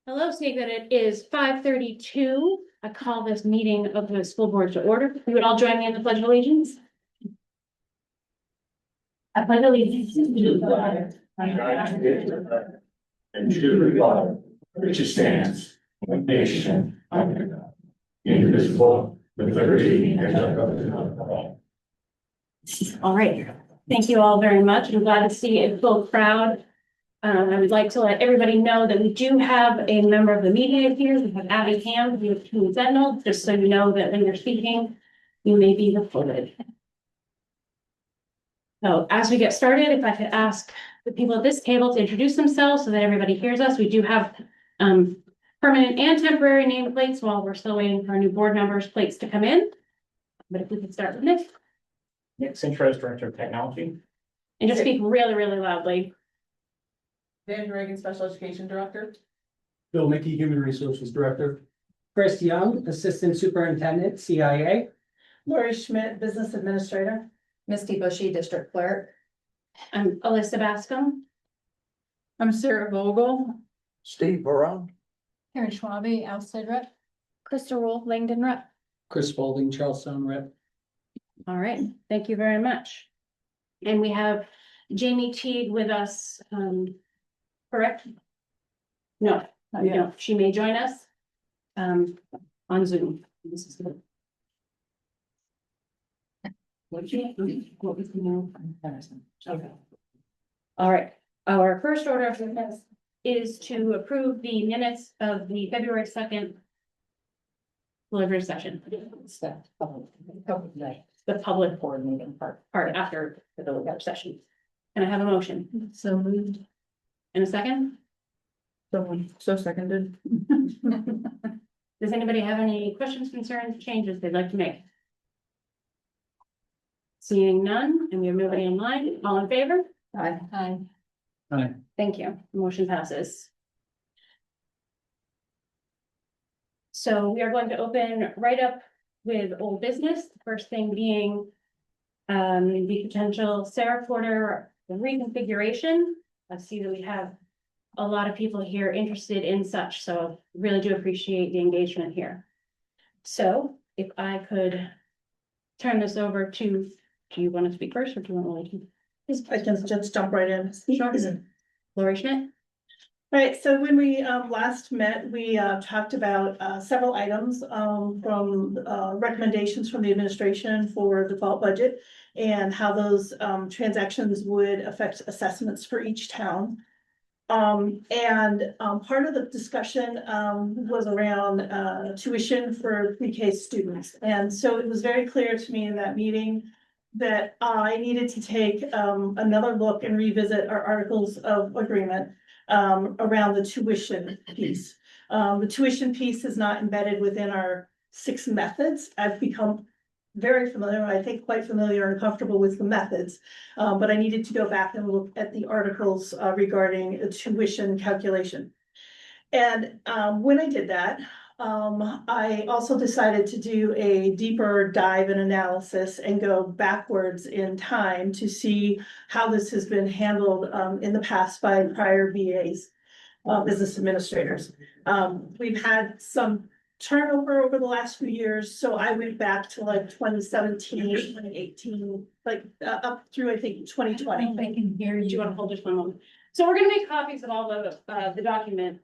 Hello, seeing that it is 5:32, I call this meeting of the school board to order. You would all join me in the pledge of allegiance? I pledge allegiance to the flag and to the republic which stands one nation under God, indivisible, with liberty and justice for all. All right, thank you all very much. I'm glad to see a full crowd. I would like to let everybody know that we do have a member of the media here. We have Abby Ham, who is Sentinel, just so you know that when you're speaking, you may be recorded. So as we get started, if I could ask the people at this table to introduce themselves so that everybody hears us. We do have permanent and temporary nameplates while we're still waiting for our new board members' plates to come in. But if we could start with Nick. Nick Centros, Director of Technology. And just speak really, really loudly. Dan Reagan, Special Education Director. Bill Mickey, Human Resources Director. Chris Young, Assistant Superintendent, CIA. Lori Schmidt, Business Administrator. Misty Bushy, District Clerk. I'm Alyssa Bascom. I'm Sarah Vogel. Steve Brown. Karen Schwabe, Outside Rep. Krista Wolf, Langdon Rep. Chris Spalding, Charlestown Rep. All right, thank you very much. And we have Jamie Teague with us, correct? No, no, she may join us on Zoom. This is good. What was the new comparison? Okay. All right, our first order of business is to approve the minutes of the February 2nd deliberative session. The public board meeting part after the deliberative session. Can I have a motion? So moved. In a second? So seconded. Does anybody have any questions, concerns, changes they'd like to make? Seeing none, and we are moving in line, all in favor? Aye. Aye. Aye. Thank you. Motion passes. So we are going to open right up with old business. The first thing being the potential Sarah Porter reconfiguration. I see that we have a lot of people here interested in such, so really do appreciate the engagement here. So if I could turn this over to, do you want to speak first or do you want to? I can just jump right in. Sure. Lori Schmidt. All right, so when we last met, we talked about several items from recommendations from the administration for default budget and how those transactions would affect assessments for each town. Part of the discussion was around tuition for pre-K students. And so it was very clear to me in that meeting that I needed to take another look and revisit our articles of agreement around the tuition piece. The tuition piece is not embedded within our 6 methods. I've become very familiar, I think quite familiar and comfortable with the methods, but I needed to go back and look at the articles regarding tuition calculation. And when I did that, I also decided to do a deeper dive and analysis and go backwards in time to see how this has been handled in the past by prior BAs, business administrators. We've had some turnover over the last few years, so I went back to like 2017, 2018, like up through I think 2020. I can hear you. Do you want to hold just one moment? So we're gonna make copies of all the document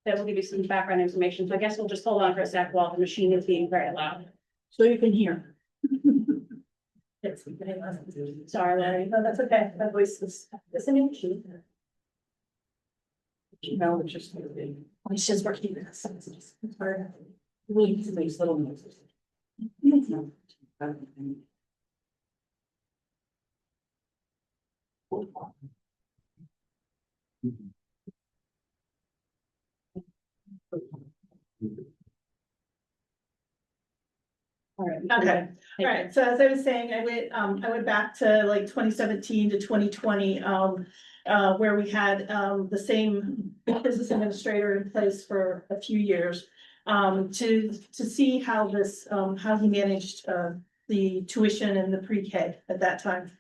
that will give you some background information. So I guess we'll just hold on for a sec while the machine is being very loud. So you can hear. Sorry, Larry. No, that's okay. My voice is Listening to. no, it's just. It's just working. It's hard. Really easy to make little noises. All right. Okay. All right, so as I was saying, I went back to like 2017 to 2020, where we had the same business administrator in place for a few years. To see how this, how he managed the tuition and the pre-K at that time.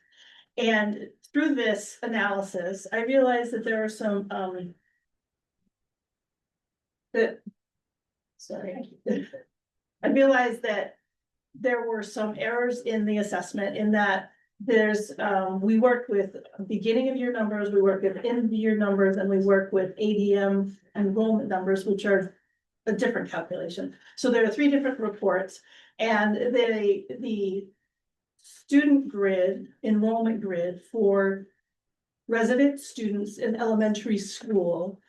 And through this analysis, I realized that there are some that. Sorry. I realized that there were some errors in the assessment in that there's, we work with beginning of year numbers, we work with end of year numbers, and we work with ADM enrollment numbers, which are a different calculation. So there are three different reports, and the student grid, enrollment grid for resident students in elementary school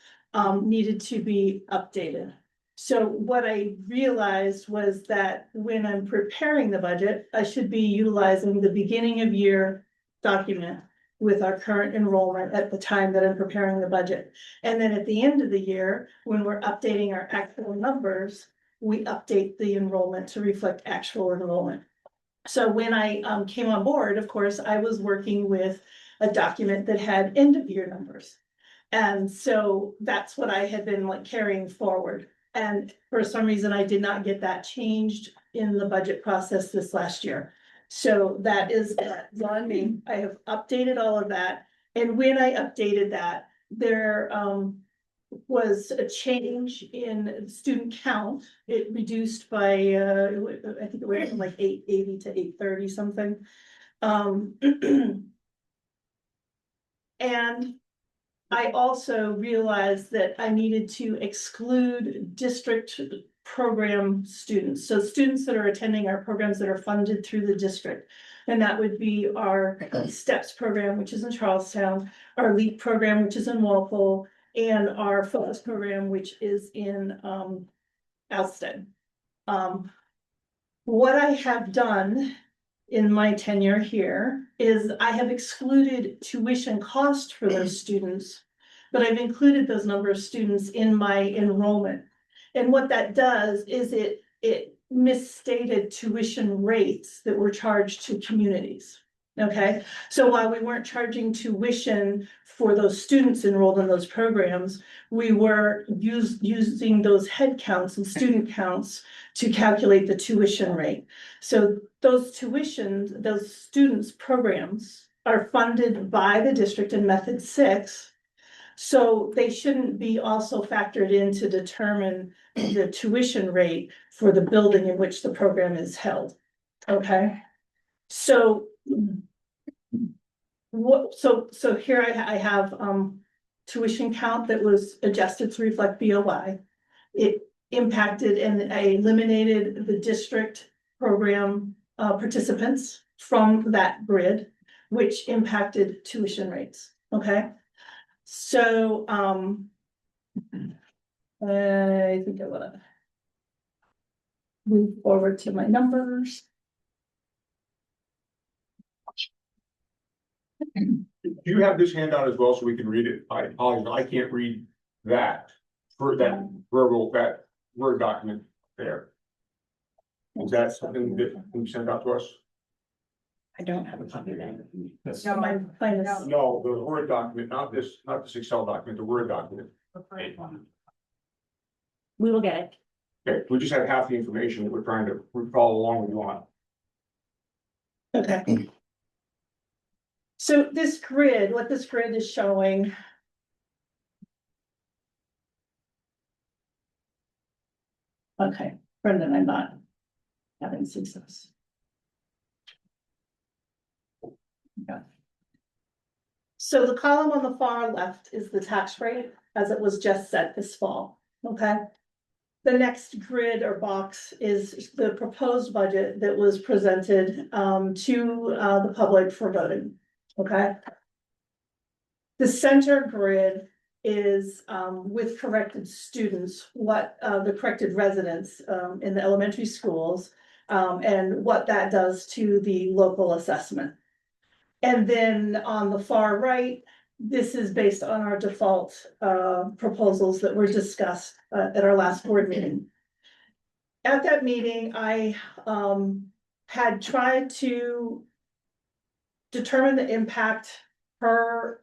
needed to be updated. So what I realized was that when I'm preparing the budget, I should be utilizing the beginning of year document with our current enrollment at the time that I'm preparing the budget. And then at the end of the year, when we're updating our actual numbers, we update the enrollment to reflect actual enrollment. So when I came on board, of course, I was working with a document that had end of year numbers. And so that's what I had been like carrying forward. And for some reason, I did not get that changed in the budget process this last year. So that is on me. I have updated all of that. And when I updated that, there was a change in student count. It reduced by, I think it went from like 880 to 830 something. And I also realized that I needed to exclude district program students. So students that are attending our programs that are funded through the district. And that would be our STEPS program, which is in Charlestown, our LEAP program, which is in Walpole, and our Focus program, which is in Alsted. What I have done in my tenure here is I have excluded tuition cost for those students, but I've included those number of students in my enrollment. And what that does is it misstated tuition rates that were charged to communities. Okay, so while we weren't charging tuition for those students enrolled in those programs, we were using those head counts and student counts to calculate the tuition rate. So those tuitions, those students' programs are funded by the district in method 6. So they shouldn't be also factored in to determine the tuition rate for the building in which the program is held. Okay, so so here I have tuition count that was adjusted to reflect BOI. It impacted and I eliminated the district program participants from that grid, which impacted tuition rates. Okay, so I think I want to move forward to my numbers. Do you have this handout as well so we can read it? I apologize, I can't read that for that verbal, that Word document there. Is that something that can be sent out to us? I don't have a copy of that. No, mine is. No, the Word document, not this Excel document, the Word document. We will get it. Okay, we just have half the information that we're trying to follow along with you on. Okay. So this grid, what this grid is showing. Okay, Brendan, I'm not having success. Okay. So the column on the far left is the tax rate as it was just set this fall, okay? The next grid or box is the proposed budget that was presented to the public for voting, okay? The center grid is with corrected students, what the corrected residents in the elementary schools and what that does to the local assessment. And then on the far right, this is based on our default proposals that were discussed at our last board meeting. At that meeting, I had tried to determine the impact per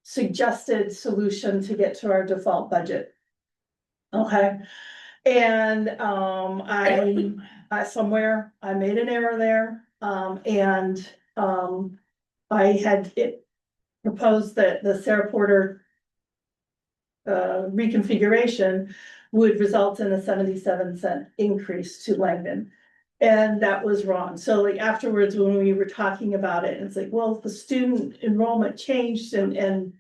suggested solution to get to our default budget. Okay, and I somewhere I made an error there, and I had it proposed that the Sarah Porter reconfiguration would result in a 77-cent increase to Langdon. And that was wrong. So like afterwards, when we were talking about it, it's like, well, the student enrollment changed and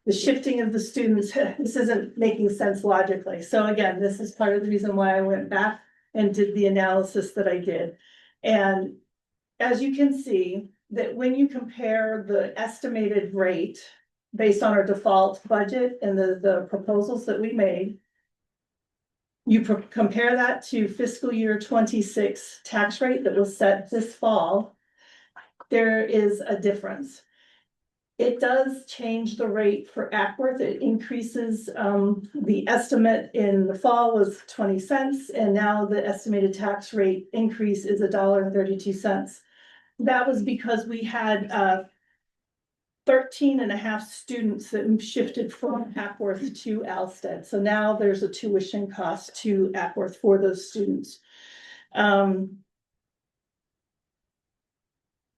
the shifting of the students, this isn't making sense logically. So again, this is part of the reason why I went back and did the analysis that I did. And as you can see, that when you compare the estimated rate based on our default budget and the proposals that we made, you compare that to fiscal year 26 tax rate that was set this fall, there is a difference. It does change the rate for Ackworth. It increases, the estimate in the fall was 20 cents, and now the estimated tax rate increase is $1.32. That was because we had 13 and a half students that shifted from Ackworth to Alstead. So now there's a tuition cost to Ackworth for those students.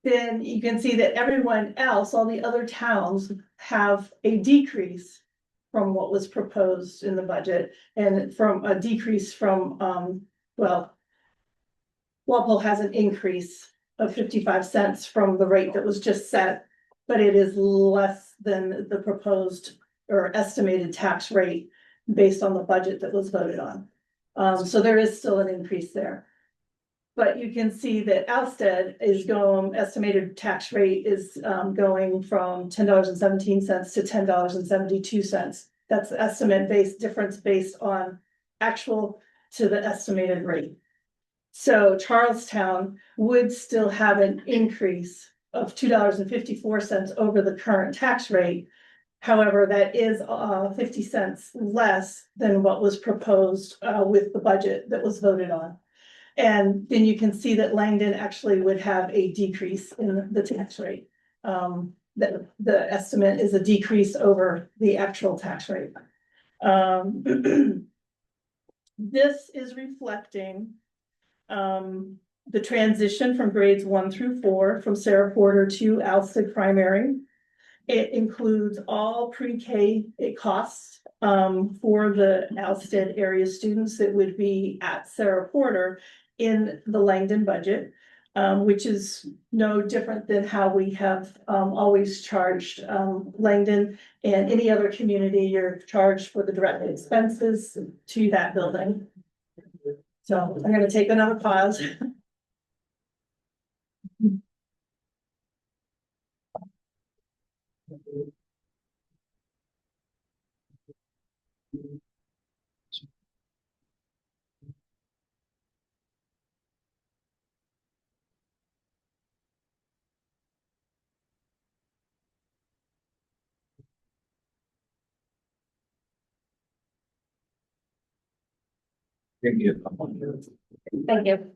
Then you can see that everyone else, all the other towns have a decrease from what was proposed in the budget and from a decrease from, Walpole has an increase of 55 cents from the rate that was just set, but it is less than the proposed or estimated tax rate based on the budget that was voted on. So there is still an increase there. But you can see that Alstead is going, estimated tax rate is going from $10.17 to $10.72. That's the estimate difference based on actual to the estimated rate. So Charlestown would still have an increase of $2.54 over the current tax rate. However, that is 50 cents less than what was proposed with the budget that was voted on. And then you can see that Langdon actually would have a decrease in the tax rate. That the estimate is a decrease over the actual tax rate. This is reflecting the transition from grades 1 through 4 from Sarah Porter to Alstead Primary. It includes all pre-K costs for the Alstead area students that would be at Sarah Porter in the Langdon budget, which is no different than how we have always charged Langdon and any other community. You're charged for the direct expenses to that building. So I'm going to take another pause. Thank you. Thank you.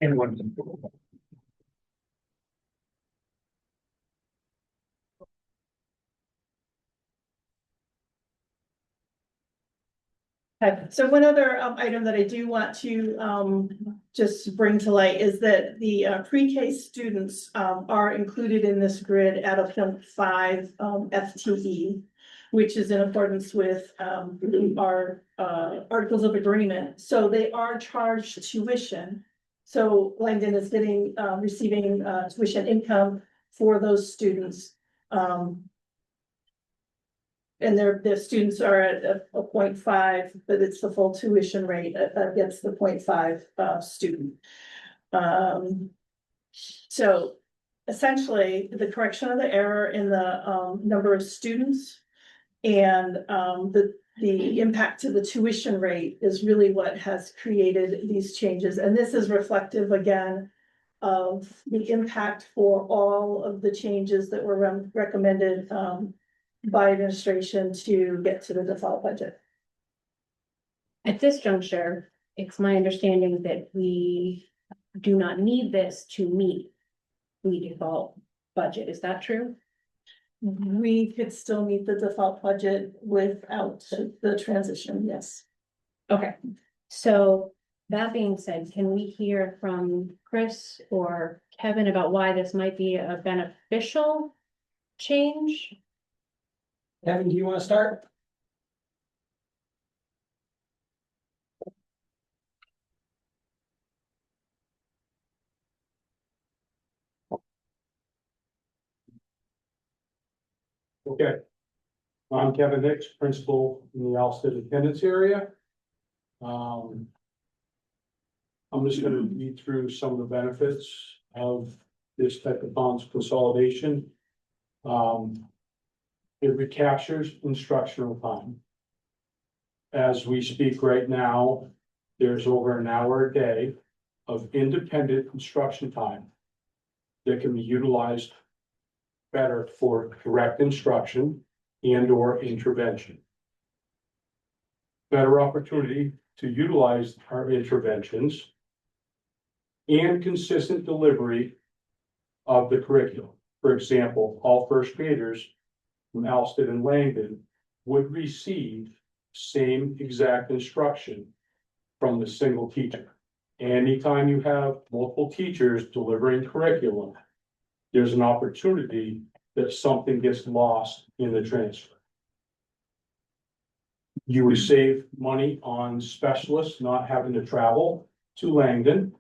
Anyone? Okay, so one other item that I do want to just bring to light is that the pre-K students are included in this grid at a 0.5 FTE, which is in accordance with our articles of agreement. So they are charged tuition. So Langdon is getting receiving tuition income for those students. And their students are at a 0.5, but it's the full tuition rate against the 0.5 student. So essentially, the correction of the error in the number of students and the impact to the tuition rate is really what has created these changes. And this is reflective again of the impact for all of the changes that were recommended by administration to get to the default budget. At this juncture, it's my understanding that we do not need this to meet the default budget. Is that true? we could still meet the default budget without the transition, yes. Okay, so that being said, can we hear from Chris or Kevin about why this might be a beneficial change? Kevin, do you want to start? Okay. I'm Kevin Hicks, principal in the Alsted attendance area. I'm just gonna read through some of the benefits of this type of bonds consolidation. It recaptures instructional time. As we speak right now, there's over an hour a day of independent instruction time that can be utilized better for direct instruction and or intervention. Better opportunity to utilize our interventions and consistent delivery of the curriculum. For example, all first graders from Alsted and Langdon would receive same exact instruction from the single teacher. Anytime you have multiple teachers delivering curriculum, there's an opportunity that something gets lost in the transfer. You would save money on specialists not having to travel to Langdon.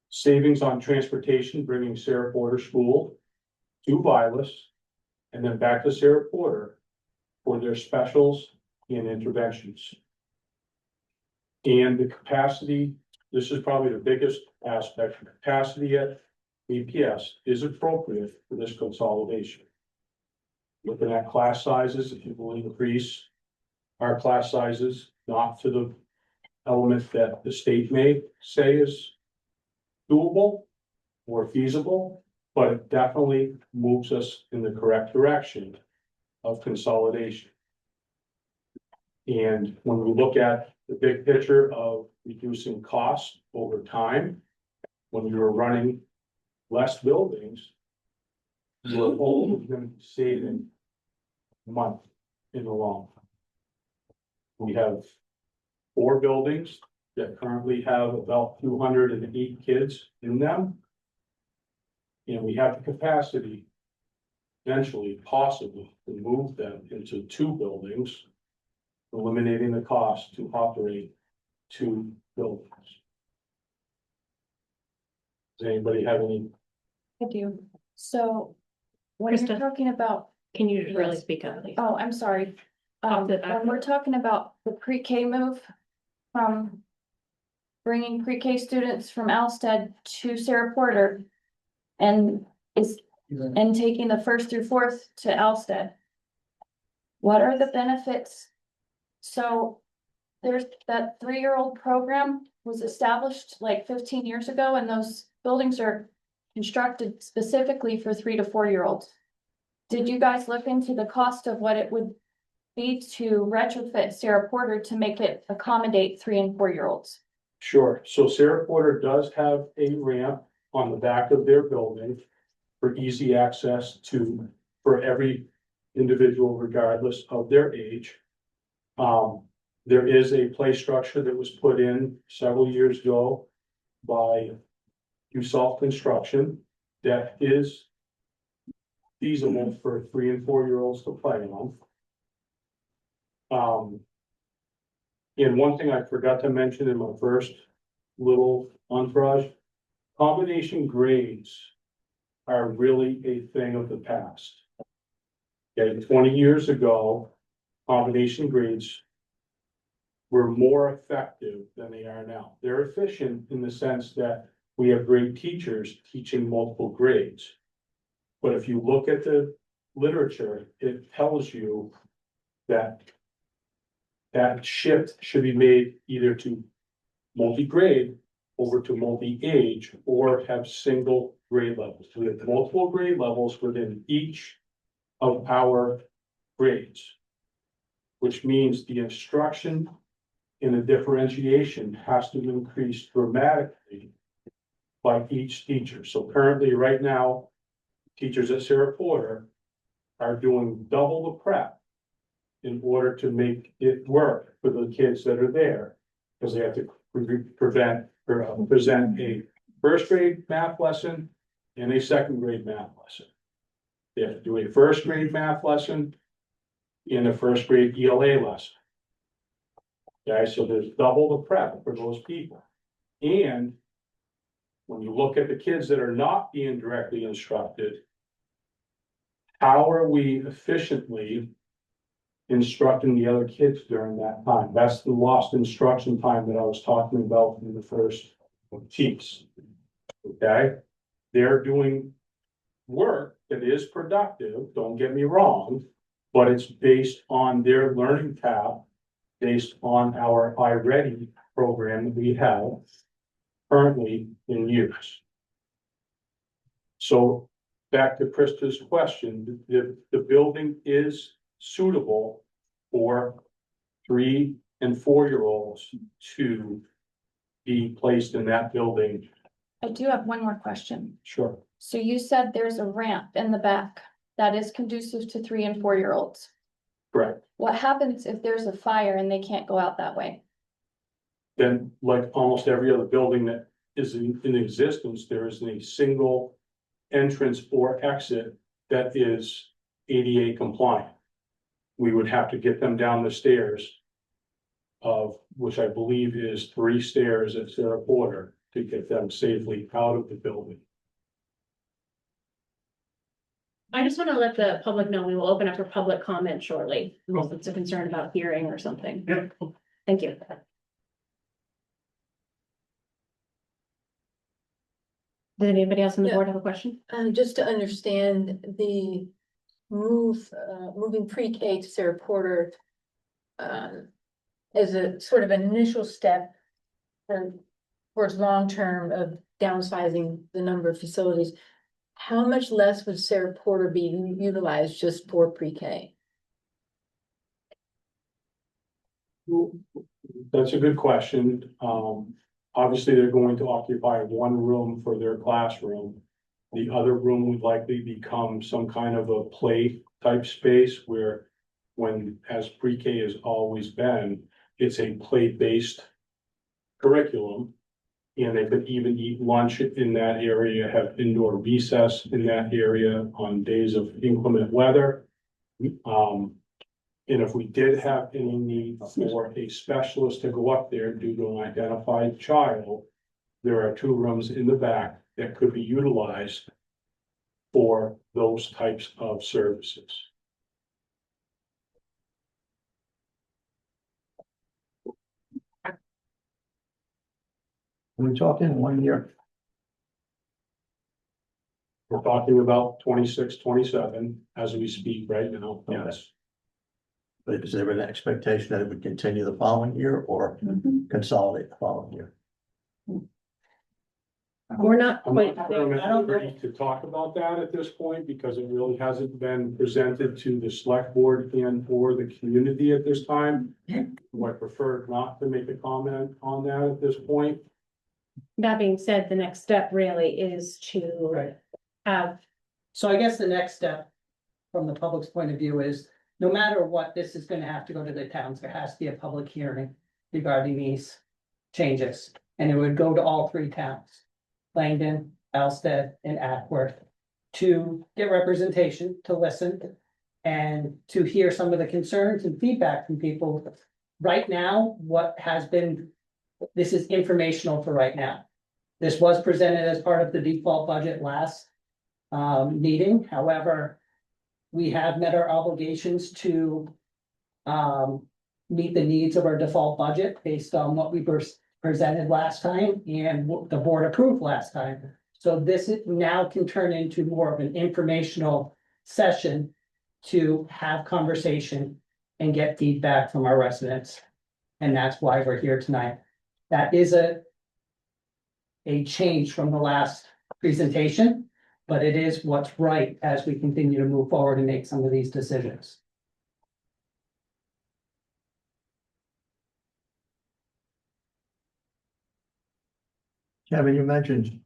Savings on transportation, bringing Sarah Porter School to Vilas and then back to Sarah Porter for their specials and interventions. And the capacity, this is probably the biggest aspect, capacity at APS is appropriate for this consolidation. Looking at class sizes, if you will increase our class sizes, not to the element that the state may say is doable or feasible, but it definitely moves us in the correct direction of consolidation. And when we look at the big picture of reducing costs over time, when you're running less buildings, we're only going to be saving money in the long run. We have 4 buildings that currently have about 208 kids in them. And we have the capacity, eventually, possibly, to move them into 2 buildings, eliminating the cost to operate 2 buildings. Does anybody have any? I do. So when you're Krista. talking about, Can you really speak up, please? oh, I'm sorry. Off the- When we're talking about the pre-K move from bringing pre-K students from Alsted to Sarah Porter and taking the 1st through 4th to Alsted. What are the benefits? So there's that 3-year-old program was established like 15 years ago, and those buildings are constructed specifically for 3 to 4-year-olds. Did you guys look into the cost of what it would be to retrofit Sarah Porter to make it accommodate 3 and 4-year-olds? Sure. So Sarah Porter does have a ramp on the back of their building for easy access for every individual regardless of their age. There is a play structure that was put in several years ago by USOL Construction that is feasible for 3 and 4-year-olds to play on. And one thing I forgot to mention in my first little entourage, combination grades are really a thing of the past. Okay, 20 years ago, combination grades were more effective than they are now. They're efficient in the sense that we have great teachers teaching multiple grades. But if you look at the literature, it tells you that that shift should be made either to multi-grade over to multi-age or have single grade levels. We have multiple grade levels within each of our grades, which means the instruction and the differentiation has to increase dramatically by each teacher. So currently, right now, teachers at Sarah Porter are doing double the prep in order to make it work for the kids that are there. Because they have to present a first grade math lesson and a second grade math lesson. They have to do a first grade math lesson and a first grade ELA lesson. Okay, so there's double the prep for those people. And when you look at the kids that are not being directly instructed, how are we efficiently instructing the other kids during that time? That's the lost instruction time that I was talking about in the first piece. Okay, they're doing work that is productive, don't get me wrong, but it's based on their learning path, based on our iReady program that we have currently in use. So back to Krista's question, the building is suitable for 3 and 4-year-olds to be placed in that building. I do have one more question. Sure. So you said there's a ramp in the back that is conducive to 3 and 4-year-olds. Correct. What happens if there's a fire and they can't go out that way? Then, like almost every other building that is in existence, there is a single entrance or exit that is ADA compliant. We would have to get them down the stairs of, which I believe is 3 stairs at Sarah Porter, to get them safely out of the building. I just want to let the public know we will open up for public comment shortly, unless it's a concern about hearing or something. Yep. Thank you. Did anybody else on the Yeah. board have a question? Just to understand the moving pre-K to Sarah Porter. As a sort of an initial step. Towards long-term of downsizing the number of facilities. How much less would Sarah Porter be utilized just for pre-K? That's a good question. Obviously, they're going to occupy 1 room for their classroom. The other room would likely become some kind of a play type space where, when, as pre-K has always been, it's a play-based curriculum. And they could even eat lunch in that area, have indoor recess in that area on days of inclement weather. And if we did have any need for a specialist to go up there due to an identified child, there are 2 rooms in the back that could be utilized for those types of services. We talked in 1 year. We're talking about 26, 27 as we speak right now, yes. But is there an expectation that it would continue the following year or consolidate the following year? We're not I'm quite not there. I don't know. ready to talk about that at this point because it really hasn't been presented to the select board and or the community at this time. I prefer not to make a comment on that at this point. That being said, the next step really is to Right. have, So I guess the next step from the public's point of view is, no matter what, this is gonna have to go to the towns. There has to be a public hearing regarding these changes. And it would go to all 3 towns, Langdon, Alstead, and Ackworth, to get representation, to listen, and to hear some of the concerns and feedback from people. Right now, what has been, this is informational for right now. This was presented as part of the default budget last meeting. However, we have met our obligations to meet the needs of our default budget based on what we presented last time and what the board approved last time. So this now can turn into more of an informational session to have conversation and get feedback from our residents. And that's why we're here tonight. That is a change from the last presentation, but it is what's right as we continue to move forward and make some of these decisions. Kevin, you mentioned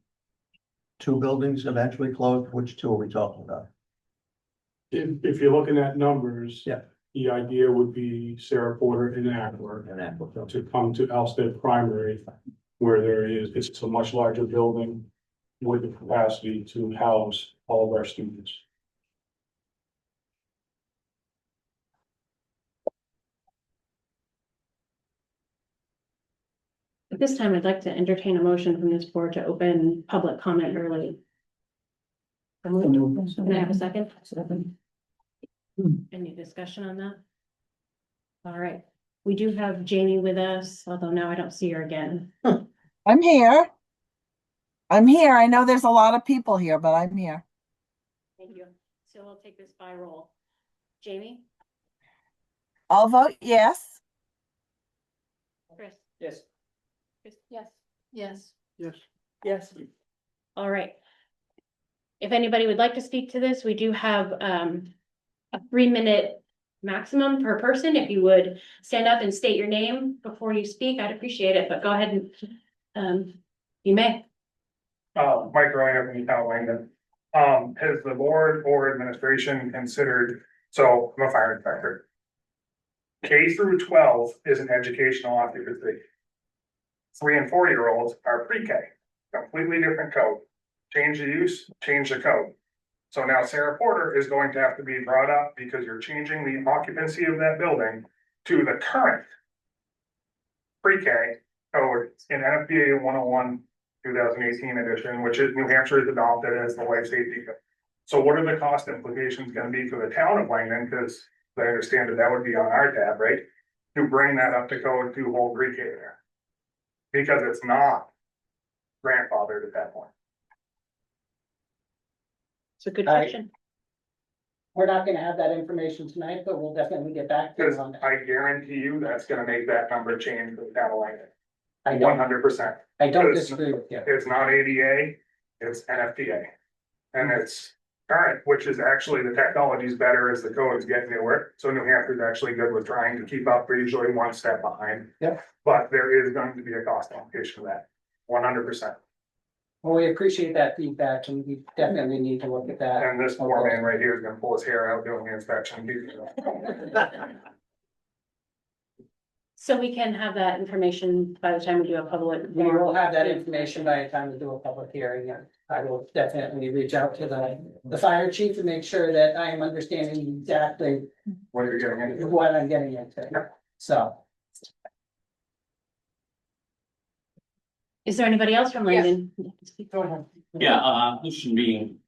two buildings eventually closed? Which two are we talking about? If you're looking at numbers. Yeah. The idea would be Sarah Porter and Akron And Aqua. to come to Alsted Primary, where it's a much larger building with the capacity to house all of our students. At this time, I'd like to entertain a motion from this board to open public comment early. Can I have a second? Any discussion on that? All right, we do have Jamie with us, although now I don't see her again. I'm here. I'm here. I know there's a lot of people here, but I'm here. Thank you. So we'll take this by roll. Jamie, I'll vote yes. Chris, Yes. Chris, Yes. Yes. Yes. Yes. all right. If anybody would like to speak to this, we do have a 3-minute maximum per person. If you would stand up and state your name before you speak, I'd appreciate it, but go ahead and you may. Mike Ryan from the town of Langdon. Has the board or administration considered, so I'm a fire inspector. K through 12 is an educational occupancy. 3 and 4-year-olds are pre-K, completely different code. Change the use, change the code. So now Sarah Porter is going to have to be brought up because you're changing the occupancy of that building to the current pre-K code in NFPA 101 2018 edition, which is New Hampshire is adopted as the life safety code. So what are the cost implications going to be for the town of Langdon? Because I understand that would be on our tab, right? To bring that up to code to hold pre-K there. Because it's not grandfathered at that point. It's a good All right. question. We're not gonna have that information tonight, but we'll definitely get back to you Because on that. I guarantee you that's gonna make that number change for the town of Langdon. I don't 100%. disagree with you. It's not ADA, it's NFPA. And it's current, which is actually the technology's better as the codes get newer. So New Hampshire's actually good with trying to keep up, we're usually one step behind. Yep. But there is going to be a cost implication of that, 100%. Well, we appreciate that feedback and we definitely need to look at that. And this poor man right here is gonna pull his hair out doing the inspection. So we can have that information by the time we do a public. We will have that information by the time we do a public hearing, and I will definitely reach out to the fire chief to make sure that I am understanding exactly What you're getting into. what I'm getting into. So, Is there anybody else from Yes. Langdon? go ahead. Yeah, Lucian being,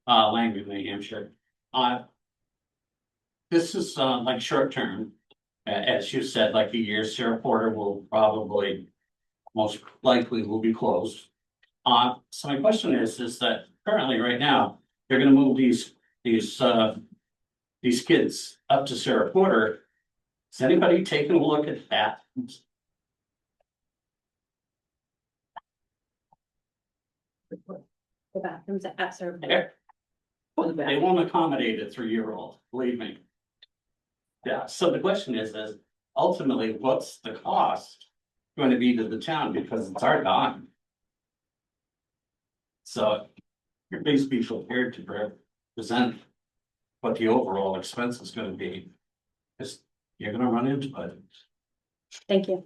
Langdon, New Hampshire. This is, like short term, as you said, like a year, Sarah Porter will probably, most likely will be closed. So my question is that currently right now, they're gonna move these kids up to Sarah Porter. Has anybody taken a look at that? The bathrooms at Sarah. They won't accommodate a 3-year-old, believe me. Yeah, so the question is ultimately, what's the cost going to be to the town, because it's our dime? So you're basically prepared to present what the overall expense is gonna be. Because you're gonna run into it. Thank you.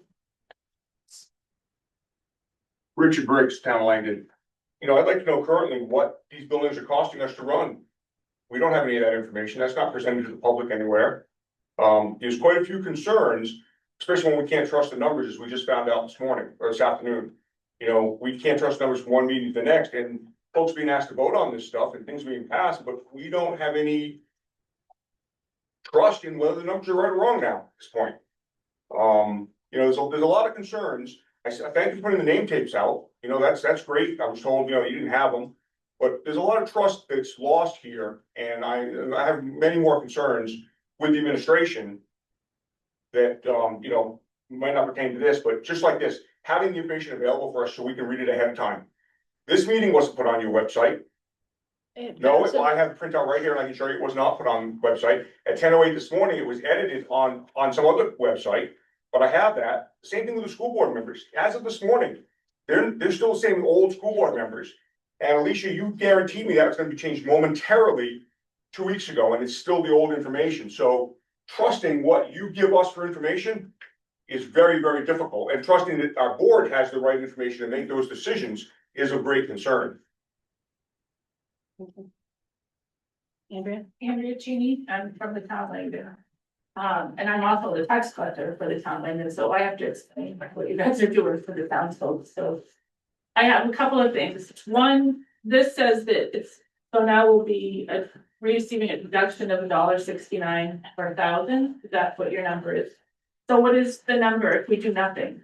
Richard Briggs, town of Langdon. You know, I'd like to know currently what these buildings are costing us to run. We don't have any of that information. That's not presented to the public anywhere. There's quite a few concerns, especially when we can't trust the numbers, as we just found out this morning or this afternoon. You know, we can't trust numbers from one meeting to the next, and folks being asked to vote on this stuff and things being passed, but we don't have any trust in whether the numbers are right or wrong now at this point. You know, there's a lot of concerns. I thank you for putting the name tapes out. You know, that's great. I was told, you know, you didn't have them. But there's a lot of trust that's lost here, and I have many more concerns with the administration that, you know, might not pertain to this, but just like this, having the information available for us so we can read it ahead of time. This meeting wasn't put on your website. No, I have the printout right here, and I can show you it was not put on the website. At 10:08 this morning, it was edited on some other website, but I have that. Same thing with the school board members. As of this morning, they're still the same old school board members. And Alicia, you guaranteed me that it's gonna be changed momentarily 2 weeks ago, and it's still the old information, so trusting what you give us for information is very, very difficult, and trusting that our board has the right information to make those decisions is of great concern. Andrea? Andrea Cheney, I'm from the town of Langdon. And I'm also the tax collector for the town of Langdon, so I have to explain what you guys are doing for the townsfolk, so. I have a couple of things. One, this says that it's, so now we'll be receiving a deduction of $1.69 per thousand. Is that what your number is? So what is the number if we do nothing?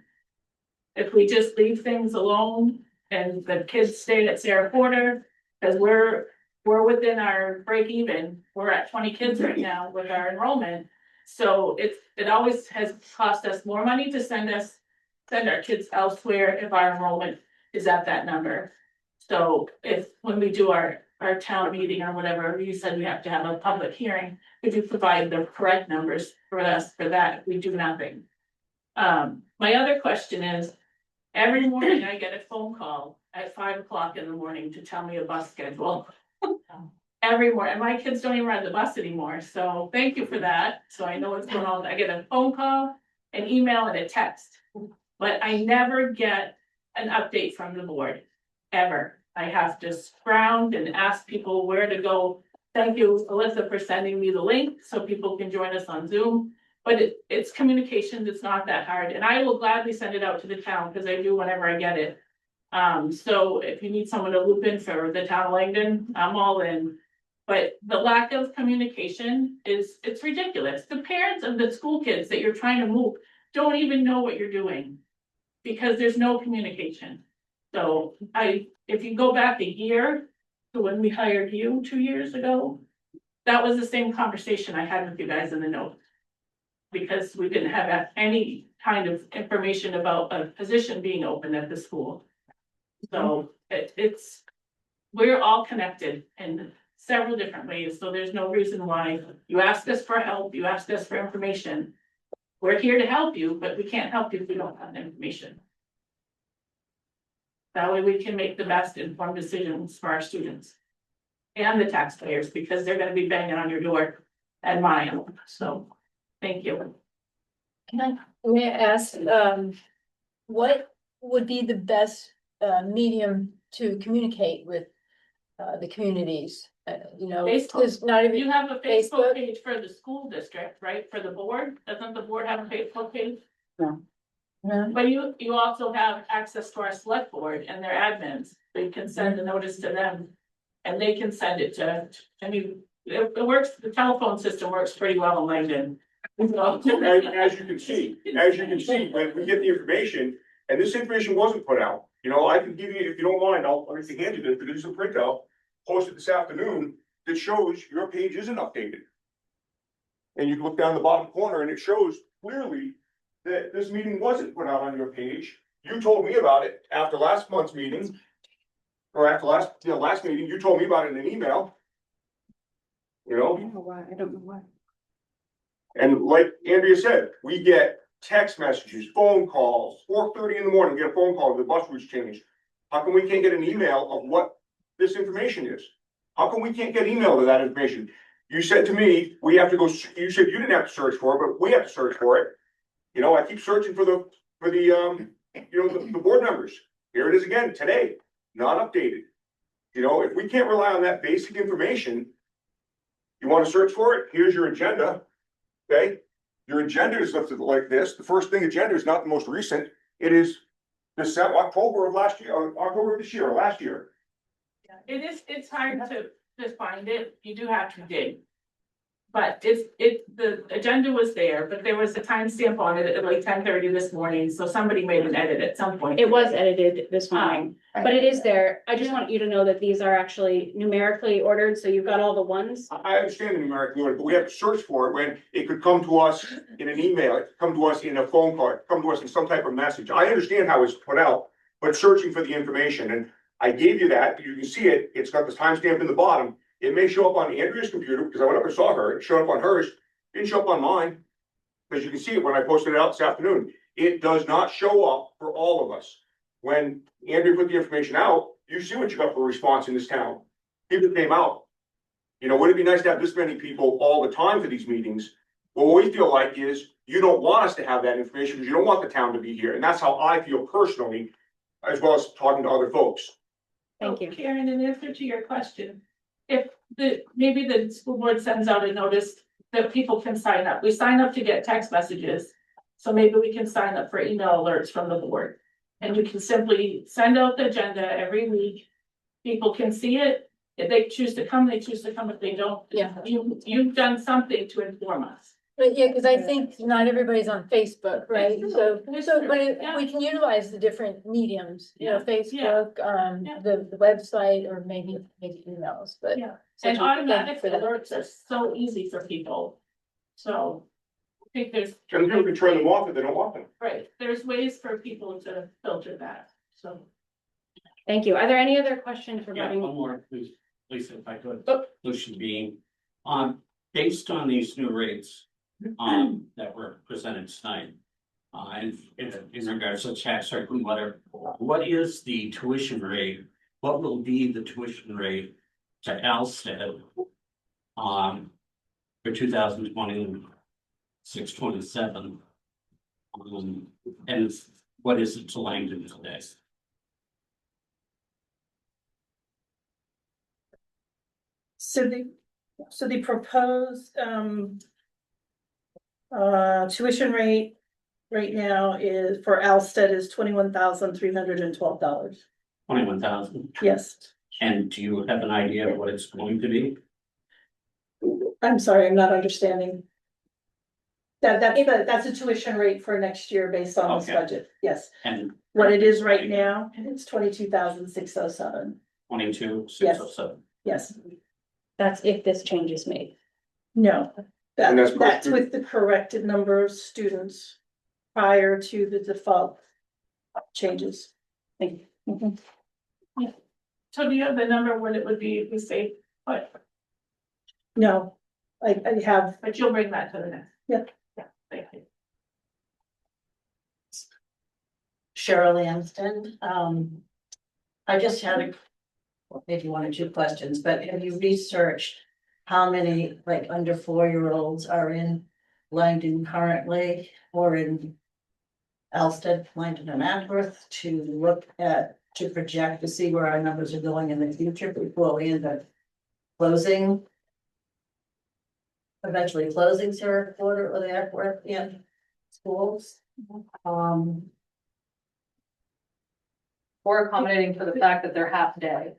If we just leave things alone and the kids stay at Sarah Porter, because we're within our break even, we're at 20 kids right now with our enrollment. So it always has cost us more money to send our kids elsewhere if our enrollment is at that number. So when we do our town meeting or whatever, you said we have to have a public hearing, could you provide the correct numbers for us for that if we do nothing? My other question is, every morning I get a phone call at 5 o'clock in the morning to tell me a bus schedule. Every morning, and my kids don't even ride the bus anymore, so thank you for that, so I know what's going on. I get a phone call, an email, and a text, but I never get an update from the board, ever. I have to scrounge and ask people where to go. Thank you, Alyssa, for sending me the link so people can join us on Zoom. But it's communications, it's not that hard, and I will gladly send it out to the town, because I do whenever I get it. So if you need someone to loop in for the town of Langdon, I'm all in. But the lack of communication it's ridiculous. The parents of the school kids that you're trying to move don't even know what you're doing, because there's no communication. So if you go back a year to when we hired you 2 years ago, that was the same conversation I had with you guys in the notes. Because we didn't have any kind of information about a position being open at the school. So we're all connected in several different ways, so there's no reason why you ask us for help, you ask us for information. We're here to help you, but we can't help you if we don't have the information. That way we can make the best informed decisions for our students. And the taxpayers, because they're gonna be banging on your door and mine, so, thank you. May I ask, what would be the best medium to communicate with the communities? Facebook. Because not even, You have a Facebook? Facebook page for the school district, right, for the board, doesn't the board have a Facebook page? No. But you also have access to our select board and their admins, so you can send a notice to them. And they can send it to, it works, the telephone system works pretty well in Langdon. As you can see, when we get the information, and this information wasn't put out, I can give you, if you don't mind, I'll hand you this, because it's a printout posted this afternoon that shows your page isn't updated. And you can look down the bottom corner and it shows clearly that this meeting wasn't put out on your page. You told me about it after last month's meeting. Or after last meeting, you told me about it in an email. I don't know why. And like Andrea said, we get text messages, phone calls, 4:30 in the morning, we get a phone call, the bus route's changed. How come we can't get an email of what this information is? How come we can't get email to that information? You said to me, we have to go, you said you didn't have to search for it, but we have to search for it. I keep searching for the board members. Here it is again today, not updated. If we can't rely on that basic information, you want to search for it? Here's your agenda. Okay, your agenda is like this. The first thing agenda is not the most recent. It is October of last year, or October of this year, or last year. It's hard to find it, you do have to dig. But the agenda was there, but there was a timestamp on it at like 10:30 this morning, so somebody made an edit at some point. It was edited this morning, but it is there. I just want you to know that these are actually numerically ordered, so you've got all the ones. I understand the numeric order, but we have to search for it when it could come to us in an email, it could come to us in a phone call, it could come to us in some type of message. I understand how it's put out, but searching for the information, and I gave you that, you can see it, it's got the timestamp in the bottom. It may show up on Andrea's computer, because I went up and saw her, it showed up on hers, didn't show up on mine. Because you can see it when I posted it out this afternoon. It does not show up for all of us. When Andrea put the information out, you see what you got for a response in this town. People came out. You know, would it be nice to have this many people all the time for these meetings? Well, what we feel like is you don't want us to have that information because you don't want the town to be here. And that's how I feel personally, as well as talking to other folks. Thank you. Karen, in answer to your question, if maybe the school board sends out a notice that people can sign up. We sign up to get text messages. So maybe we can sign up for email alerts from the board. And you can simply send out the agenda every week. People can see it. If they choose to come, they choose to come. If they don't, Yeah. you've done something to inform us. But yeah, because I think not everybody's on Facebook, right? So, Yeah. we can utilize the different mediums, you know, Yeah, Facebook, yeah. the website, or maybe emails, but. Yeah. such And a automatic thing for that. alerts are so easy for people. So I think there's. And you can turn them off if they don't want them. Right, there's ways for people to filter that, so. Thank you. Are there any other questions Yeah, regarding? one more, please, Lisa, if I could. Oh. Lucian being, based on these new rates, that were presented tonight. And in regards to tax rate and whatever, what is the tuition rate? What will be the tuition rate to Alsted? For 2026, 27. And what is it to Langdon today? So the proposed, tuition rate right now is, for Alsted, is $21,312. 21,000. Yes, And do you have an idea of what it's going to be? I'm sorry, I'm not understanding. That's a tuition rate for next year based on this Okay. budget, yes. And What it is right now, it's 22,607, 22,607. yes, That's if this change is made. no. And that's That's per with the corrected number of students prior to the default changes. Thank you. Mhm. So do you have the number what it would be if we say, but No, I have, you'll bring that to the next. Yep. Yeah, thank you. Cheryl Anston, I just had maybe one or two questions, but have you researched how many like under 4-year-olds are in Langdon currently, or in Alsted, Langdon and Antwerp, to look at, to project to see where our numbers are going in the future before we end up closing? Eventually closing Sarah Porter or the Antwerp in schools. Or accommodating for the fact that they're half day.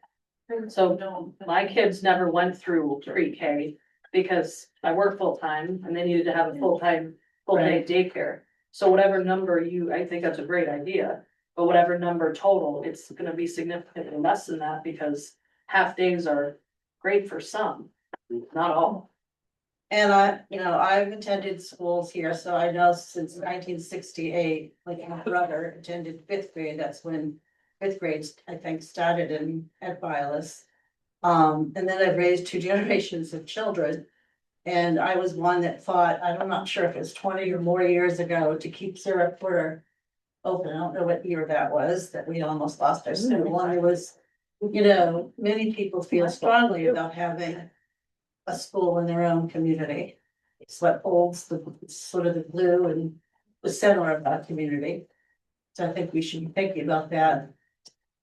So my kids never went through pre-K because I work full-time and they needed to have a full-day daycare. So whatever number I think that's a great idea, but whatever number total, it's gonna be significantly less than that because half days are great for some, not all. And I've attended schools here, so I know since 1968, like my brother attended 5th grade, that's when 5th grades, I think, started at Violas. And then I've raised 2 generations of children. And I was one that fought, I'm not sure if it's 20 or more years ago, to keep Sarah Porter open. I don't know what year that was, that we almost lost our school. And there was, many people feel strongly about having a school in their own community. It's what holds the sort of the glue and the center of our community. So I think we should be thinking about that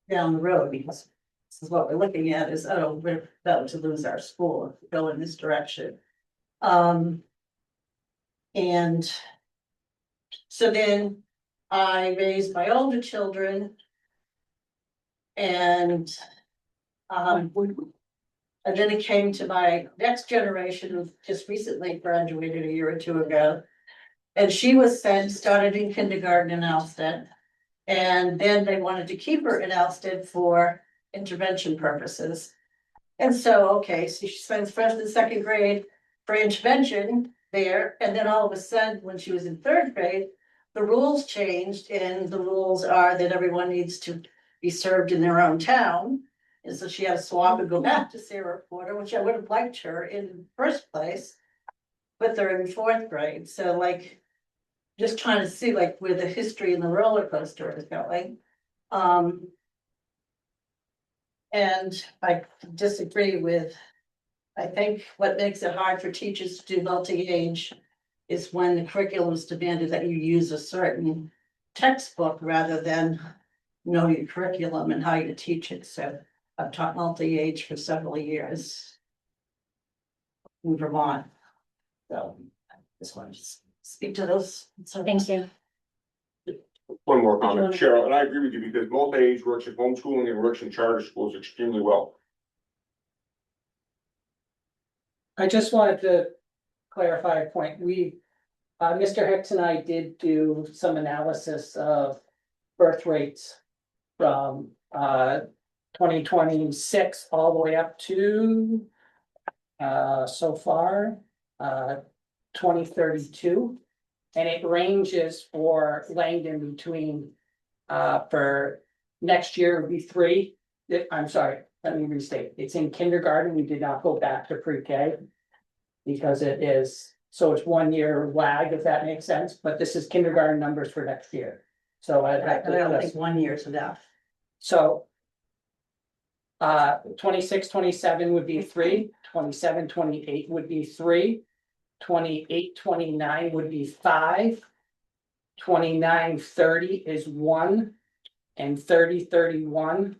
down the road, because this is what we're looking at is, we're about to lose our school if we go in this direction. And so then I raised my older children, and then it came to my next generation, who just recently graduated a year or 2 ago. And she was started in kindergarten in Alsted. And then they wanted to keep her in Alsted for intervention purposes. And so, so she spends 1st and 2nd grade for intervention there. And then all of a sudden, when she was in 3rd grade, the rules changed, and the rules are that everyone needs to be served in their own town. And so she had to swap and go back to Sarah Porter, which I would have liked her in the first place. But they're in 4th grade, so just trying to see where the history and the roller coaster is going. And I disagree with, I think what makes it hard for teachers to do multi-age is when the curriculum is demanded that you use a certain textbook rather than know your curriculum and how you teach it. So I've taught multi-age for several years in Vermont. So I just wanted to speak to those. Thank you. One more comment, Cheryl, and I agree with you because multi-age works in homeschooling and works in charter schools extremely well. I just wanted to clarify a point. Mr. Hicks and I did do some analysis of birth rates from, 2026 all the way up to, so far, 2032. And it ranges for Langdon between, for next year would be 3. I'm sorry, let me restate. It's in kindergarten. We did not go back to pre-K. Because it is, so it's 1 year lag, if that makes sense, but this is kindergarten numbers for next year. So I don't think 1 year is enough. So. 26, 27 would be 3, 27, 28 would be 3. 28, 29 would be 5. 29, 30 is 1, and 30, 31.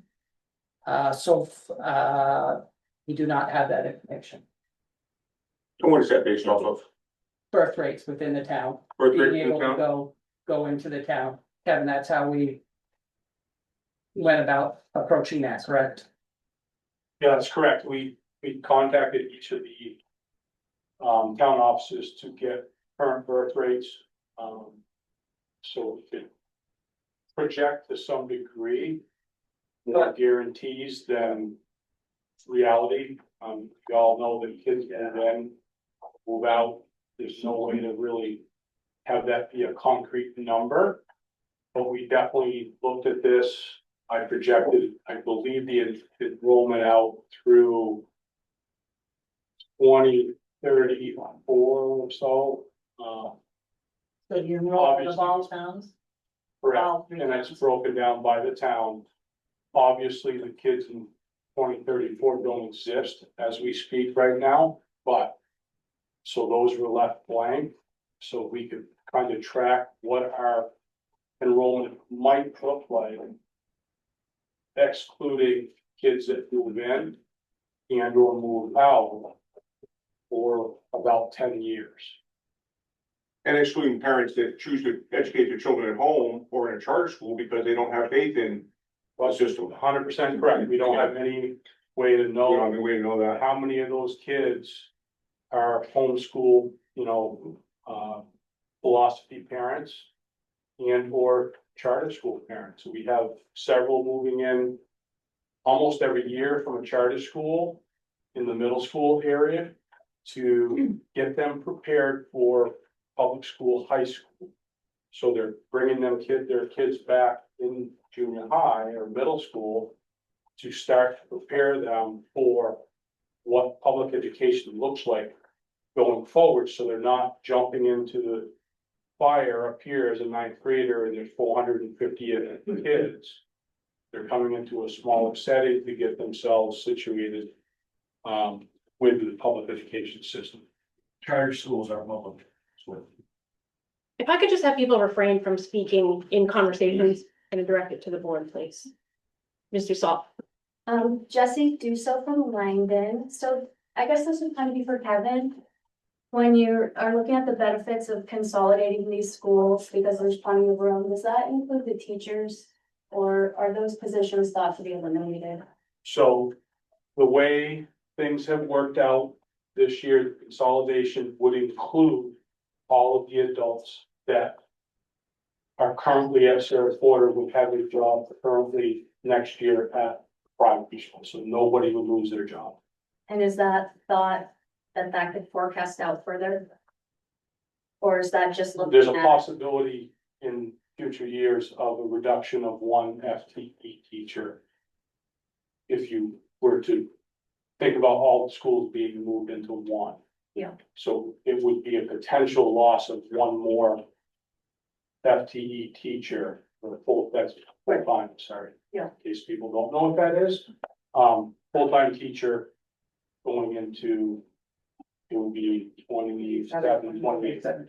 We do not have that information. And what is that based off of? Birth rates within the town. Birth Being rate in the able to town? go into the town. Kevin, that's how we went about approaching that, correct? Yeah, that's correct. We contacted each of the town offices to get current birth rates. So we could project to some degree more guarantees than reality. We all know that kids can then move out. There's no way to really have that be a concrete number. But we definitely looked at this. I projected, I believe, the enrollment out through 2034 or so. So you enroll in the ball towns? Correct, and that's broken down by the town. Obviously, the kids in 2034 don't exist as we speak right now, but. So those were left blank, so we could kind of track what our enrollment might look like. Excluding kids that move in and or move out for about 10 years. And excluding parents that choose to educate their children at home or in a charter school because they don't have faith in the system. 100% correct, we don't have any way to We don't have know any way to know that. how many of those kids are homeschool, philosophy parents and or charter school parents. We have several moving in almost every year from a charter school in the middle school area to get them prepared for public school, high school. So they're bringing their kids back in junior high or middle school to start to prepare them for what public education looks like going forward, so they're not jumping into the fire up here as a 9th grader and there's 450 kids. They're coming into a smaller setting to get themselves situated with the public education system. Charter schools are public. If I could just have people refrain from speaking in conversations and direct it to the board, please. Mr. Salt. Jesse Duso from Langdon. So I guess this would kind of be for Kevin. When you are looking at the benefits of consolidating these schools because there's plenty of room, does that include the teachers? Or are those positions thought to be eliminated? So the way things have worked out this year, the consolidation would include all of the adults that are currently at Sarah Porter would have a job currently next year at private school. So nobody would lose their job. And is that thought that could forecast out further? Or is that just looking There's a at? possibility in future years of a reduction of 1 FTE teacher. If you were to think about all the schools being moved into 1. Yeah. So it would be a potential loss of 1 more FTE teacher for the full, that's fine, sorry. Yeah. In case people don't know what that is, Full-time teacher going into, it will be 27.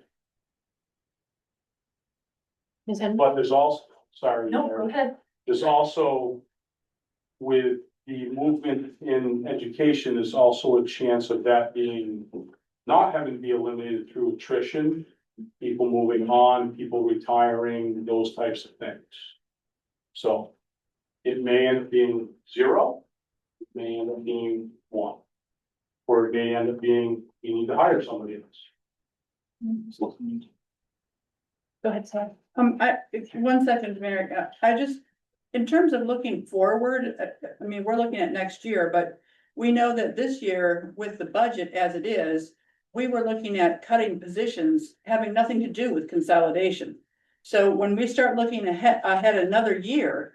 Ms. Henry? But there's also, sorry. No, Mary. go ahead. There's also, with the movement in education, there's also a chance of that being, not having to be eliminated through attrition. People moving on, people retiring, those types of things. So it may end up being 0, it may end up being 1. Or it may end up being, you need to hire somebody else. Go ahead, Sarah. It's 1 second, Mary. I just, in terms of looking forward, I mean, we're looking at next year, but we know that this year with the budget as it is, we were looking at cutting positions having nothing to do with consolidation. So when we start looking ahead another year,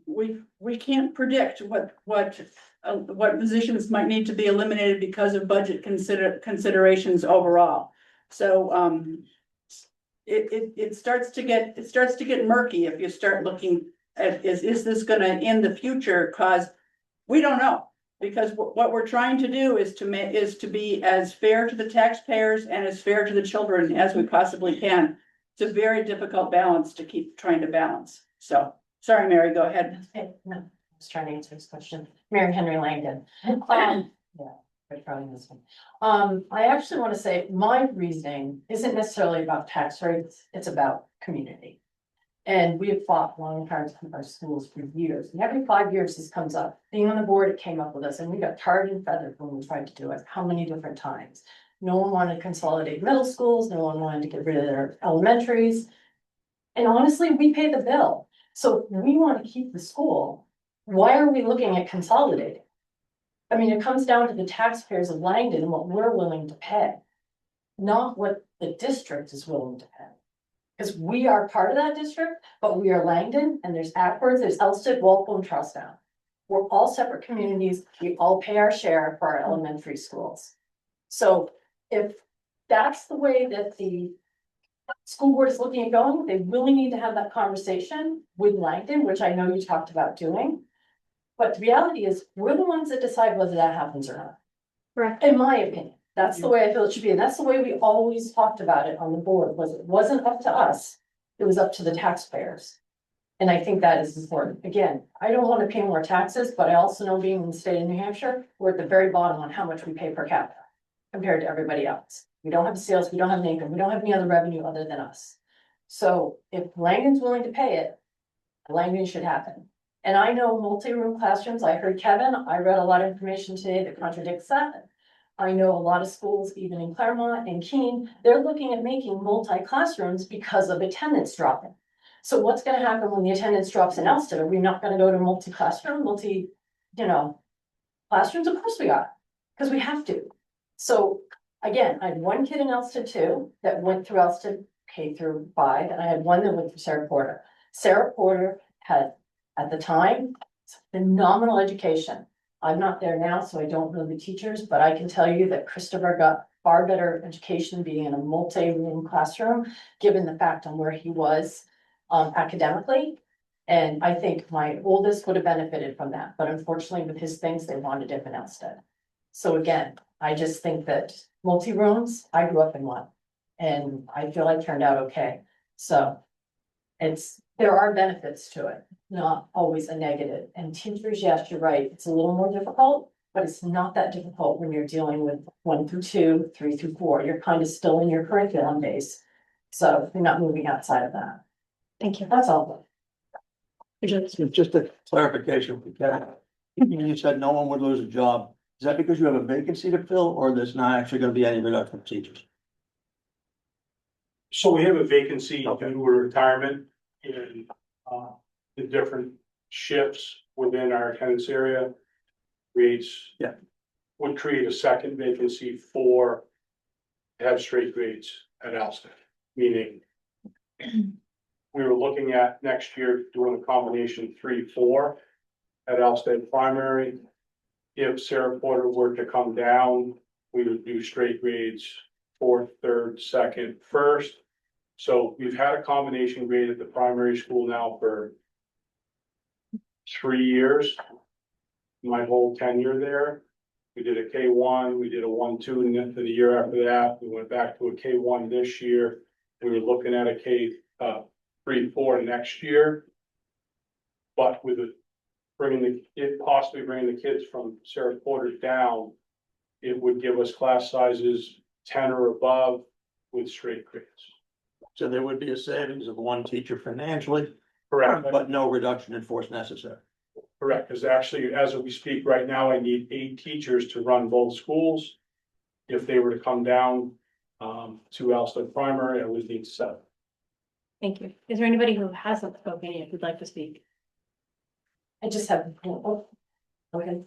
we can't predict what positions might need to be eliminated because of budget considerations overall. So, it starts to get murky if you start looking at, is this gonna in the future cause, we don't know. Because what we're trying to do is to be as fair to the taxpayers and as fair to the children as we possibly can. It's a very difficult balance to keep trying to balance. So, sorry, Mary, go ahead. Okay, no, I was trying to answer this question. Mary Henry Langdon. Yeah, I probably this one. I actually want to say my reasoning isn't necessarily about tax rates, it's about community. And we have fought long hard to keep our schools for years, and every 5 years this comes up. Being on the board, it came up with us, and we got tarred and feathered when we tried to do it, how many different times. No one wanted to consolidate middle schools, no one wanted to get rid of their elementaries. And honestly, we pay the bill, so if we want to keep the school, why are we looking at consolidating? I mean, it comes down to the taxpayers of Langdon and what we're willing to pay, not what the district is willing to pay. Because we are part of that district, but we are Langdon, and there's Ackworth, there's Elsted, Walpole, and Charlestown. We're all separate communities, we all pay our share for our elementary schools. So if that's the way that the school board is looking at going, they really need to have that conversation with Langdon, which I know you talked about doing. But the reality is, we're the ones that decide whether that happens or not. Correct. In my opinion, that's the way I feel it should be, and that's the way we always talked about it on the board, was it wasn't up to us, it was up to the taxpayers. And I think that is important. Again, I don't want to pay more taxes, but I also know being in the state of New Hampshire, we're at the very bottom on how much we pay per capita compared to everybody else. We don't have sales, we don't have an income, we don't have any other revenue other than us. So if Langdon's willing to pay it, Langdon should happen. And I know multi-room classrooms, I heard Kevin, I read a lot of information today that contradicts that. I know a lot of schools, even in Claremont and Keene, they're looking at making multi-classrooms because of attendance dropping. So what's gonna happen when the attendance drops in Elsted? Are we not gonna go to multi-classroom, classrooms? Of course we are, because we have to. So again, I had one kid in Elsted too, that went through Elsted K through 5, and I had one that went through Sarah Porter. Sarah Porter had, at the time, phenomenal education. I'm not there now, so I don't know the teachers, but I can tell you that Christopher got far better education being in a multi-room classroom, given the fact on where he was academically. And I think my oldest would have benefited from that, but unfortunately with his things, they wanted him in Elsted. So again, I just think that multi-rooms, I grew up in one, and I feel like turned out okay. So there are benefits to it, not always a negative. And teachers, yes, you're right, it's a little more difficult, but it's not that difficult when you're dealing with 1 through 2, 3 through 4. You're kind of still in your curriculum base. So you're not moving outside of that. Thank you. That's all. Just a clarification, Kevin. You said no one would lose a job. Is that because you have a vacancy to fill, or there's not actually gonna be any reduction of teachers? So we have a vacancy due to retirement in the different shifts within our attendance area. Would create a second vacancy to have straight grades at Elsted, meaning we were looking at next year doing a combination 3-4 at Elsted primary. If Sarah Porter were to come down, we would do straight grades 4th, 3rd, 2nd, 1st. So we've had a combination grade at the primary school now for 3 years. my whole tenure there. We did a K1, we did a 1-2, and then for the year after that, we went back to a K1 this year. We were looking at a K3-4 next year. But with it possibly bringing the kids from Sarah Porter down, it would give us class sizes 10 or above with straight grades. So there would be a savings of one teacher financially, Correct. but no reduction in force necessary. Correct, because actually, as we speak right now, I need 8 teachers to run both schools. If they were to come down to Alsted Primary, I would need 7. Thank you. Is there anybody who hasn't spoken yet who'd like to speak? I just have, okay.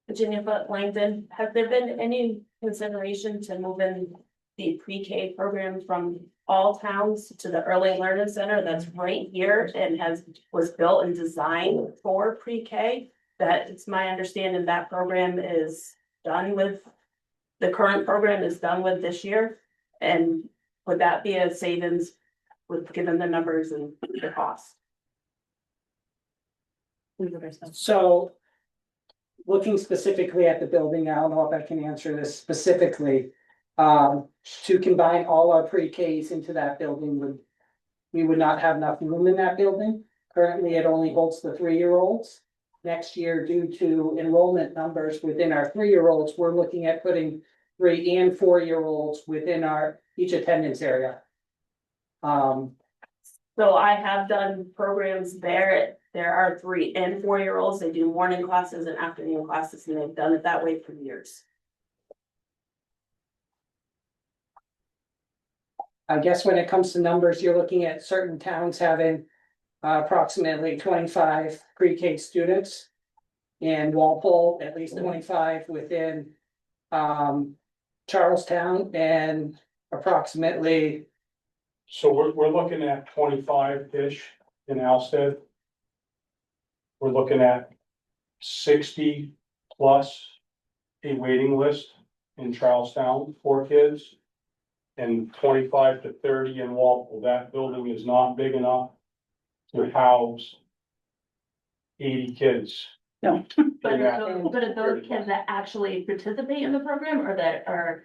Virginia, but Langdon, has there been any consideration to moving the pre-K program from all towns to the Early Learning Center that's right here and was built and designed for pre-K? That it's my understanding that program is done with, the current program is done with this year. And would that be a savings with given the numbers and the cost? So looking specifically at the building, I don't know if I can answer this specifically. To combine all our pre-Ks into that building we would not have enough room in that building. Currently, it only holds the 3-year-olds. Next year, due to enrollment numbers within our 3-year-olds, we're looking at putting 3 and 4-year-olds within each attendance area. So I have done programs there. There are 3 and 4-year-olds. They do morning classes and afternoon classes, and they've done it that way for years. I guess when it comes to numbers, you're looking at certain towns having approximately 25 pre-K students. In Walpole, at least 25 within Charlestown, and approximately. So we're looking at 25-ish in Alsted. We're looking at 60 plus a waiting list in Charlestown for kids. And 25 to 30 in Walpole. That building is not big enough to house 80 kids. No. But are those kids that actually participate in the program or that are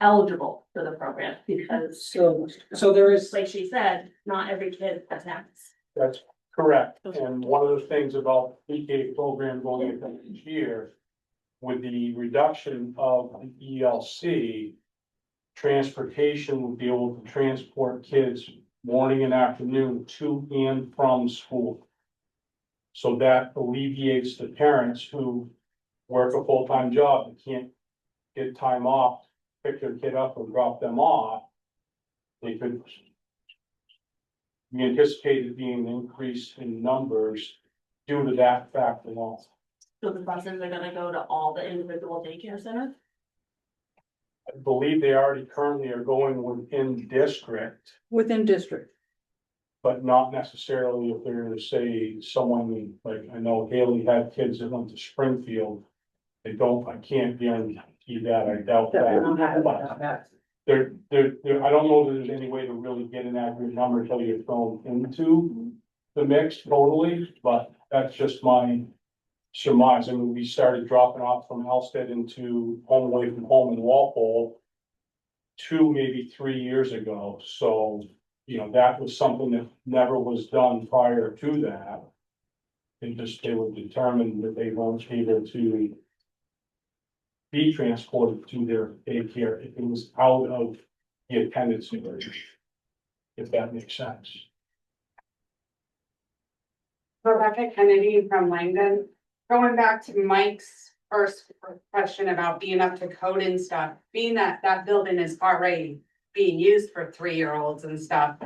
eligible for the program? Because so there is, like she said, not every kid attends. That's correct. And one of the things about the PK program going into each year, with the reduction of the ELC, transportation will be able to transport kids morning and afternoon to and from school. So that alleviates the parents who work a full-time job and can't get time off, pick their kid up or drop them off. They could. We anticipated being an increase in numbers due to that fact alone. So the buses are gonna go to all the individual daycare centers? I believe they already currently are going within district, Within district. but not necessarily if there's, say, someone like, I know Haley had kids that went to Springfield. I can't guarantee that, I doubt that. But I don't know that there's any way to really get an accurate number until you're thrown into the mix totally, but that's just my surmise. I mean, we started dropping off from Alsted into home away from home in Walpole 2, maybe 3 years ago. So, that was something that never was done prior to that. They were determined that they weren't able to be transported to their daycare if it was out of the attendance area, if that makes sense. Rebecca Kennedy from Langdon. Going back to Mike's first question about being up to code and stuff, being that that building is already being used for 3-year-olds and stuff,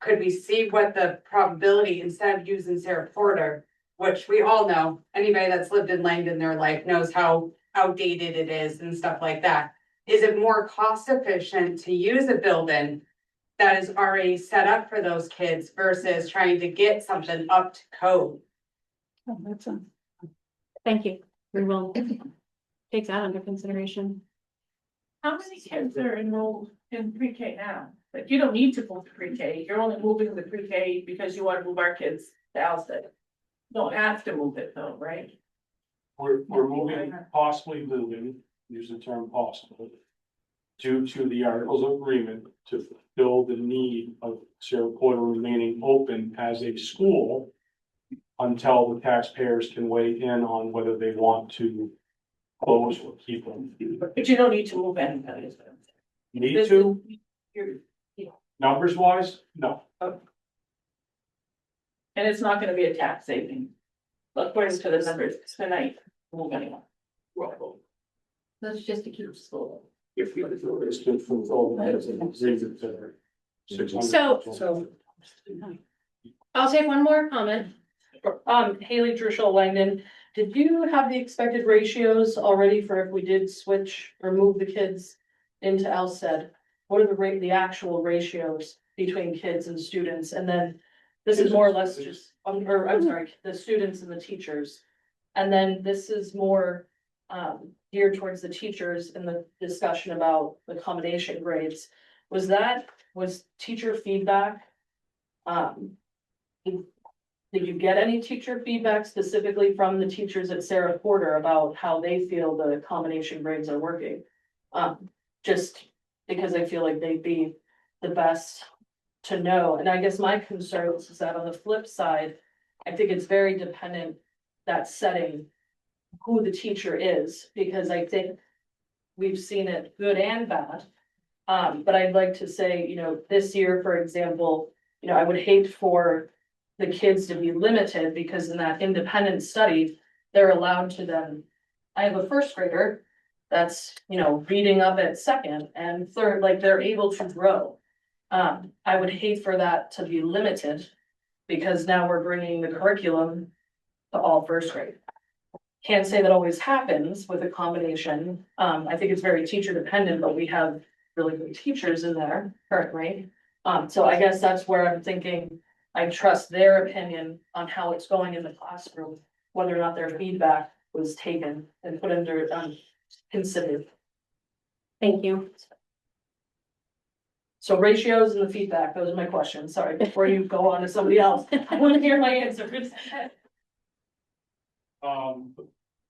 could we see what the probability, instead of using Sarah Porter, which we all know, anybody that's lived in Langdon their life knows how outdated it is and stuff like that. Is it more cost efficient to use a building that is already set up for those kids versus trying to get something up to code? Oh, that's a. Thank you. We will take that under consideration. How many kids are enrolled in pre-K now? Like, you don't need to move to pre-K, you're only moving the pre-K because you want to move our kids to Alsted. Don't have to move it though, right? we're moving, possibly moving, use the term possibly. Due to the articles of agreement to fulfill the need of Cerro Porter remaining open as a school. Until the taxpayers can weigh in on whether they want to close or keep them. But you don't need to move anybody. Need to, You're- numbers wise, no. And it's not gonna be a tax saving. According to the numbers tonight, move anyone. That's just to keep school. If we it's to fulfill that agreement that are 600. So I'll take one more comment. Haley Druschel Langdon, did you have the expected ratios already for if we did switch or move the kids into Alsted? What are the actual ratios between kids and students? And then this is more or less just, I'm sorry, the students and the teachers. And then this is more geared towards the teachers in the discussion about the accommodation grades. Was teacher feedback? Did you get any teacher feedback specifically from the teachers at Cerro Porter about how they feel the combination grades are working? Just because I feel like they'd be the best to know. And I guess my concern is that on the flip side, I think it's very dependent, that setting, who the teacher is, because I think we've seen it good and bad. But I'd like to say, you know, this year, for example, you know, I would hate for the kids to be limited because in that independent study, they're allowed to then, I have a first grader that's, you know, reading up at second and third, like they're able to grow. I would hate for that to be limited because now we're bringing the curriculum to all first grade. Can't say that always happens with a combination. I think it's very teacher dependent, but we have really good teachers in there currently. So I guess that's where I'm thinking, I trust their opinion on how it's going in the classroom, whether or not their feedback was taken and put under, considered. Thank you. So ratios and the feedback, those are my questions. Sorry, before you go on to somebody else, I want to hear my answers.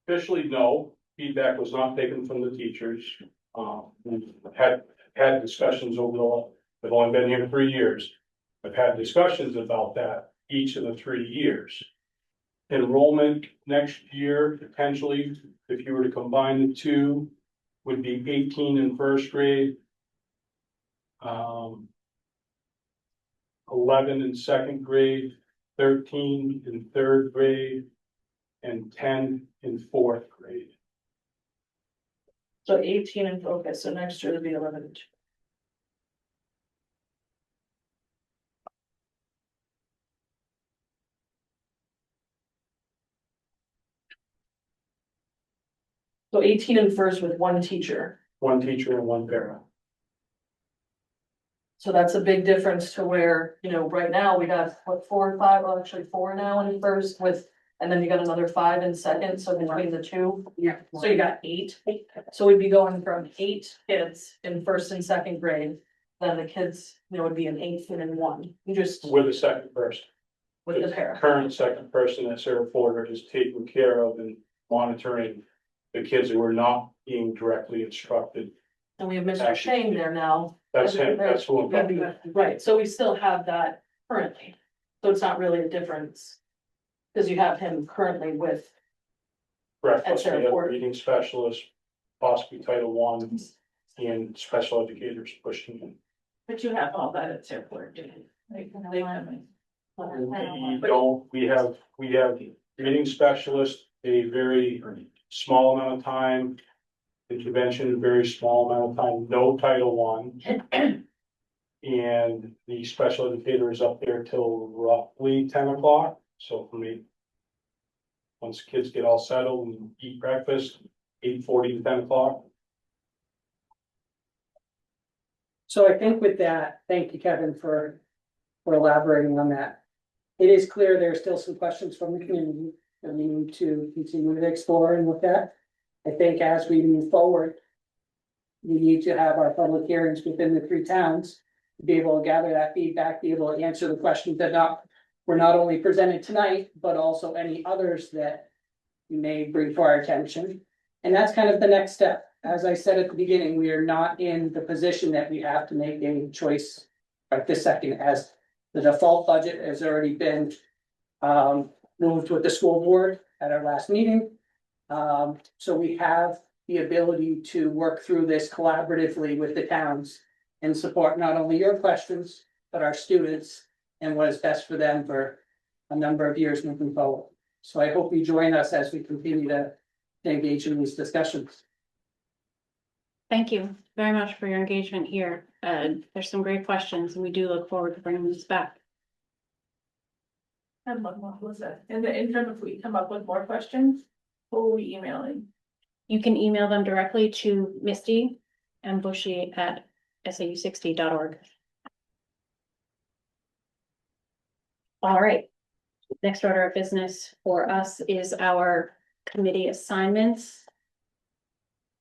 Officially, no, feedback was not taken from the teachers. We've had discussions I've only been here 3 years. I've had discussions about that each of the 3 years. Enrollment next year, potentially, if you were to combine the two, would be 18 in first grade. 11 in second grade, 13 in third grade, and 10 in fourth grade. So 18 and focus, so next year it'll be 11. So 18 in first with one teacher. One teacher and one para. So that's a big difference to where, you know, right now we got what, 4 or 5, well, actually 4 now in first with, and then you got another 5 in second, so between the two. Yeah. So you got 8. So we'd be going from 8 kids in first and second grade. Then the kids, you know, would be an 8th and in 1. You just With a second person. with the para. Current second person at Cerro Porter is taking care of and monitoring the kids who are not being directly instructed. And we have Mr. Shane there now. That's him, that's who I'm talking about. Right, so we still have that currently. So it's not really a difference. Because you have him currently with, Breakfast, we Cerro have Porter. reading specialists, possibly Title I, and special educators pushing in. But you have all that at Cerro Porter, do you? We have reading specialists, a very small amount of time. Intervention, a very small amount of time, no Title I. And the special educator is up there till roughly 10 o'clock, so for me. Once kids get all settled and eat breakfast, 8:40 to 10 o'clock. So I think with that, thank you, Kevin, for elaborating on that. It is clear there are still some questions from the community that we need to continue to explore and look at. I think as we move forward, we need to have our public hearings within the 3 towns to be able to gather that feedback, be able to answer the questions that were not only presented tonight, but also any others that you may bring to our attention. And that's kind of the next step. As I said at the beginning, we are not in the position that we have to make any choice right this second, as the default budget has already been moved with the school board at our last meeting. So we have the ability to work through this collaboratively with the towns and support not only your questions, but our students and what is best for them for a number of years moving forward. So I hope you join us as we continue to engage in these discussions. Thank you very much for your engagement here. There's some great questions and we do look forward to bringing this back. And what was that? In the interim, if we come up with more questions, who are we emailing? You can email them directly to Misty and Bushy at SAU60.org. All right. Next order of business for us is our committee assignments.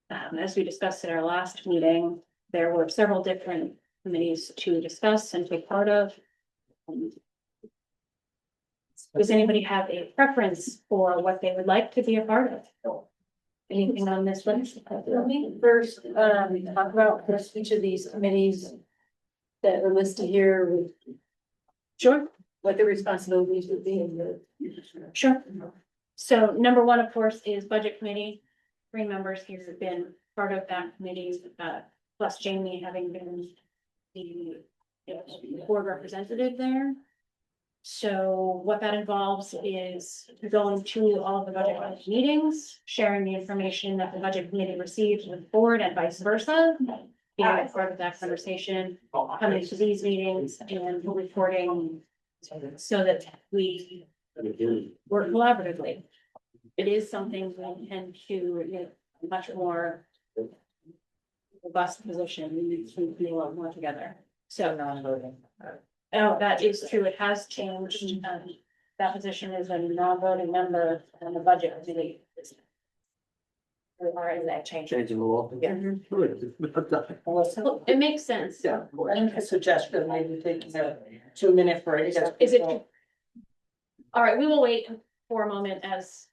As we discussed at our last meeting, there were several different committees to discuss and take part of. Does anybody have a preference for what they would like to be a part of? Anything on this list? Let me first, talk about first each of these committees that are listed here, Sure. what the responsibilities would be in the. Sure. So number one, of course, is budget committee. 3 members here have been part of that committee, plus Jamie having been the board representative there. So what that involves is going to all of the budget committee meetings, sharing the information that the budget committee receives with the board and vice versa. Being a part of that conversation, coming to these meetings and reporting so that we work collaboratively. It is something we intend to much more robust position, we need to be a lot more together. So non-voting. Oh, that is true. It has changed. That position is a non-voting member on the budget committee. Or is that change? Changing the law. Yeah. It makes sense. Yeah, I think a suggestion, maybe taking a 2-minute break. Is it? All right, we will wait for a moment as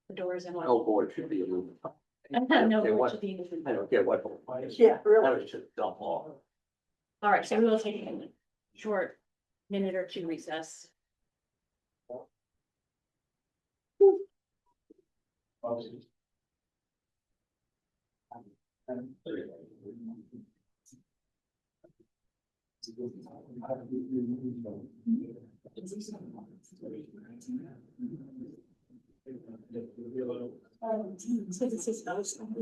the doors and what. No board should be a movement. No, it should be. I don't care what. Yeah, really. That was just dumb law. All right, so we will take a short minute or 2 recess. So this is SAU60.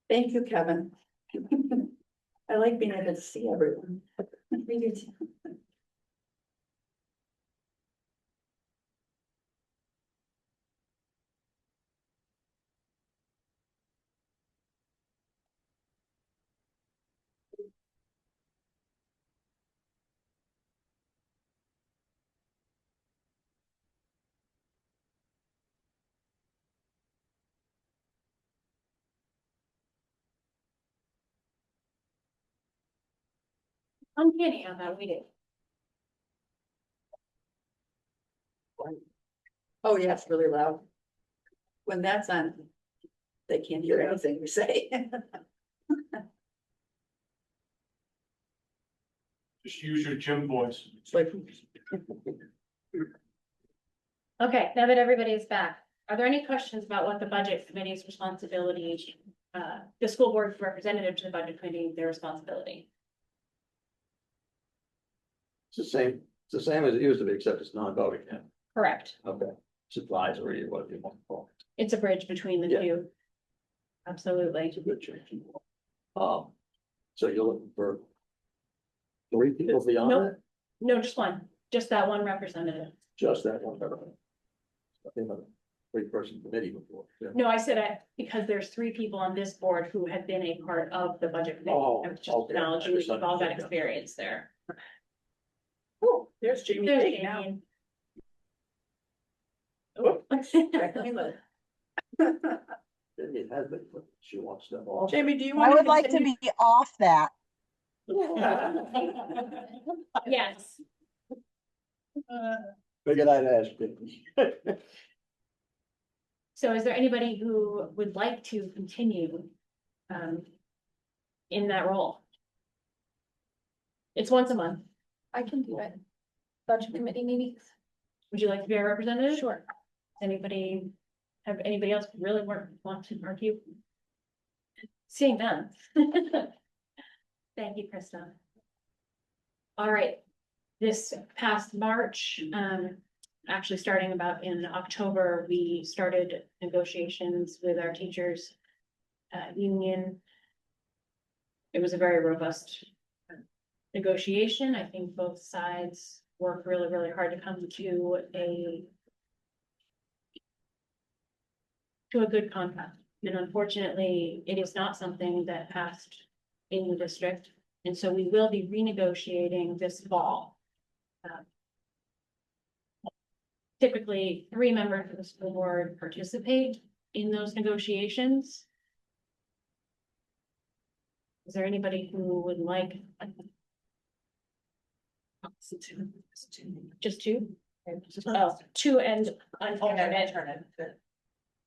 Thank you, Kevin. I like being able to see everyone. Me too. Uncanny how that we did. Oh, yeah, it's really loud. When that's on, they can't hear anything we say. Just use your gym voice. It's like, Okay, now that everybody is back, are there any questions about what the budget committee's responsibility, the school board representative to the budget committee, their responsibility? It's the same as it used to be, except it's non-voting now. Correct. Okay. It's advisory, whatever you want to call it. It's a bridge between the Yeah. two. Absolutely. It's a good change. So you're looking for 3 people beyond Nope. that? No, just one, just that one representative. Just that one. Okay, but three-person committee before. Yeah. No, I said because there's 3 people on this board who have been a part of the budget committee. Oh, I was just okay. acknowledging that you've all got experience there. Oh, there's Jamie. There's Pig now. Jamie. It has been, but she wants them all. Jamie, do you I want would like to be off that. Yes. Figured I'd ask. So is there anybody who would like to continue in that role? It's once a month. I can do it. Budget committee meetings. Would you like to be our representative? Sure. Have anybody else really want to argue? Seeing none. Thank you, Krista. All right, this past March, actually starting about in October, we started negotiations with our teachers union. It was a very robust negotiation. I think both sides worked really, really hard to come to a good contract. And unfortunately, it is not something that passed in the district. And so we will be renegotiating this fall. Typically, 3 members of the school board participate in those negotiations. Is there anybody who would like? Just 2? Oh, 2 and an alternate.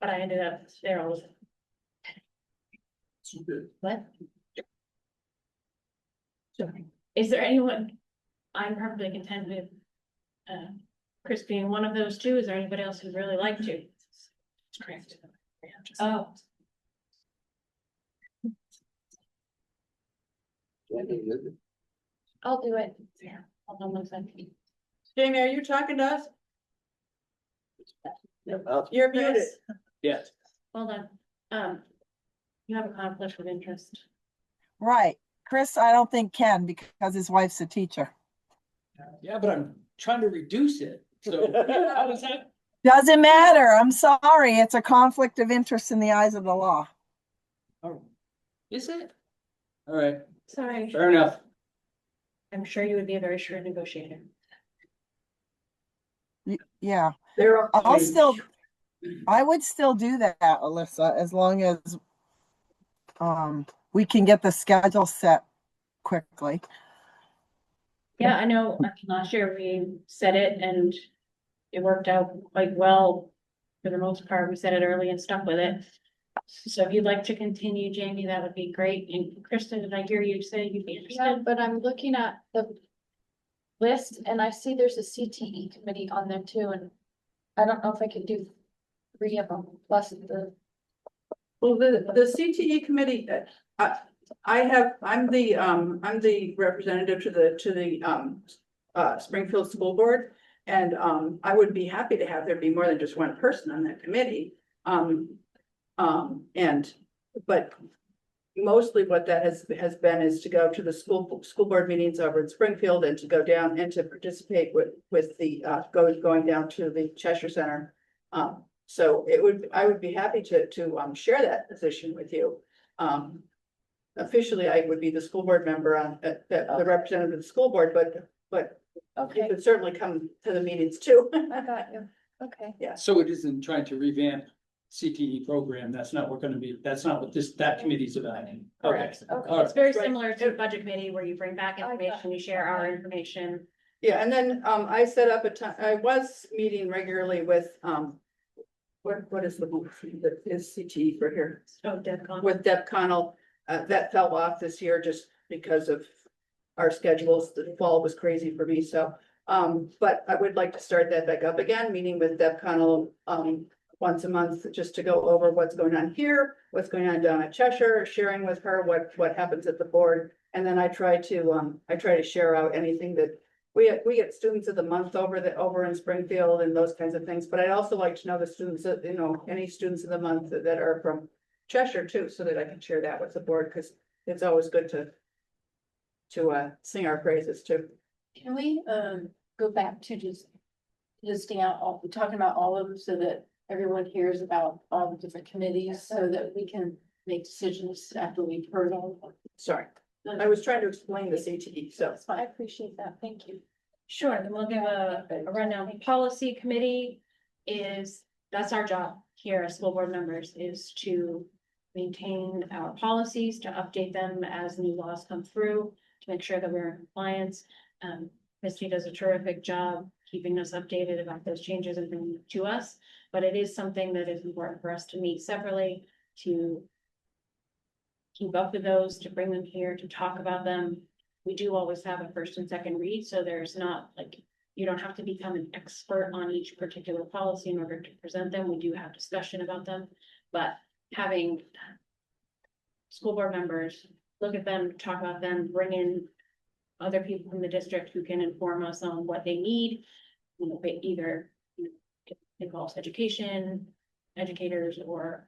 But I ended up there all. What? Is there anyone? I'm perfectly content with Chris being one of those 2. Is there anybody else who'd really like to? Correct. Oh. I'll do it. Yeah. Hold on 1 second. Jamie, are you talking to us? No. You're muted. Yes. Hold on. You have a conflict of interest. Right. Chris, I don't think can because his wife's a teacher. Yeah, but I'm trying to reduce it, so how does that? Doesn't matter. I'm sorry. It's a conflict of interest in the eyes of the law. Oh, is it? All right, Sorry. fair enough. I'm sure you would be a very shrewd negotiator. Yeah. They're I would still do that, Alyssa, as long as we can get the schedule set quickly. Yeah, I know last year we said it and it worked out quite well. For the most part, we said it early and stuck with it. So if you'd like to continue, Jamie, that would be great. And Kristen, did I hear you say you'd be Yeah, interested? but I'm looking at the list and I see there's a CTE committee on there too, and I don't know if I could do 3 of them plus the. Well, the CTE committee, I'm the representative to the Springfield School Board. And I would be happy to have there be more than just one person on that committee. But mostly what that has been is to go to the school board meetings over in Springfield and to go down and to participate with the going down to the Cheshire Center. So I would be happy to share that position with you. Officially, I would be the school board member on the representative of the school board, but you Okay, could certainly come to the meetings too. I got you. Okay. Yeah. So it isn't trying to revamp CTE program, that's not what that committee's about. Okay. Correct. Okay. All It's very Right. similar to budget committee where you bring back I got information, you share our information. Yeah, and then I set up I was meeting regularly with what is the that is CTE for here? Oh, Deb Conlon. With Deb Connell. That fell off this year just because of our schedules. The fall was crazy for me, so but I would like to start that back up again, meeting with Deb Connell once a month, just to go over what's going on here, what's going on down at Cheshire, sharing with her what happens at the board. And then I try to share out anything that we get students of the month over in Springfield and those kinds of things. But I'd also like to know the students that, any students of the month that are from Cheshire too, so that I can share that with the board, because it's always good to sing our praises too. Can we go back to just listing out talking about all of them so that everyone hears about all the different committees so that we can make decisions after we've heard all of them. Sorry, I was trying to explain the CTE, so. I appreciate that. Thank you. Sure, then we'll give a rundown. The policy committee that's our job here as school board members, is to maintain our policies, to update them as new laws come through, to make sure that we're in compliance. Misty does a terrific job keeping us updated about those changes and bringing them to us. But it is something that is important for us to meet separately, to keep up with those, to bring them here, to talk about them. We do always have a first and second read, so there's not like, you don't have to become an expert on each particular policy in order to present them. We do have discussion about them, but having school board members look at them, talk about them, bring in other people from the district who can inform us on what they need, you know, either it involves education, educators, or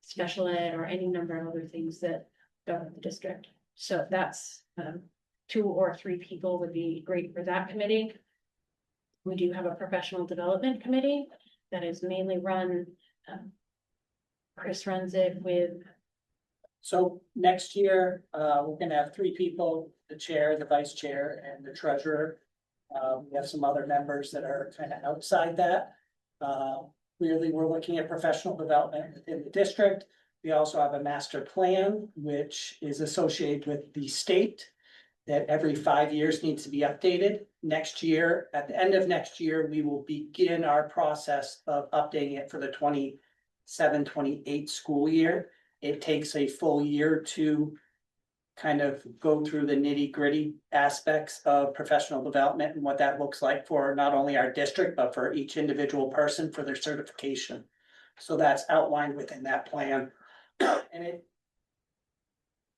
special ed, or any number of other things that govern the district. So that's 2 or 3 people would be great for that committee. We do have a professional development committee that is mainly run, Chris runs it with. So next year, we're gonna have 3 people, the chair, the vice chair, and the treasurer. We have some other members that are kind of outside that. Clearly, we're looking at professional development within the district. We also have a master plan, which is associated with the state, that every 5 years needs to be updated. Next year, at the end of next year, we will begin our process of updating it for the 27-28 school year. It takes a full year to kind of go through the nitty-gritty aspects of professional development and what that looks like for not only our district, but for each individual person for their certification. So that's outlined within that plan. And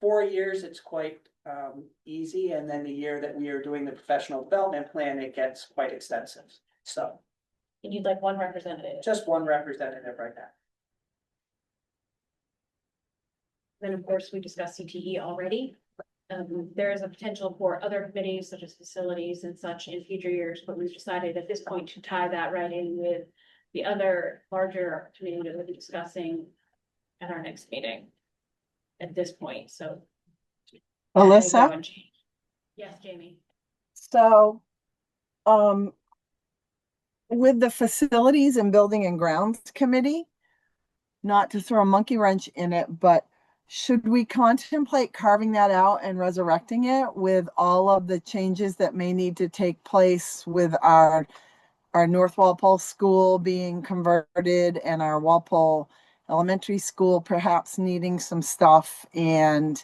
4 years, it's quite easy, and then the year that we are doing the professional development plan, it gets quite extensive. So You'd like one representative. just one representative right now. Then, of course, we discussed CTE already. There is a potential for other committees such as facilities and such in future years, but we've decided at this point to tie that right in with the other larger committee that we'll be discussing at our next meeting. At this point, so. Alyssa? Yes, Jamie. So, with the Facilities and Building and Grounds Committee, not to throw a monkey wrench in it, but should we contemplate carving that out and resurrecting it with all of the changes that may need to take place with our North Walpole School being converted and our Walpole Elementary School perhaps needing some stuff, and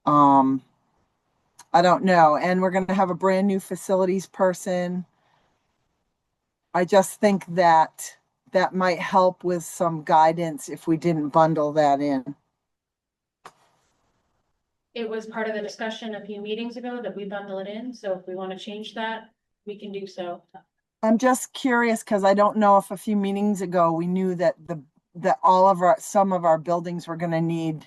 I don't know. And we're going to have a brand new facilities person. I just think that might help with some guidance if we didn't bundle that in. It was part of the discussion a few meetings ago that we bundle it in, so if we want to change that, we can do so. I'm just curious because I don't know if a few meetings ago we knew that some of our buildings were going to need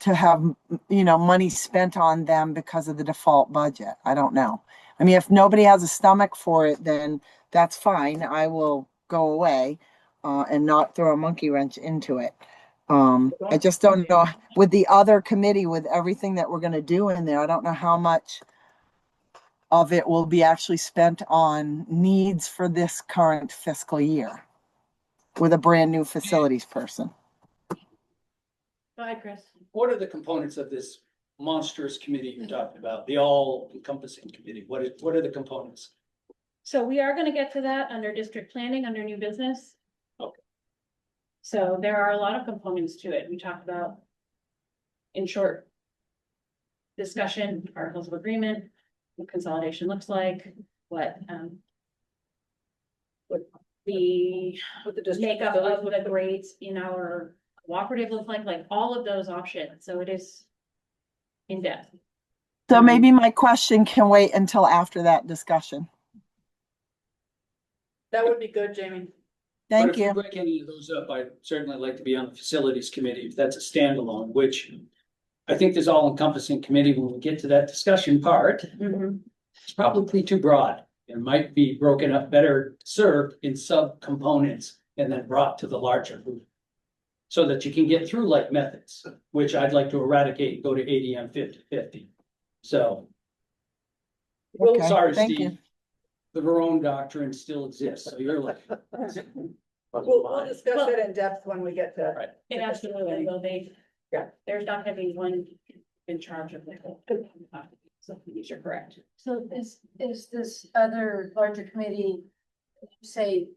to have, money spent on them because of the default budget. I don't know. I mean, if nobody has a stomach for it, then that's fine. I will go away and not throw a monkey wrench into it. I just don't know with the other committee, with everything that we're going to do in there, I don't know how much of it will be actually spent on needs for this current fiscal year with a brand new facilities person. Go ahead, Chris. What are the components of this monstrous committee you're talking about? The all-encompassing committee. What are the components? So we are gonna get to that under district planning, under new business. Okay. So there are a lot of components to it. We talked about, in short, discussion, articles of agreement, what consolidation looks like, what the makeup of the grades in our cooperative look like all of those options. So it is in depth. So maybe my question can wait until after that discussion. That would be good, Jamie. Thank But you. if we break any of those up, I'd certainly like to be on the facilities committee, if that's a standalone, which I think this all-encompassing committee, when we get to that discussion part, it's probably too broad. It might be broken up, better served in subcomponents and then brought to the larger group. So that you can get through like methods, which I'd like to eradicate, go to ADM 50/50. So. Okay, Sorry, thank you. Steve. The Verone doctrine still exists, so you're like. We'll discuss it in depth when we get to. Right. It absolutely will be. Yeah. There's not gonna be one in charge of the whole. So you're correct. So is this other larger committee, say,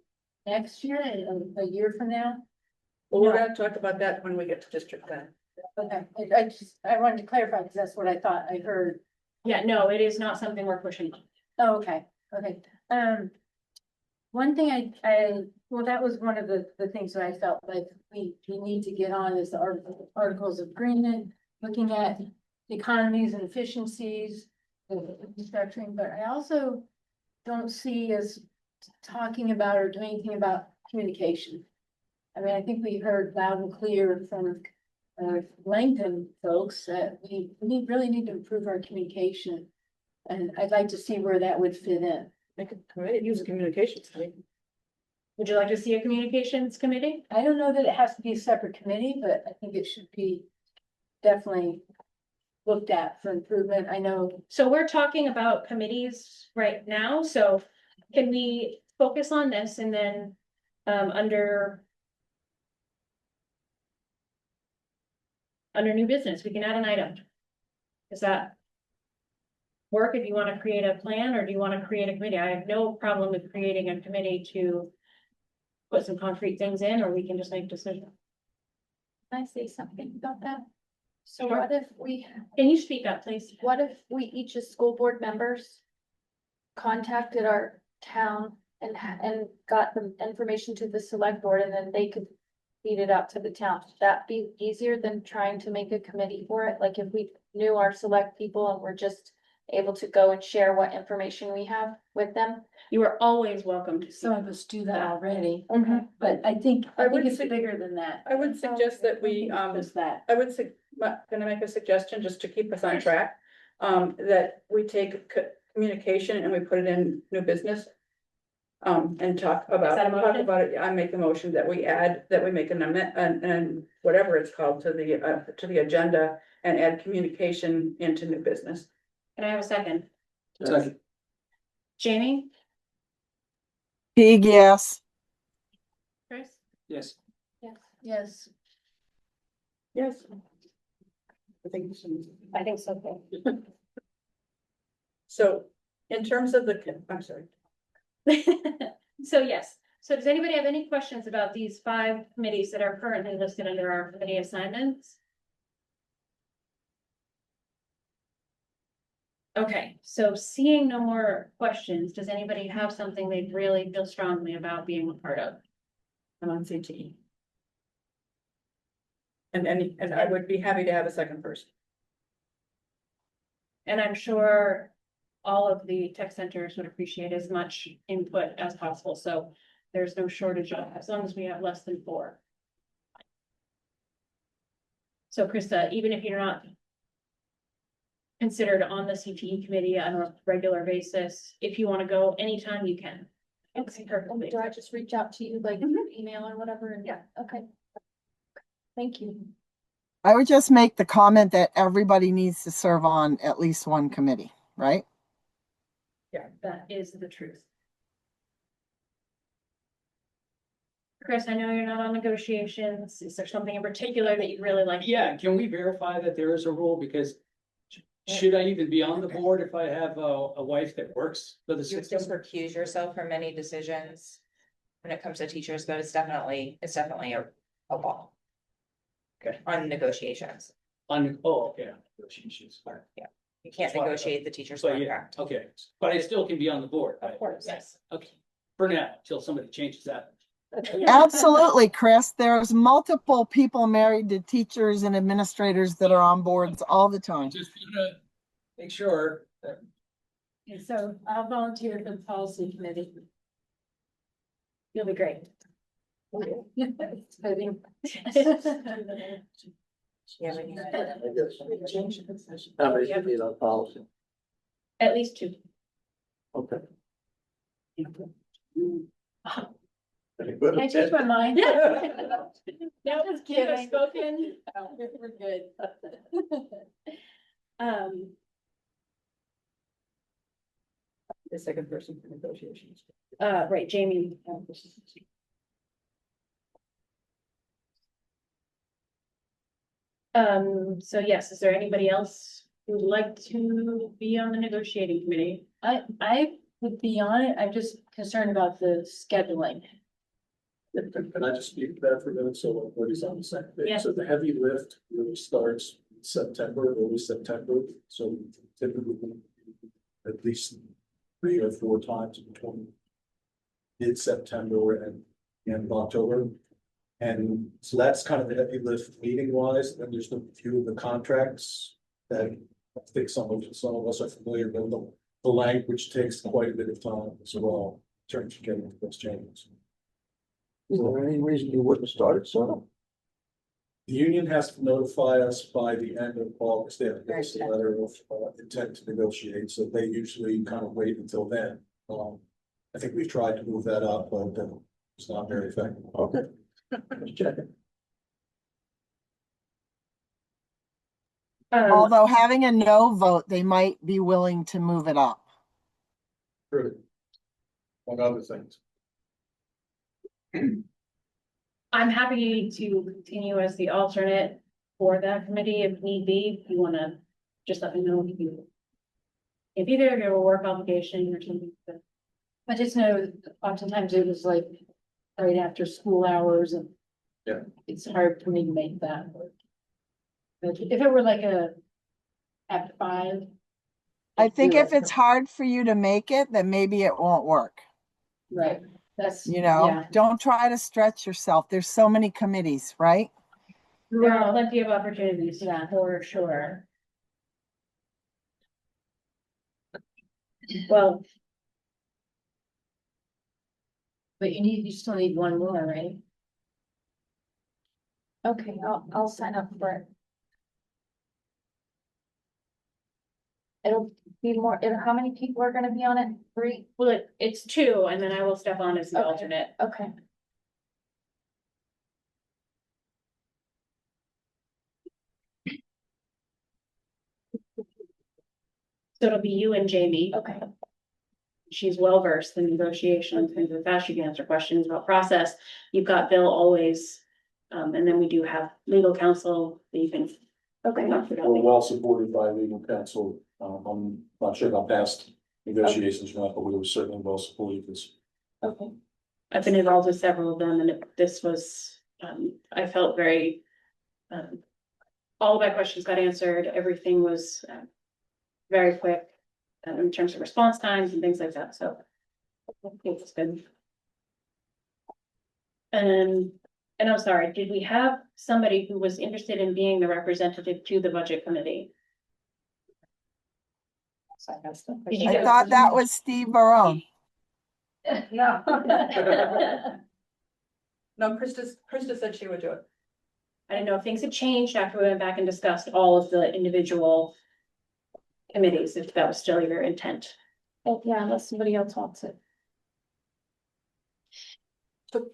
next year, a year from now? Well, we're gonna talk about that when we get to district then. Okay, I wanted to clarify, because that's what I thought I heard. Yeah, no, it is not something we're pushing. Oh, okay, okay. One thing well, that was one of the things that I felt like we need to get on is the articles of agreement, looking at the economies and efficiencies, the restructuring, but I also don't see us talking about or doing anything about communication. I mean, I think we heard loud and clear from Langdon folks that we really need to improve our communication. And I'd like to see where that would fit in. Make a committee, use a communications committee. Would you like to see a communications committee? I don't know that it has to be a separate committee, but I think it should be definitely looked at for improvement. I know. So we're talking about committees right now, so can we focus on this and then under new business, we can add an item. Does that work if you want to create a plan, or do you want to create a committee? I have no problem with creating a committee to put some concrete things in, or we can just make decisions. Can I say something about that? So Sure. what if we, Can you speak up, please? what if we each as school board members contacted our town and got the information to the select board, and then they could feed it out to the town? Would that be easier than trying to make a committee for it? Like if we knew our select people and we're just able to go and share what information we have with them? You are always welcome to. Some of us do that already, Mhm. but I think would it's say- bigger than that. I would suggest that we, Is that? I would say, gonna make a suggestion just to keep us on track. That we take communication and we put it in new business. And talk about it. I make a motion that we add, that we make an amendment and whatever it's called to the agenda and add communication into new business. Can I have a second? Second. Jamie? Big yes. Chris? Yes. Yes. Yes. I think so. So in terms of I'm sorry. So yes, so does anybody have any questions about these 5 committees that are currently listed under our committee assignments? Okay, so seeing no more questions, does anybody have something they really feel strongly about being a part of? I'm on CTE. And I would be happy to have a second person. And I'm sure all of the tech centers would appreciate as much input as possible, so there's no shortage of, as long as we have less than 4. So Krista, even if you're not considered on the CTE committee on a regular basis, if you want to go anytime, you can. Okay, do I just reach out to you, like email or whatever? And yeah, okay. Thank you. I would just make the comment that everybody needs to serve on at least one committee, right? Yeah, that is the truth. Chris, I know you're not on negotiations. Is there something in particular that you'd really like? Yeah, can we verify that there is a rule? Because should I even be on the board if I have a wife that works for the You system? just recuse yourself from any decisions when it comes to teachers, but it's definitely a law. Okay. On negotiations. Okay, negotiations. Yeah, you can't That's why- negotiate the teacher's So, yeah, contract. okay, but I still can be on the board, right? Of course. Yes. Okay, for now, till somebody changes that. Absolutely, Chris. There's multiple people married to teachers and administrators that are on boards all the time. Just gonna make sure that. And so I'll volunteer for the policy committee. You'll be great. Yeah, we need How many should be on policy? At least 2. Okay. Can I change my mind? That was kidding. spoken. We're good. The second person for negotiations. Right, Jamie. So yes, is there anybody else who'd like to be on the negotiating committee? I would be on it. I'm just concerned about the scheduling. Can I just speak to that for a minute? So everybody's on the same page. Yeah. So the heavy lift really starts September, early September. So typically at least 3 or 4 times between mid-September and end of October. And so that's kind of the heavy lift meeting wise. Then there's a few of the contracts that I think some of us are familiar with. The language takes quite a bit of time as well in terms of getting those changes. Is there any reason you wouldn't start it sooner? The union has to notify us by the end of August. They have to give us a letter of intent to negotiate, so they usually kind of wait until then. I think we've tried to move that up, but it's not very effective. Okay. Just checking. Although having a no vote, they might be willing to move it up. True. Among other things. I'm happy to continue as the alternate for that committee if need be. If you wanna just let me know if either of you have a work obligation or something. I just know oftentimes it was like right after school hours and. Yeah. It's hard for me to make that work. But if it were like after 5. I think if it's hard for you to make it, then maybe it won't work. Right, that's. You know, yeah. don't try to stretch yourself. There's so many committees, right? There are plenty of opportunities, yeah, for sure. Well, But you still need one more, right? Okay, I'll sign up for it. It'll be more, how many people are gonna be on it? 3? well, it's 2, and then I will step on as the Okay. alternate. Okay. So it'll be you and Jamie. Okay. She's well versed in negotiations and the fast you can answer questions about process. You've got Bill always. And then we do have legal counsel that you can. Okay. We're well supported by legal counsel. I'm not sure about past negotiations, but we were certainly well supported this. Okay. I've been involved with several of them and this was, I felt very. All of my questions got answered. Everything was very quick in terms of response times and things like that. So I think it's good. And I'm sorry, did we have somebody who was interested in being the representative to the budget committee? Did you I get- thought that was Steve Barone. No. No, Krista said she would do it. I didn't know if things had changed after we went back and discussed all of the individual committees, if that was still your intent. Oh, yeah, unless somebody else wants it. So,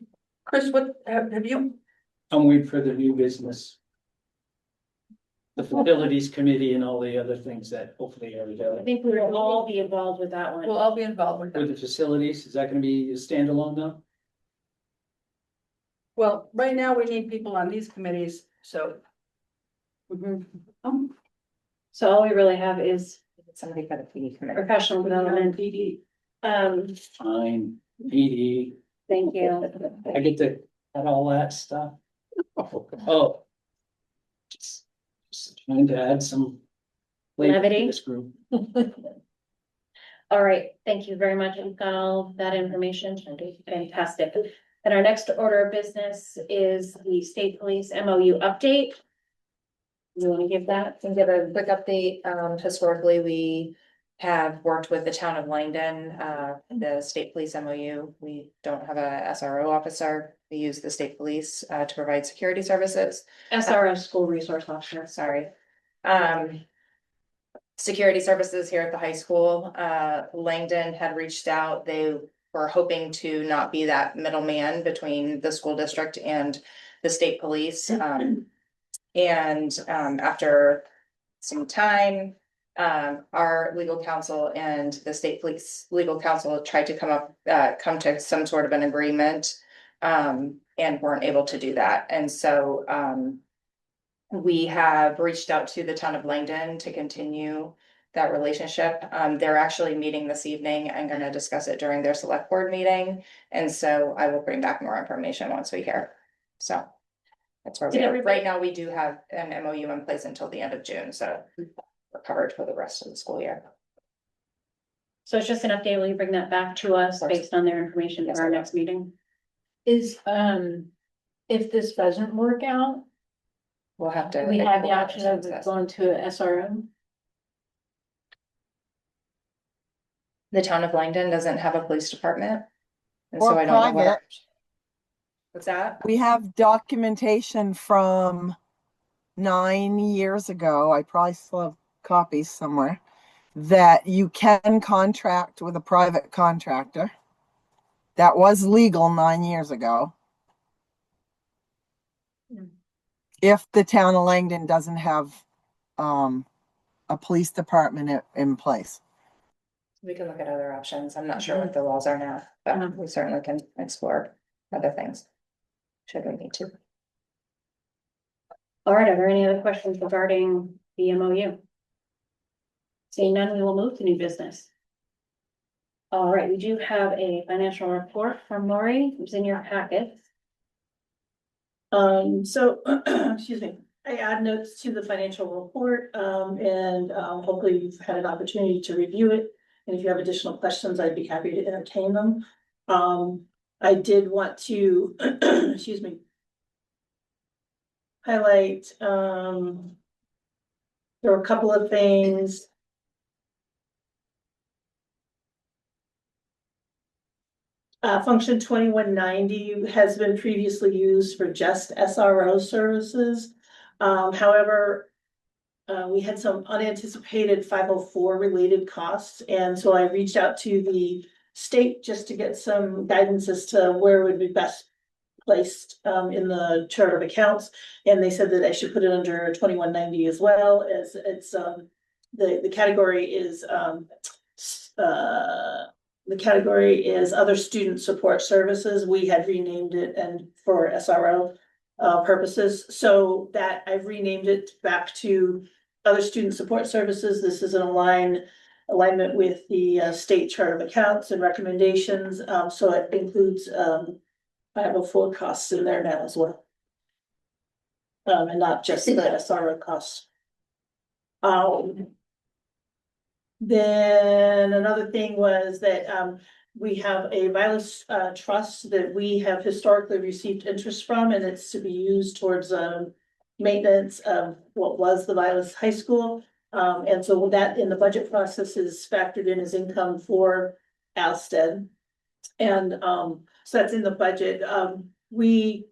Chris, what, have you, I'm waiting for the new business. The facilities committee and all the other things that hopefully are I available. think we will all be involved with that one. we'll all be involved with With that. the facilities, is that gonna be a standalone now? Well, right now, we need people on these committees, so. So all we really have is Somebody for the PD committee. professional development. Fine, PD, Thank you. I get to add all that stuff. Oh. Just trying to add some. flavor to Levity. This group. All right, thank you very much. We've got all that information. Fantastic. And our next order of business is the state police MOU update. You want to give that? Can give a quick update. Historically, we have worked with the town of Langdon, the state police MOU. We don't have a SRO officer. We use the state police to provide security services. SRO, school resource officer. Sorry. Security services here at the high school. Langdon had reached out. They we're hoping to not be that middleman between the school district and the state police. After some time, our legal counsel and the state police legal counsel tried to come to some sort of an agreement, and weren't able to do that. And so, we have reached out to the town of Langdon to continue that relationship. They're actually meeting this evening and gonna discuss it during their select board meeting. And so I will bring back more information once we hear. So that's where we are. Right now, we do have an MOU in place until the end of June, so we're covered for the rest of the school year. So it's just an update. Will you bring that back to us based on their information for our next meeting? Is, if this doesn't work out, We'll have to. we have the option of going to a SRO? The town of Langdon doesn't have a police department. And Or so I don't know what. private. What's that? We have documentation from 9 years ago, I probably still have copies somewhere, that you can contract with a private contractor. That was legal 9 years ago. If the town of Langdon doesn't have a police department in place. We can look at other options. I'm not sure what the laws are now, but we certainly can explore other things. Should we need to. All right, are there any other questions regarding the MOU? Seeing none, we will move to new business. All right, we do have a financial report from Lori, who's in your packet. Excuse me, I add notes to the financial report, and hopefully you've had an opportunity to review it. And if you have additional questions, I'd be happy to entertain them. I did want to, excuse me, highlight, there were a couple of things. Function 2190 has been previously used for just SRO services. However, we had some unanticipated 504 related costs. And so I reached out to the state just to get some guidance as to where would be best placed in the chart of accounts. And they said that I should put it under 2190 as well, as it's the category is the category is other student support services. We had renamed it and for SRO purposes, so that I've renamed it back to other student support services. This is an alignment with the state chart of accounts and recommendations. So it includes 504 costs in there now as well. And not just the SRO costs. Then another thing was that we have a Vilas trust that we have historically received interest from, and it's to be used towards maintenance of what was the Vilas High School. And so that in the budget process is factored in as income for Alstead. And so that's in the budget. We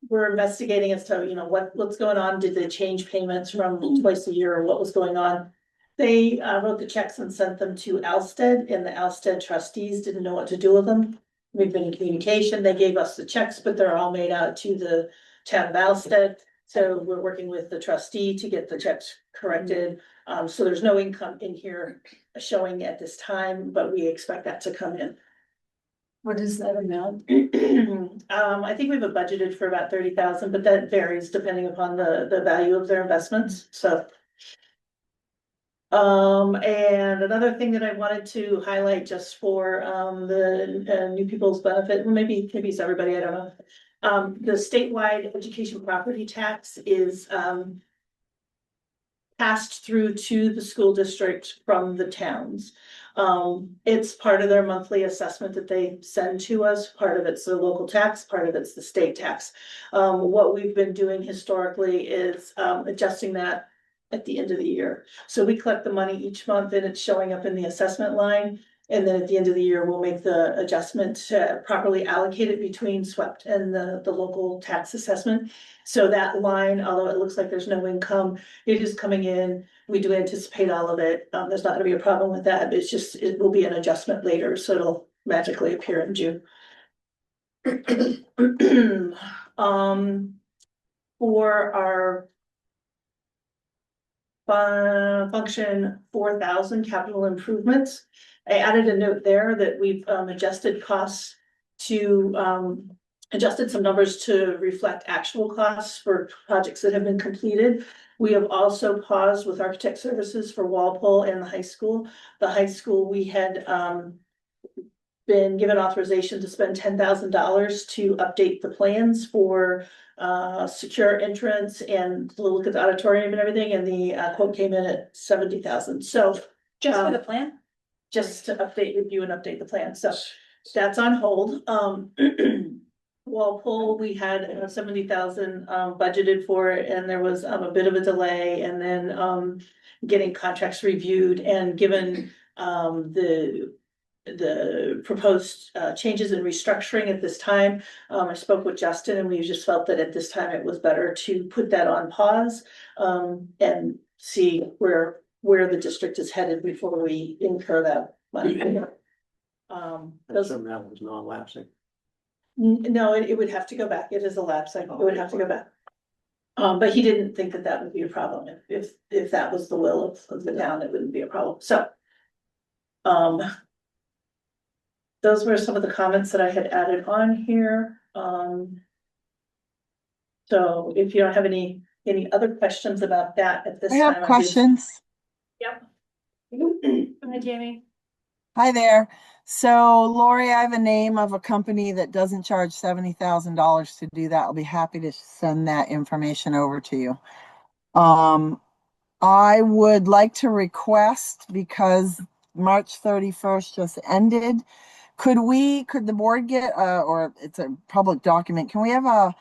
were investigating as to, you know, what's going on. Did they change payments from twice a year or what was going on? They wrote the checks and sent them to Alstead, and the Alstead trustees didn't know what to do with them. We've been in communication. They gave us the checks, but they're all made out to the town of Alstead. So we're working with the trustee to get the checks corrected. So there's no income in here showing at this time, but we expect that to come in. What is that amount? I think we have a budgeted for about 30,000, but that varies depending upon the value of their investments, so. And another thing that I wanted to highlight just for the new people's benefit, maybe it's everybody, I don't know. The statewide education property tax is passed through to the school district from the towns. It's part of their monthly assessment that they send to us. Part of it's the local tax, part of it's the state tax. What we've been doing historically is adjusting that at the end of the year. So we collect the money each month and it's showing up in the assessment line. And then at the end of the year, we'll make the adjustment to properly allocate it between SWEPT and the local tax assessment. So that line, although it looks like there's no income, it is coming in. We do anticipate all of it. There's not gonna be a problem with that. It's just, it will be an adjustment later. So magically appear in June. For our function 4,000 capital improvements, I added a note there that we've adjusted costs to adjusted some numbers to reflect actual costs for projects that have been completed. We have also paused with architect services for Walpole and the high school. The high school, we had been given authorization to spend $10,000 to update the plans for secure entrance and to look at the auditorium and everything, and the quote came in at 70,000. So Just for the plan? just to review and update the plan, so that's on hold. Walpole, we had 70,000 budgeted for it, and there was a bit of a delay, and then getting contracts reviewed, and given the proposed changes in restructuring at this time. I spoke with Justin, and we just felt that at this time it was better to put that on pause and see where the district is headed before we incur that money. That's something that was non-lapsing. No, it would have to go back. It is a lapse. It would have to go back. But he didn't think that that would be a problem. If that was the will of the town, it wouldn't be a problem. So those were some of the comments that I had added on here. So if you don't have any other questions about that at this I time. have questions. Yep. Hi, Jamie. Hi there. So Lori, I have a name of a company that doesn't charge $70,000 to do that. I'll be happy to send that information over to you. I would like to request, because March 31st just ended, could the board get, or it's a public document, can we have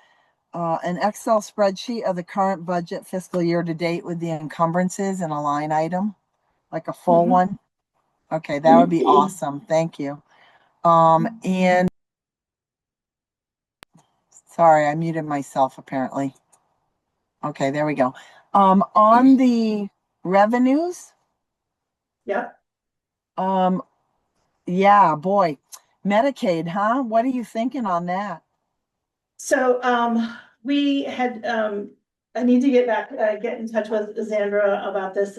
an Excel spreadsheet of the current budget fiscal year to date with the encumbrances and a line item, like a full one? Okay, that would be awesome. Thank you. And sorry, I muted myself apparently. Okay, there we go. On the revenues. Yep. Yeah, boy, Medicaid, huh? What are you thinking on that? So we had I need to get in touch with Zandra about this.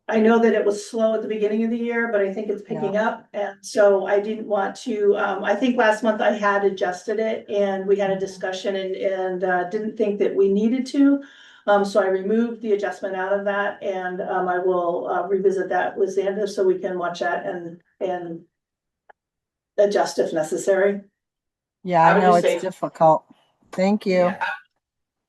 I know that it was slow at the beginning of the year, but I think it's picking up. And so I didn't want to, I think last month I had adjusted it, and we had a discussion and didn't think that we needed to. So I removed the adjustment out of that, and I will revisit that with Zandra so we can watch that and adjust if necessary. Yeah, I know it's difficult. Thank you. Yeah,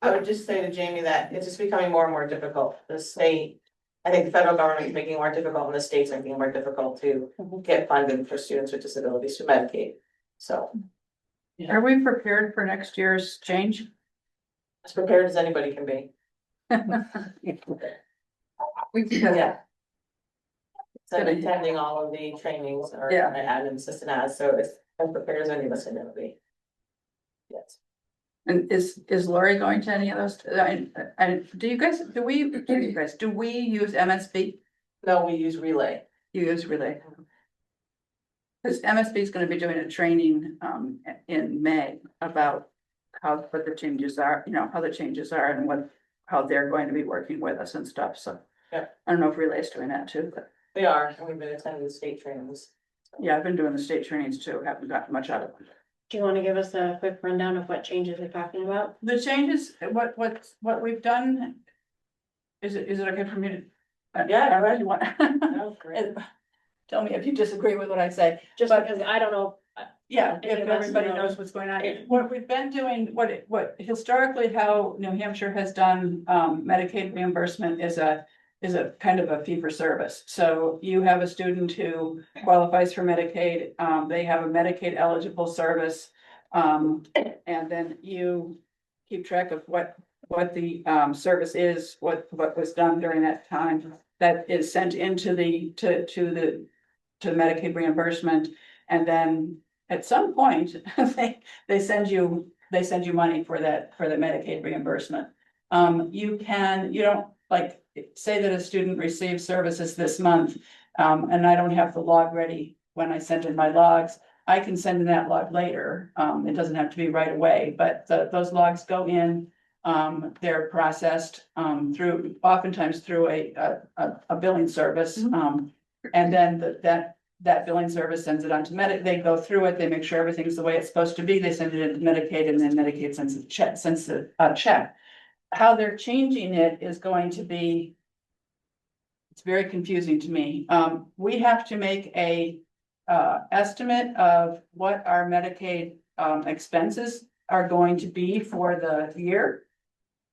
I would just say to Jamie that it's just becoming more and more difficult. The state, I think the federal government is making it more difficult, and the states are making it more difficult to get funding for students with disabilities through Medicaid. So. Are we prepared for next year's change? As prepared as anybody can be. Yeah. So I'm attending all of the trainings or admin assistant as, so it's as prepared as any of us are gonna be. Yes. And is Lori going to any of those? And do you guys, do we use MSB? No, we use Relay. You use Relay. Because MSB is gonna be doing a training in May about what the changes are, how the changes are and how they're going to be working with us and stuff, so. Yeah. I don't know if Relay's doing that too, but. They are, and we've been attending the state trainings. Yeah, I've been doing the state trainings too, haven't gotten much out of it. Do you want to give us a quick rundown of what changes we're talking about? The changes, what we've done. Is it okay for me to? Yeah, I want. Great. Tell me if you disagree with what I say. Just because I don't know. Yeah, Any if of us everybody know. knows what's going on. What we've been doing, what historically how New Hampshire has done Medicaid reimbursement is a kind of a fee for service. So you have a student who qualifies for Medicaid, they have a Medicaid eligible service. And then you keep track of what the service is, what was done during that time that is sent into to Medicaid reimbursement. And then at some point, they send you money for the Medicaid reimbursement. You don't say that a student receives services this month, and I don't have the log ready when I send in my logs. I can send in that log later. It doesn't have to be right away, but those logs go in. They're processed, oftentimes through a billing service. And then that billing service sends it on to they go through it, they make sure everything's the way it's supposed to be, they send it into Medicaid, and then Medicaid sends a check. How they're changing it is going to be. It's very confusing to me. We have to make a estimate of what our Medicaid expenses are going to be for the year.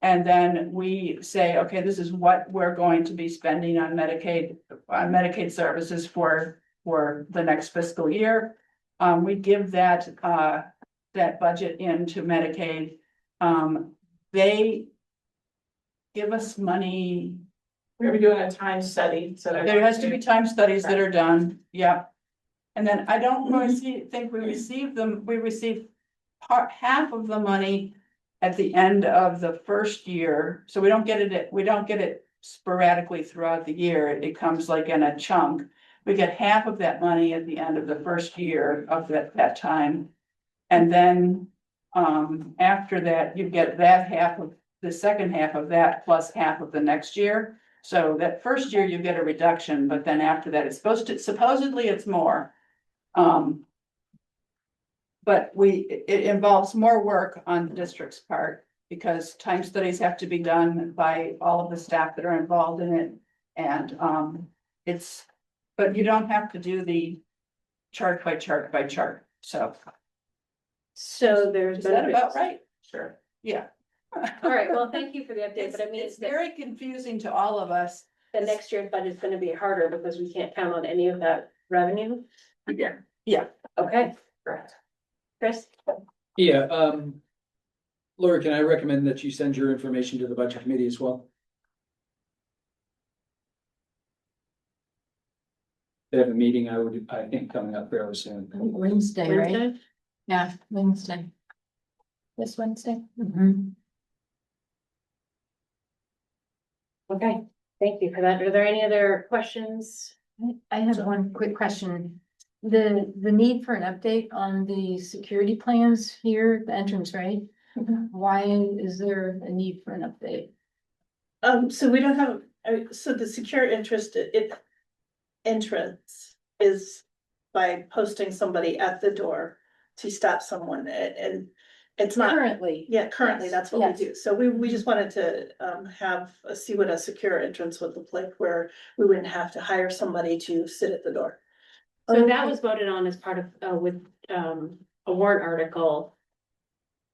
And then we say, okay, this is what we're going to be spending on Medicaid services for the next fiscal year. We give that budget into Medicaid. They give us money. We're gonna be doing a time study, so. There has to be time studies that are done, yeah. And then I don't really think we receive them, we receive half of the money at the end of the first year. So we don't get it sporadically throughout the year. It comes like in a chunk. We get half of that money at the end of the first year of that time. And then after that, you get that half of the second half of that plus half of the next year. So that first year you get a reduction, but then after that, it's supposedly it's more. But it involves more work on the district's part because time studies have to be done by all of the staff that are involved in it. And but you don't have to do the chart by chart by chart, so. So there's. Is that about right? Sure. Yeah. All right, well, thank you for the update, but I mean, It's very confusing to all of us. the next year's budget is gonna be harder because we can't count on any of that revenue. Yeah. Okay, Correct. Chris? Yeah, Laura, can I recommend that you send your information to the budget committee as well? They have a meeting, I think, coming up fairly soon. Wednesday, right? Yeah, Wednesday. This Wednesday. Okay, thank you for that. Are there any other questions? I have one quick question. The need for an update on the security plans here, at the entrance, right? Why is there a need for an update? So we don't have, so the secure entrance is by posting somebody at the door to stop someone, and it's not. Currently. Yeah, currently, Yes, that's what we do. So we just wanted to see what a secure entrance would look like, where we wouldn't have to hire somebody to sit at the door. So that was voted on as part of, with, a warrant article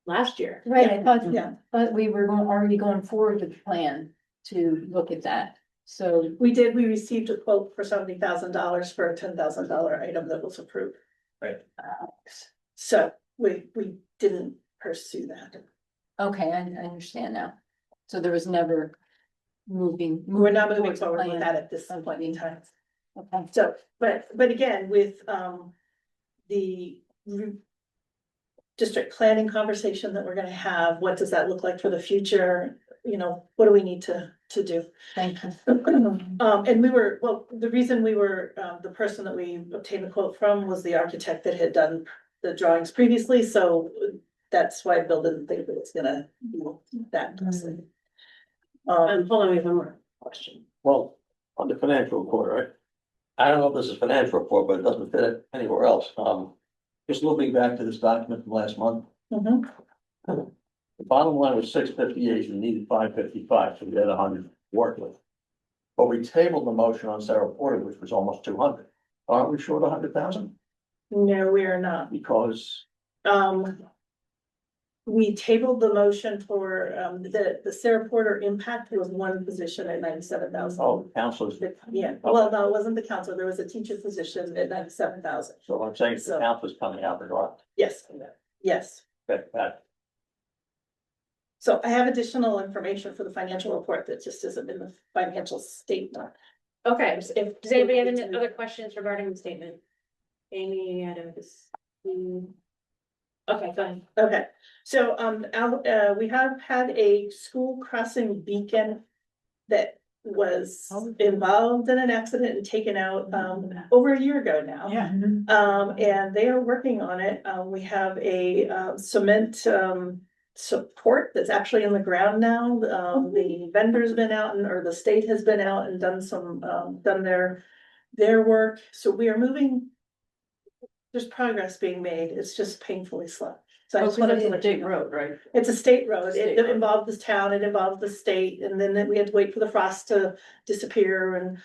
last year. Right, I thought, Yeah. but we were already going forward with the plan to look at that. So We received a quote for $70,000 for a $10,000 item that was approved. Right. So we didn't pursue that. okay, I understand now. So there was never moving. We're not moving towards the forward with plan. that at this point in time. Okay. So, but again, with the district planning conversation that we're gonna have, what does that look like for the future? You know, what do we need to do? Thank you. And the reason the person that we obtained the quote from was the architect that had done the drawings previously, so that's why Bill didn't think that it's gonna do that. Hold on, we have one more question. Well, on the financial report, right? I don't know if this is a financial report, but it doesn't fit it anywhere else. Just looking back to this document from last month. Mhm. The bottom line was 658, we needed 555, so we had 100 to work with. But we tabled the motion on Sarah Porter, which was almost 200. Aren't we short 100,000? No, we are not. Because We tabled the motion for the Sarah Porter impact, there was one position at 97,000. oh, counselors, Yeah, well, no, it wasn't the council, there was a teacher position at 97,000. so I'm saying the So- counselors coming out the door. Yes, yes. That So I have additional information for the financial report that just isn't in the financial statement. Okay, does anybody have any other questions regarding the statement? Amy, Adam, okay, go ahead. Okay, so we have had a school crossing beacon that was involved in an accident and taken out, over a year ago now. Yeah. And they are working on it. We have a, cement, support that's actually in the ground now. The vendor's been out or the state has been out and done some, done their work. So we are moving. There's progress being made. It's just painfully slow. So I just wanted to let you know. road, right? It's a state road. State It road. involved this town, it involved the state, and then we had to wait for the frost to disappear and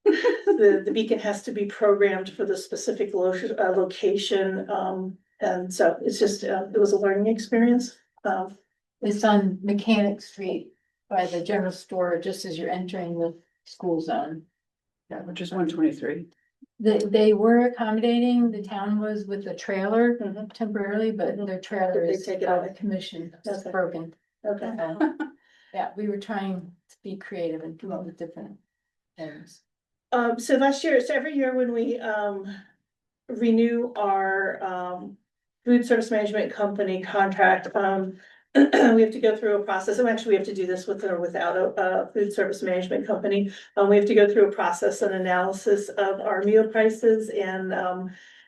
the beacon has to be programmed for the specific location. And so it's just, it was a learning experience. It's on Mechanic Street by the general store, just as you're entering the school zone. Yeah, which is 123. They were accommodating, the town was with the trailer temporarily, but their trailer Did they is take it out away? of commission, it's Okay. broken. Okay. Yeah, we were trying to be creative and come up with different things. So last year, so every year when we, renew our, food service management company contract, we have to go through a process, and actually we have to do this with or without a food service management company. We have to go through a process and analysis of our meal prices, and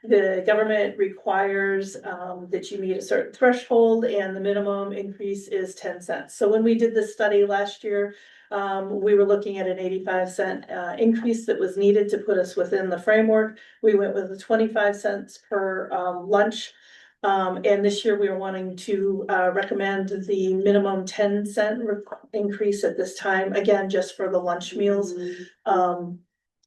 the government requires that you meet a certain threshold, and the minimum increase is 10 cents. So when we did this study last year, we were looking at an 85-cent increase that was needed to put us within the framework. We went with the 25 cents per lunch. And this year we are wanting to recommend the minimum 10-cent increase at this time, again, just for the lunch meals.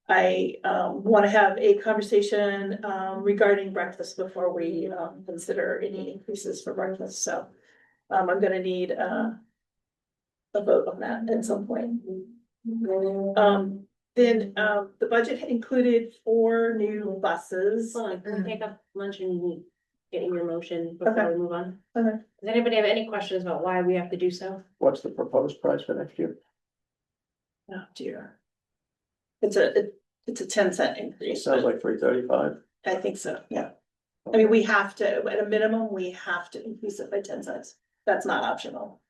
I want to have a conversation regarding breakfast before we consider any increases for breakfast. So I'm gonna need a vote on that at some point. Then the budget included 4 new buses. Hold on, can we take up lunch and getting your motion Okay. before we move on? Okay. Does anybody have any questions about why we have to do so? What's the proposed price for next year? Oh dear. It's a 10-cent It increase. sounds but like 335. I think so, yeah. I mean, we have to, at a minimum, we have to increase it by 10 cents. That's not optional.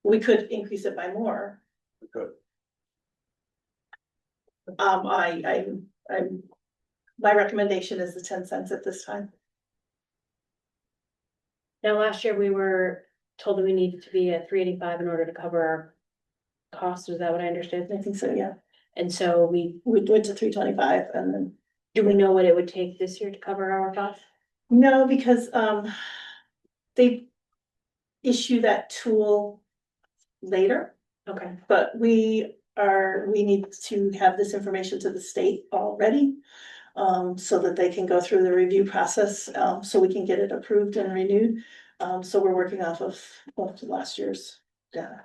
We could increase it by more. Good. My recommendation is the 10 cents at this time. Now, last year we were told that we needed to be at 385 in order to cover our costs. Is that what I understood? I think so, yeah. And so we went to 325 and then. do we know what it would take this year to cover our costs? No, because they issue that tool later. Okay. But we need to have this information to the state already. So that they can go through the review process, so we can get it approved and renewed. So we're working off of last year's data.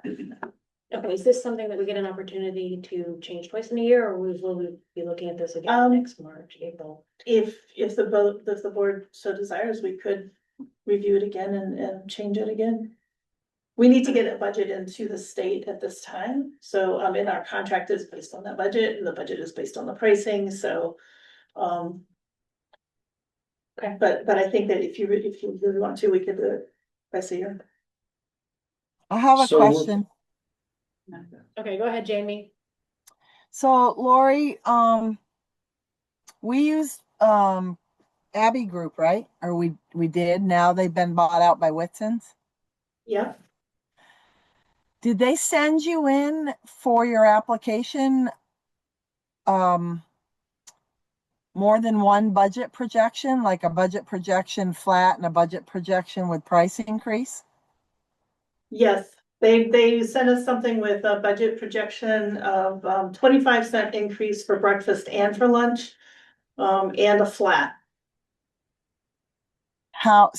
Okay, is this something that we get an opportunity to change twice in a year, or will we be looking at this again next March, April? If the board so desires, we could review it again and change it again. We need to get a budget into the state at this time, so and our contract is based on that budget, and the budget is based on the pricing, so. Okay. But I think that if you really want to, we could do it twice a year. I have a question. Okay, go ahead, Jamie. So Lori, we use Abbey Group, right? Or we did. Now they've been bought out by Whitson's. Yeah. Did they send you in for your application more than one budget projection, like a budget projection flat and a budget projection with price increase? Yes, they sent us something with a budget projection of 25-cent increase for breakfast and for lunch, and a flat. How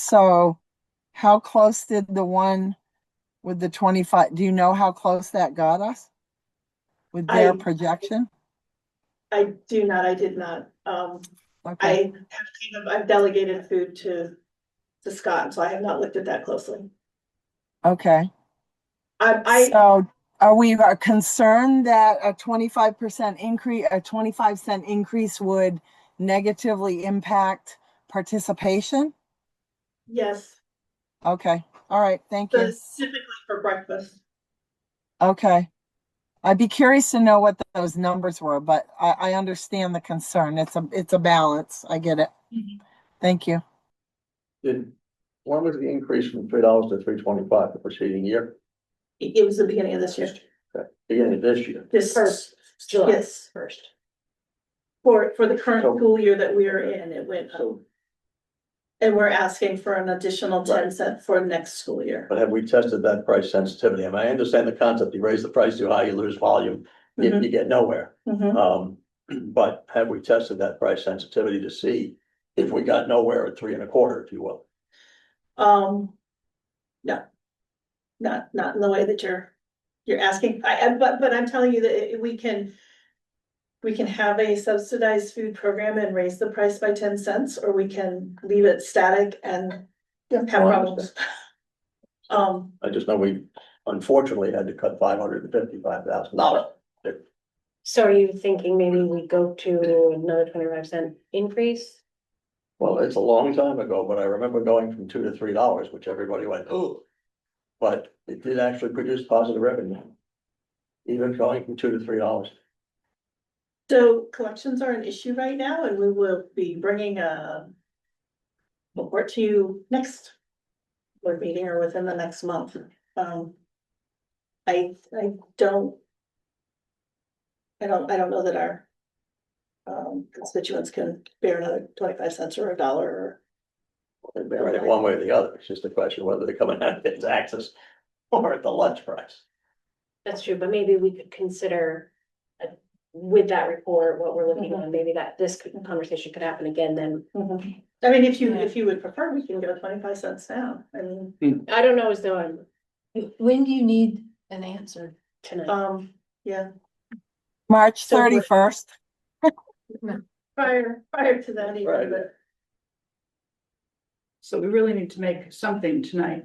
close did the one with the 25, do you know how close that got us with their projection? I did not. Okay. I've delegated food to Scott, so I have not looked at that closely. Okay. So are we concerned that a 25% increase, a 25-cent increase would negatively impact participation? Yes. Okay. All right. Thank you. Specifically for breakfast. Okay. I'd be curious to know what those numbers were, but I understand the concern. It's a balance. I get it. Thank you. When was the increase from $3 to $3.25 the preceding year? It was the beginning of this year. Okay, beginning of this year. This First, July yes, first. for the current So- school year that we are in, it went up. And we're asking for an additional 10 cents for next school year. But have we tested that price sensitivity? I mean, I understand the concept, you raise the price too high, you lose volume, you get nowhere. Mhm. But have we tested that price sensitivity to see if we got nowhere at 3 1/4, if you will? No. Not in the way that you're asking, but I'm telling you that we can have a subsidized food program and raise the price by 10 cents, or we can leave it static and have problems. I just know we unfortunately had to cut $555,000. So are you thinking maybe we go to another 25-cent increase? Well, it's a long time ago, but I remember going from $2 to $3, which everybody went, oh. But it did actually produce positive revenue. Even going from $2 to $3. So collections are an issue right now, and we will be bringing a report to you next board meeting or within the next month. I don't know that our constituents can bear another 25 cents or $1 or. They bear it one way or the other. It's just a question of whether they come in and get taxes or at the lunch price. That's true, but maybe we could consider with that report, what we're looking at, maybe that this conversation could happen again then. I mean, if you would prefer, we can go 25 cents down. I mean, I don't know as though I'm When do you need an answer? tonight. yeah, March So we're- 31st. prior to that even, Right. but So we really need to make something tonight.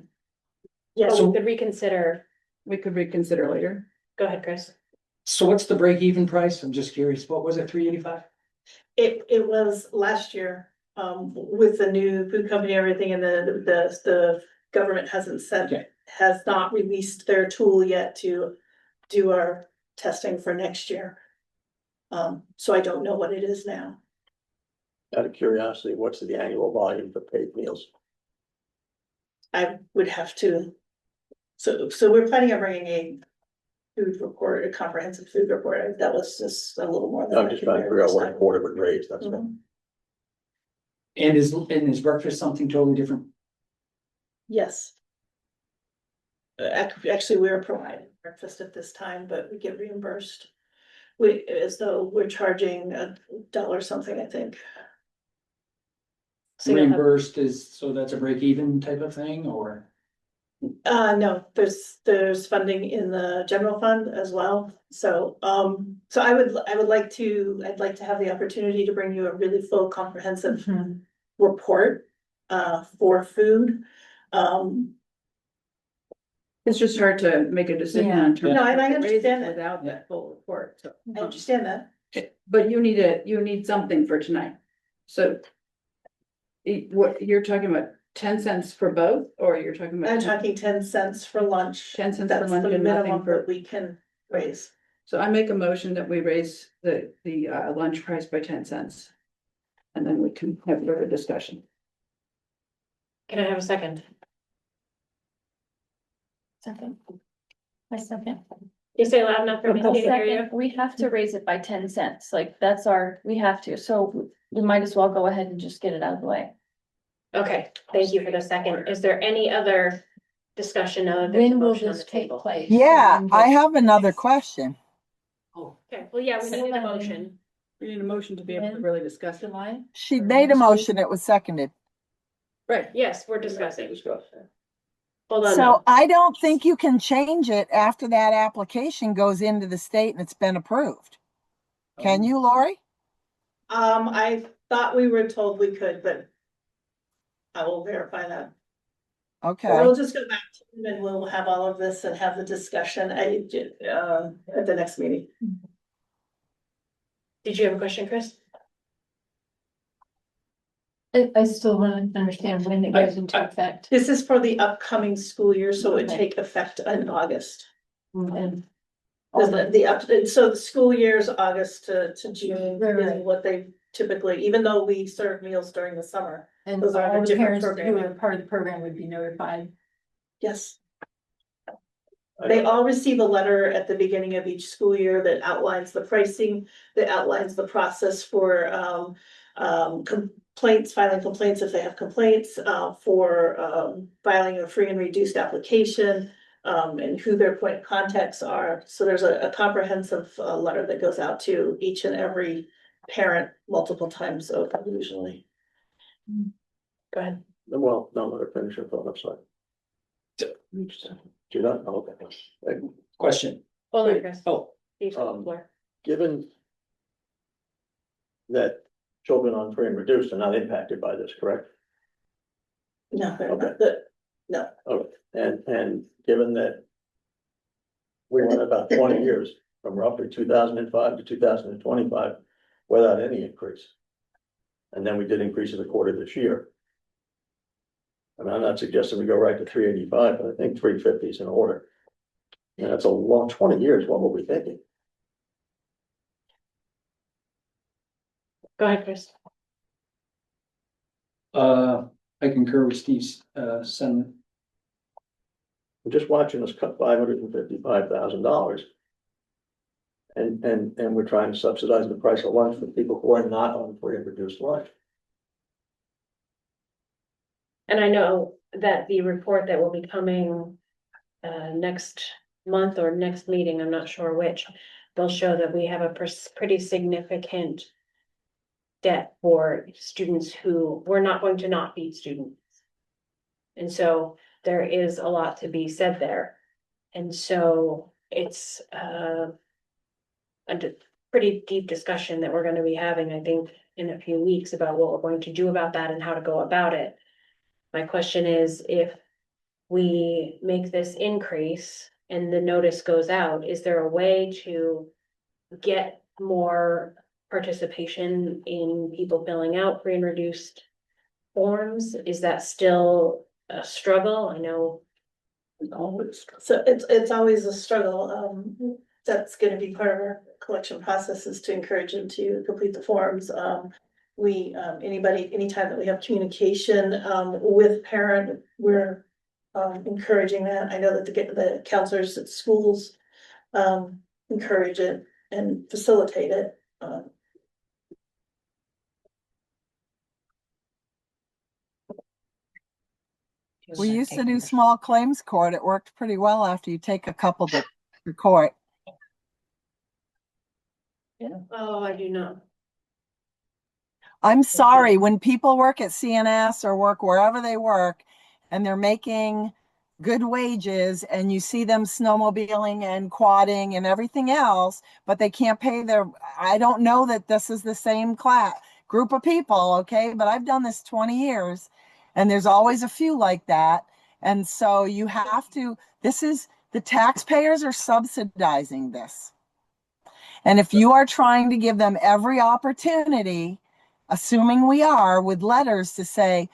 Yeah, So- we could reconsider. We could reconsider later. Go ahead, Chris. So what's the break even price? I'm just curious. What was it, 385? it was last year, with the new food company, and everything, and the government hasn't Okay. has not released their tool yet to do our testing for next year. So I don't know what it is now. Out of curiosity, what's the annual volume for paid meals? I would have to. So we're planning on bringing a food report, a comprehensive food report. That was just a little more than. I'm I just could trying to bear figure out this what a time. quarter would raise, that's all. Mhm. And is breakfast something totally different? Yes. Actually, we're providing breakfast at this time, but we get reimbursed. As though we're charging $1 something, I think. So you'll have- Reimbursed so that's a break even type of thing, or? No, there's funding in the general fund as well, so I'd like to have the opportunity to bring you a really full comprehensive report for food. It's just hard to make a decision Yeah. on terms. No, and I of raises understand that. Without that full report, so. I understand that. But you need something for tonight, so. What, you're talking about 10 cents for both, or you're talking about? I'm talking 10 cents for lunch. 10 cents for That's lunch the and nothing minimum for. that we can raise. So I make a motion that we raise the lunch price by 10 cents. And then we can have further discussion. Can I have a second? Second. My second. You say loud enough for me to hear you? Second, we have to raise it by 10 cents, like that's we have to, so we might as well go ahead and just get it out of the way. Okay, thank you for the second. Is there any other discussion of? When will this take place? Yeah, I have another question. Okay, well, yeah, we need a motion. We need a motion to be able to really discuss it. July? She made a motion, it was seconded. Right. Yes, we're discussing. Hold on. So now. I don't think you can change it after that application goes into the state and it's been approved. Can you, Lori? I thought we were told we could, but I will verify that. Okay. We'll just go back to them and we'll have all of this and have the discussion at the next meeting. Did you have a question, Chris? I still want to understand when it goes into effect. This is for the upcoming school year, so it would Okay. take effect in August. And So the school year is August to June, Right, right. is what they typically, even though we serve meals during the summer. And Those are all the the different parents who programming. are part of the program would be notified. Yes. They all receive a letter at the beginning of each school year that outlines the pricing, that outlines the process for complaints, filing complaints if they have complaints, for filing a free and reduced application, and who their point of contacts are. So there's a comprehensive letter that goes out to each and every parent multiple times over usually. Go ahead. Well, no, let her finish her thought, I'm sorry. Do not, okay. Question. Hold on, Chris. Oh, Please, Laura. Given that children on free and reduced are not impacted by this, correct? No, they're Okay. not. No. Okay, and given that we went about 20 years from roughly 2005 to 2025 without any increase. And then we did increase it a quarter this year. I mean, I'm not suggesting we go right to 385, but I think 350 is in order. And that's a long 20 years. What were we thinking? Go ahead, Chris. I concur with Steve's, sentiment. We're just watching us cut $555,000. And we're trying to subsidize the price of lunch for people who are not on free and reduced lunch. And I know that the report that will be coming next month or next meeting, I'm not sure which, they'll show that we have a pretty significant debt for students who we're not going to not feed students. And so there is a lot to be said there. And so it's a pretty deep discussion that we're going to be having, I think, in a few weeks about what we're going to do about that and how to go about it. My question is, if we make this increase and the notice goes out, is there a way to get more participation in people filling out free and reduced forms? Is that still a struggle? I know. So it's always a struggle. That's gonna be part of our collection process, is to encourage them to complete the forms. Anytime that we have communication with parent, we're encouraging that. I know that the counselors at schools encourage it and facilitate it. We used to do small claims court. It worked pretty well after you take a couple to court. Oh, I do not. I'm sorry, when people work at CNS or work wherever they work and they're making good wages and you see them snowmobiling and quadding and everything else, but they can't pay I don't know that this is the same group of people, okay? But I've done this 20 years and there's always a few like that. And so you have to, the taxpayers are subsidizing this. And if you are trying to give them every opportunity, assuming we are, with letters to say,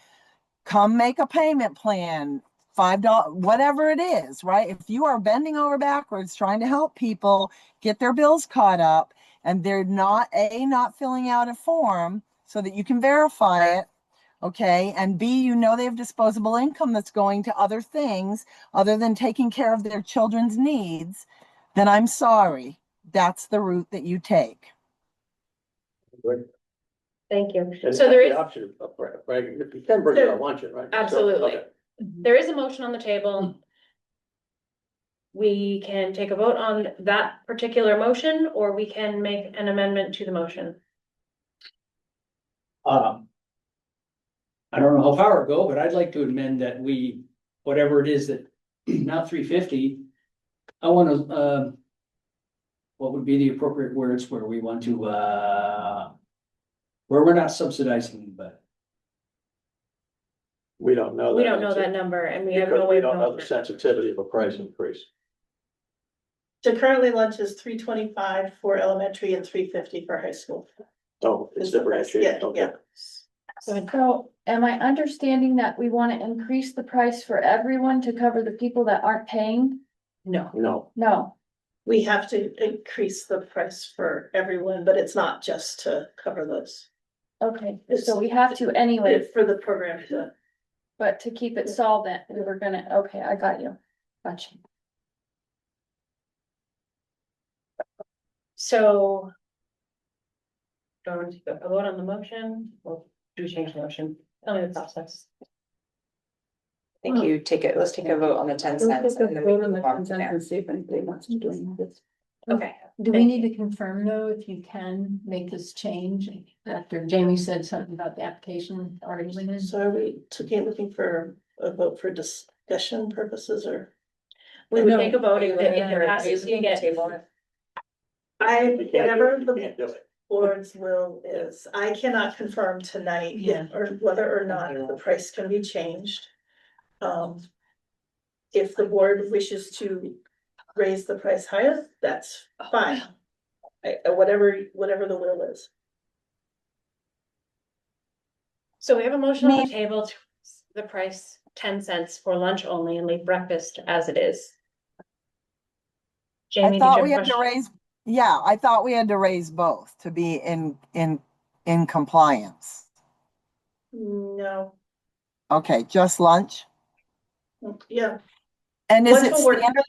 come make a payment plan, $5, whatever it is, right? If you are bending over backwards trying to help people get their bills caught up and they're not filling out a form so that you can verify it, okay, and B, you know they have disposable income that's going to other things other than taking care of their children's needs, then I'm sorry, that's the route that you take. Great. Thank you. And So there the is, option of bragging, if you can bring it on luncheon, right? So, absolutely. okay. There is a motion on the table. We can take a vote on that particular motion, or we can make an amendment to the motion. I don't know how far it go, but I'd like to amend that whatever it is that, not 350. I want to, what would be the appropriate words where we want to, where we're not subsidizing, but. We don't know that. We don't know that number and we have Because no way we of don't know knowing the that. sensitivity of a price increase. So currently lunch is $3.25 for elementary and $3.50 for high school. Oh, it's differentiated. Yeah, Okay. yeah. So am I understanding that we want to increase the price for everyone to cover the people that aren't paying? No. No, No. We have to increase the price for everyone, but it's not just to cover those. Okay, so we have to anyway, For the program to. but to keep it solvent, we were gonna, okay, I got you. Gotcha. So. Do you want to take a vote on the motion, or do we change the motion? Tell me the process. I think you take it, let's take a vote on the 10 cents. and then we Vote on can the move on from consent there. and see if anybody wants to join this. Okay. Do we need to confirm though, if you can make this change after Jamie said something about the application already went in? So are we looking for a vote for discussion purposes or? We would No. take a vote, if it Are you passes, you looking to get. table it? Whatever You the can't do it. board's will is, I cannot confirm tonight Yeah. or whether or not the price can be changed. If the board wishes to raise the price higher, that's fine. Whatever the will is. So we have a motion on the table to raise the price 10 cents for lunch only and leave breakfast as it is. Jamie, I did thought you we have had a to question? raise, yeah, I thought we had to raise both to be in compliance. No, Okay, just lunch? yeah. And is Lunch it will work. standard?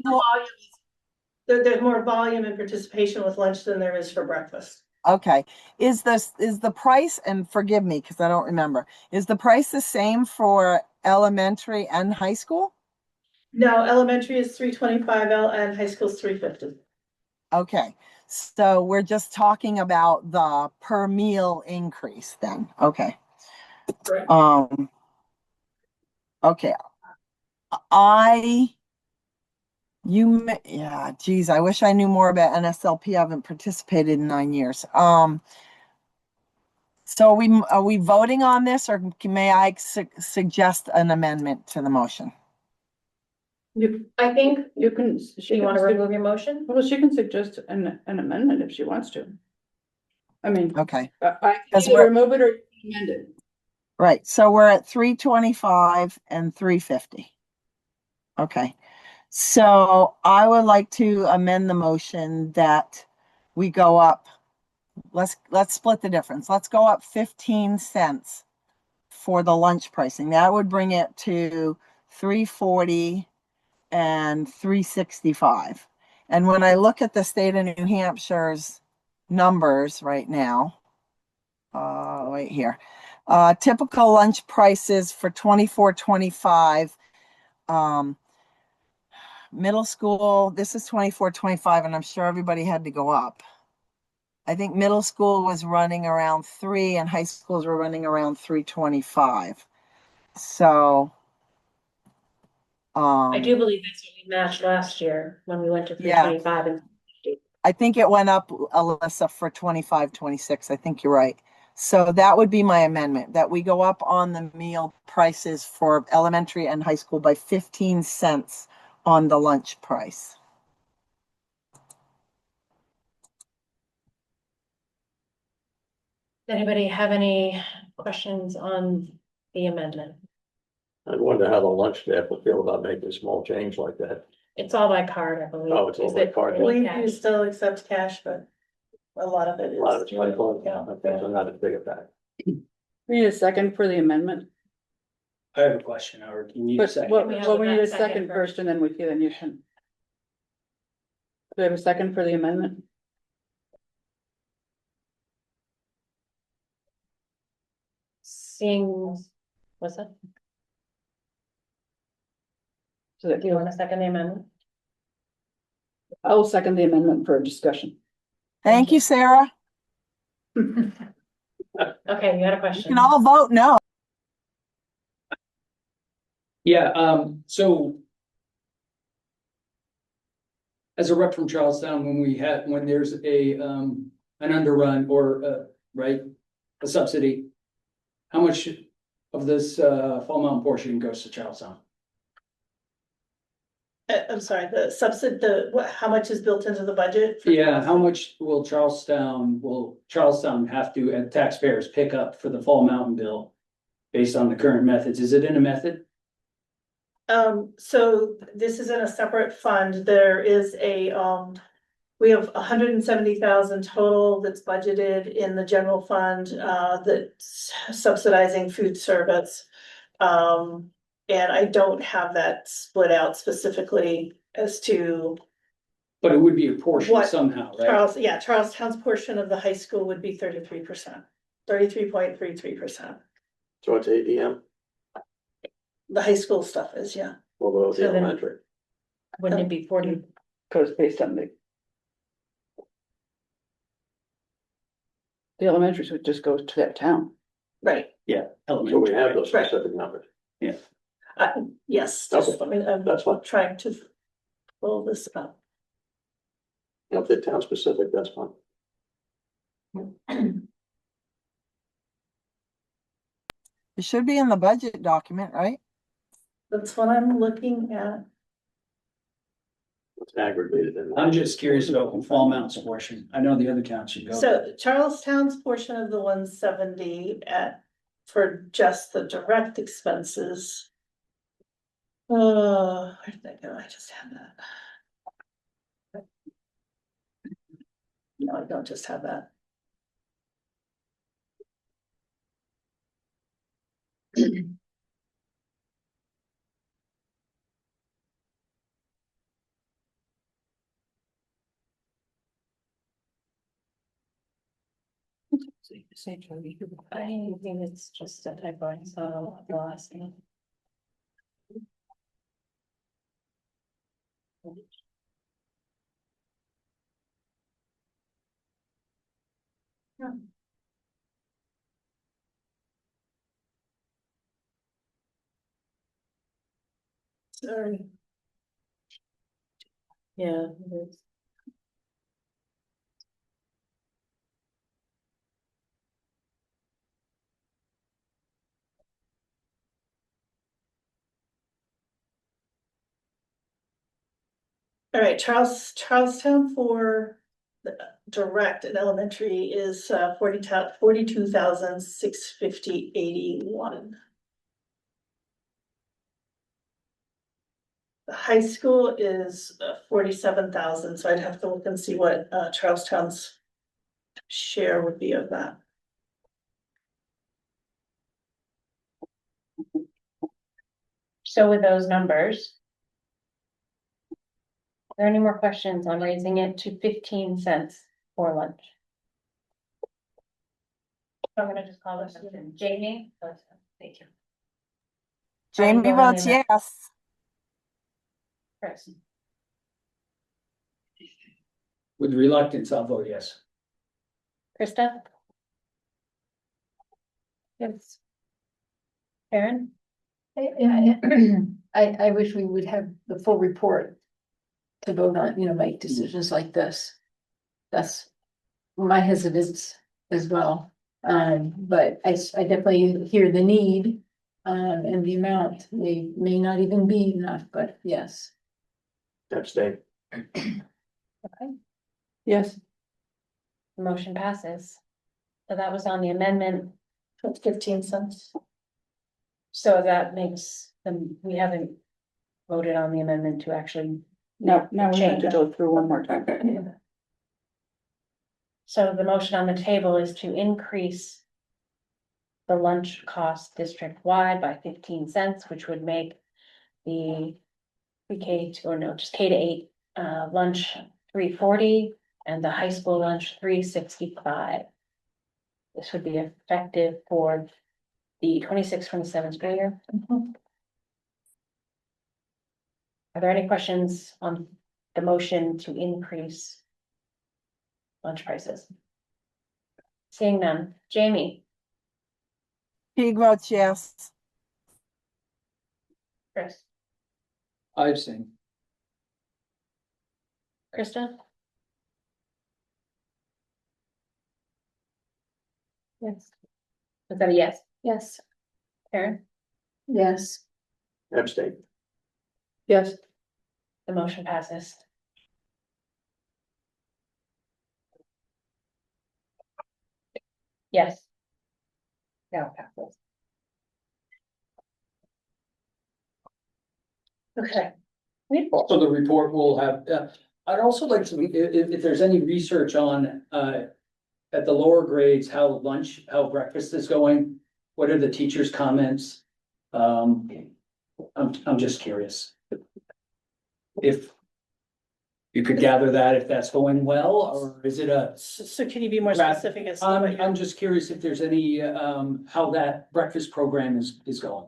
There's more volume and participation with lunch than there is for breakfast. Okay, is the price, and forgive me because I don't remember, is the price the same for elementary and high school? No, elementary is $3.25 and high school is $3.50. Okay, so we're just talking about the per meal increase then, okay. Correct. Okay. Yeah, geez, I wish I knew more about NSLP. I haven't participated in 9 years. So are we voting on this, or may I suggest an amendment to the motion? I think, You can. do you want to remove your motion? Well, she can suggest an amendment if she wants to. I mean, Okay, I can Because either we're- remove it or amend it. right, so we're at 325 and 350. Okay, so I would like to amend the motion that we go up. Let's split the difference. Let's go up 15 cents for the lunch pricing. That would bring it to 340 and 365. And when I look at the state of New Hampshire's numbers right now, wait here, typical lunch prices for 24-25, middle school, this is 24-25, and I'm sure everybody had to go up. I think middle school was running around 3 and high schools were running around 325. So I do believe that's what we matched last year when we went to Yeah. 325 and 50. I think it went up, Alyssa, for 25-26. I think you're right. So that would be my amendment, that we go up on the meal prices for elementary and high school by 15 cents on the lunch price. Anybody have any questions on the amendment? I wonder how the lunch staff would feel about making a small change like that. It's all by card, I believe. Oh, it's all Is by it card. only We cash? do still accept cash, but a lot of it is. A lot of it's by phone, Yeah. okay, so not as big a fact. We need a second for the amendment. I have a question, or you need a But, second. well, We have well, we need a second second first. first and then then you can. Do we have a second for the amendment? Seeing, what's that? So that Do you want to second the amendment? I will second the amendment for discussion. Thank you, Sarah. Okay, you had a You question. can all vote no. Yeah, so as a rep from Charlestown, when there's an underrun or, right, a subsidy, how much of this, Fall Mountain portion goes to Charlestown? I'm sorry, how much is built into the budget? for- Yeah, how much will Charlestown have to, and taxpayers pick up for the Fall Mountain bill based on the current methods? Is it in a method? So this is in a separate fund. There is a We have 170,000 total that's budgeted in the general fund, that's subsidizing food service. And I don't have that split out specifically as to But it would be a portion what somehow, right? Charlestown's portion of the high school would be 33%, 33.33%. So it's ADM, The high school stuff is, yeah. although So the then- elementary. Wouldn't it be 40? Cause based on the elementary, so it just goes to that town. Right, Yeah. So we elementary, have those Right. specific numbers. yes, just, Okay. That's fine. trying to pull this up. If they're town specific, that's fine. It should be in the budget document, right? That's what I'm looking at. It's aggregated in. I'm just curious about the Fall Mountain portion. I know the other towns should go. So Charlestown's portion of the 170 for just the direct expenses. Where did that go? I just had that. No, I don't just have that. I think it's just a typo, I saw the last name. Sorry. Yeah, it is. All right, Charlestown for the direct and elementary is 42,650.81. The high school is 47,000, so I'd have to look and see what Charlestown's share would be of that. So with those numbers. Are there any more questions on raising it to 15 cents for lunch? I'm gonna just call this Jamie. Thank you. Jamie go on votes in. yes. Chris. With reluctance, I'll vote yes. Krista? Yes. Karen? I wish we would have the full report to vote on, make decisions like this. That's my hesitance as well. But I definitely hear the need, and the amount may not even be enough, but yes. Abstain. Okay. Yes. The motion passes. So that was on the amendment. That's 15 cents. So that makes them, we haven't voted on the amendment to actually. No, now we have to Change. go through one more time. So the motion on the table is to increase the lunch cost district-wide by 15 cents, which would make the pre-K to, or no, just K to 8 lunch $3.40 and the high school lunch $3.65. This would be effective for the 26-27 school year. Are there any questions on the motion to increase lunch prices? Seeing none. Jamie? Teague votes yes. Chris? I've seen. Krista? Yes. Is that a yes? Yes. Karen? Yes. Abstain. Yes. The motion passes. Yes. Now it passes. Okay. So the report will have, I'd also like to, if there's any research on, at the lower grades, how breakfast is going? What are the teachers' comments? I'm just curious. If you could gather that, if that's going well, or is it a? So can you be more Right. specific as to what I'm you're? just curious if there's any, how that breakfast program is going,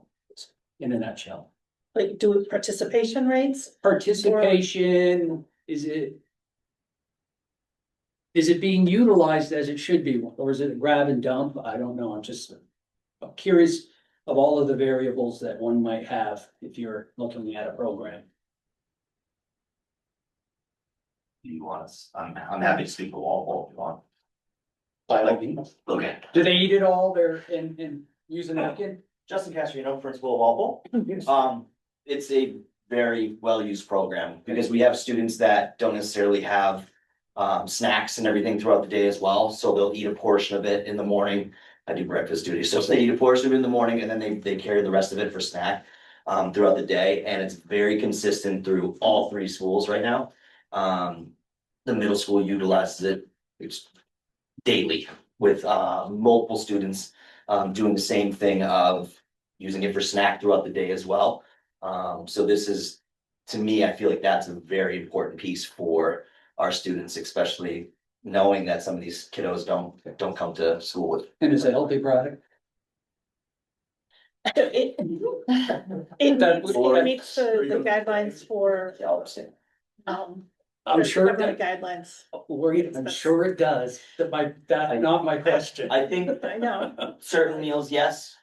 in a nutshell. Like, do participation rates? Participation, is it being utilized as it should be, or is it a grab and dump? I don't know, I'm curious of all of the variables that one might have if you're looking at a program. You want us, I'm happy to speak to Walpole if you want. By all means. Okay. Do they eat it all there and use a napkin? Justin Castrino, principal of Walpole. It's a very well-used program because we have students that don't necessarily have snacks and everything throughout the day as well, so they'll eat a portion of it in the morning. I do breakfast duty, so they eat a portion of it in the morning and then they carry the rest of it for snack throughout the day, and it's very consistent through all three schools right now. The middle school utilizes it, it's daily with multiple students doing the same thing of using it for snack throughout the day as well. So this is, to me, I feel like that's a very important piece for our students, especially knowing that some of these kiddos don't come to school with. And it's a healthy product. It meets the guidelines for, I'm sure government that, guidelines. I'm sure it does, that's not my question. I think I know, certain meals, yes.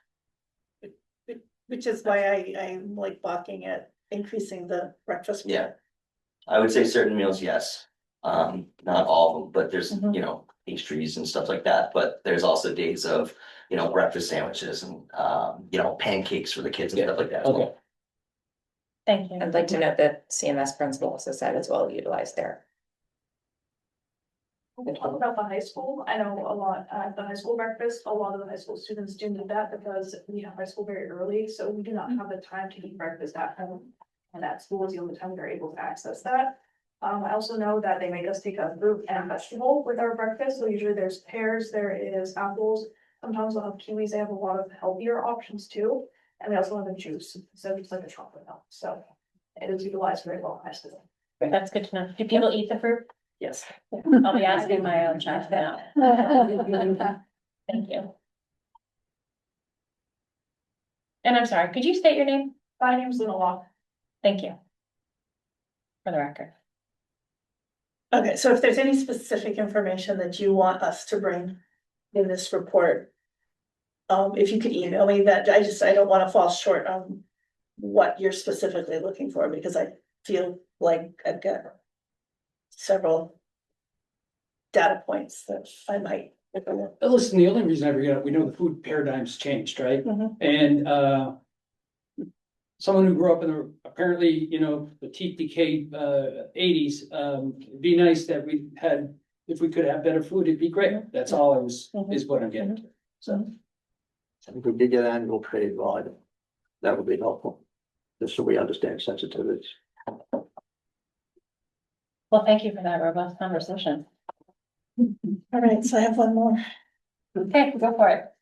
which is why I'm like balking at increasing the breakfast. Yeah. I would say certain meals, yes. Not all of them, but there's, Mhm. you know, pastries and stuff like that, but there's also days of, you know, breakfast sandwiches and, you know, pancakes for the kids and stuff like that as well. Okay. Thank you. I'd like to note that CMS principal also said it's well utilized there. We'll talk about the high school. I know a lot at the high school breakfast, a lot of the high school students do need that because we have high school very early, so we do not have the time to eat breakfast at home. And at school is the only time they're able to access that. I also know that they make us take a fruit and vegetable with our breakfast, so usually there's pears, there is apples. Sometimes they'll have kiwis, they have a lot of healthier options too. And they also have a juice, so it's like a chocolate milk, so it is utilized very well in high school. That's good to know. Do people eat the fruit? Yes. I'll be asking my own child now. Thank you. And I'm sorry, could you state your name? My name's Luna Law. Thank you. For the record. Okay, so if there's any specific information that you want us to bring in this report, if you could email me that, I don't wanna fall short on what you're specifically looking for, because I feel like I've got several data points that I might. Listen, the only reason I bring it up, we know the food paradigm's changed, right? Mhm. And someone who grew up in the, apparently, you know, the teeth decayed 80s, it'd be nice that we had, if we could have better food, it'd be great. That's all I was, is what I'm getting to. So. If we could get annual trade volume, that would be helpful, just so we understand sensitivities. Well, thank you for that robust conversation. All right, so I have one more. Okay, go for it.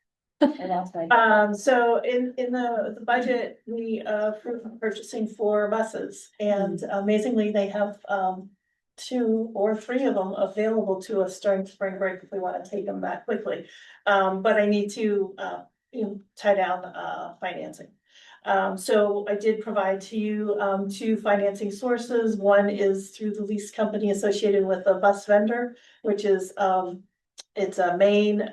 I lost my- So in the budget, we approved purchasing 4 buses, and amazingly, they have 2 or 3 of them available to us during spring break if we want to take them that quickly. But I need to tie down financing. So I did provide to you 2 financing sources. One is through the lease company associated with the bus vendor, which is it's a Maine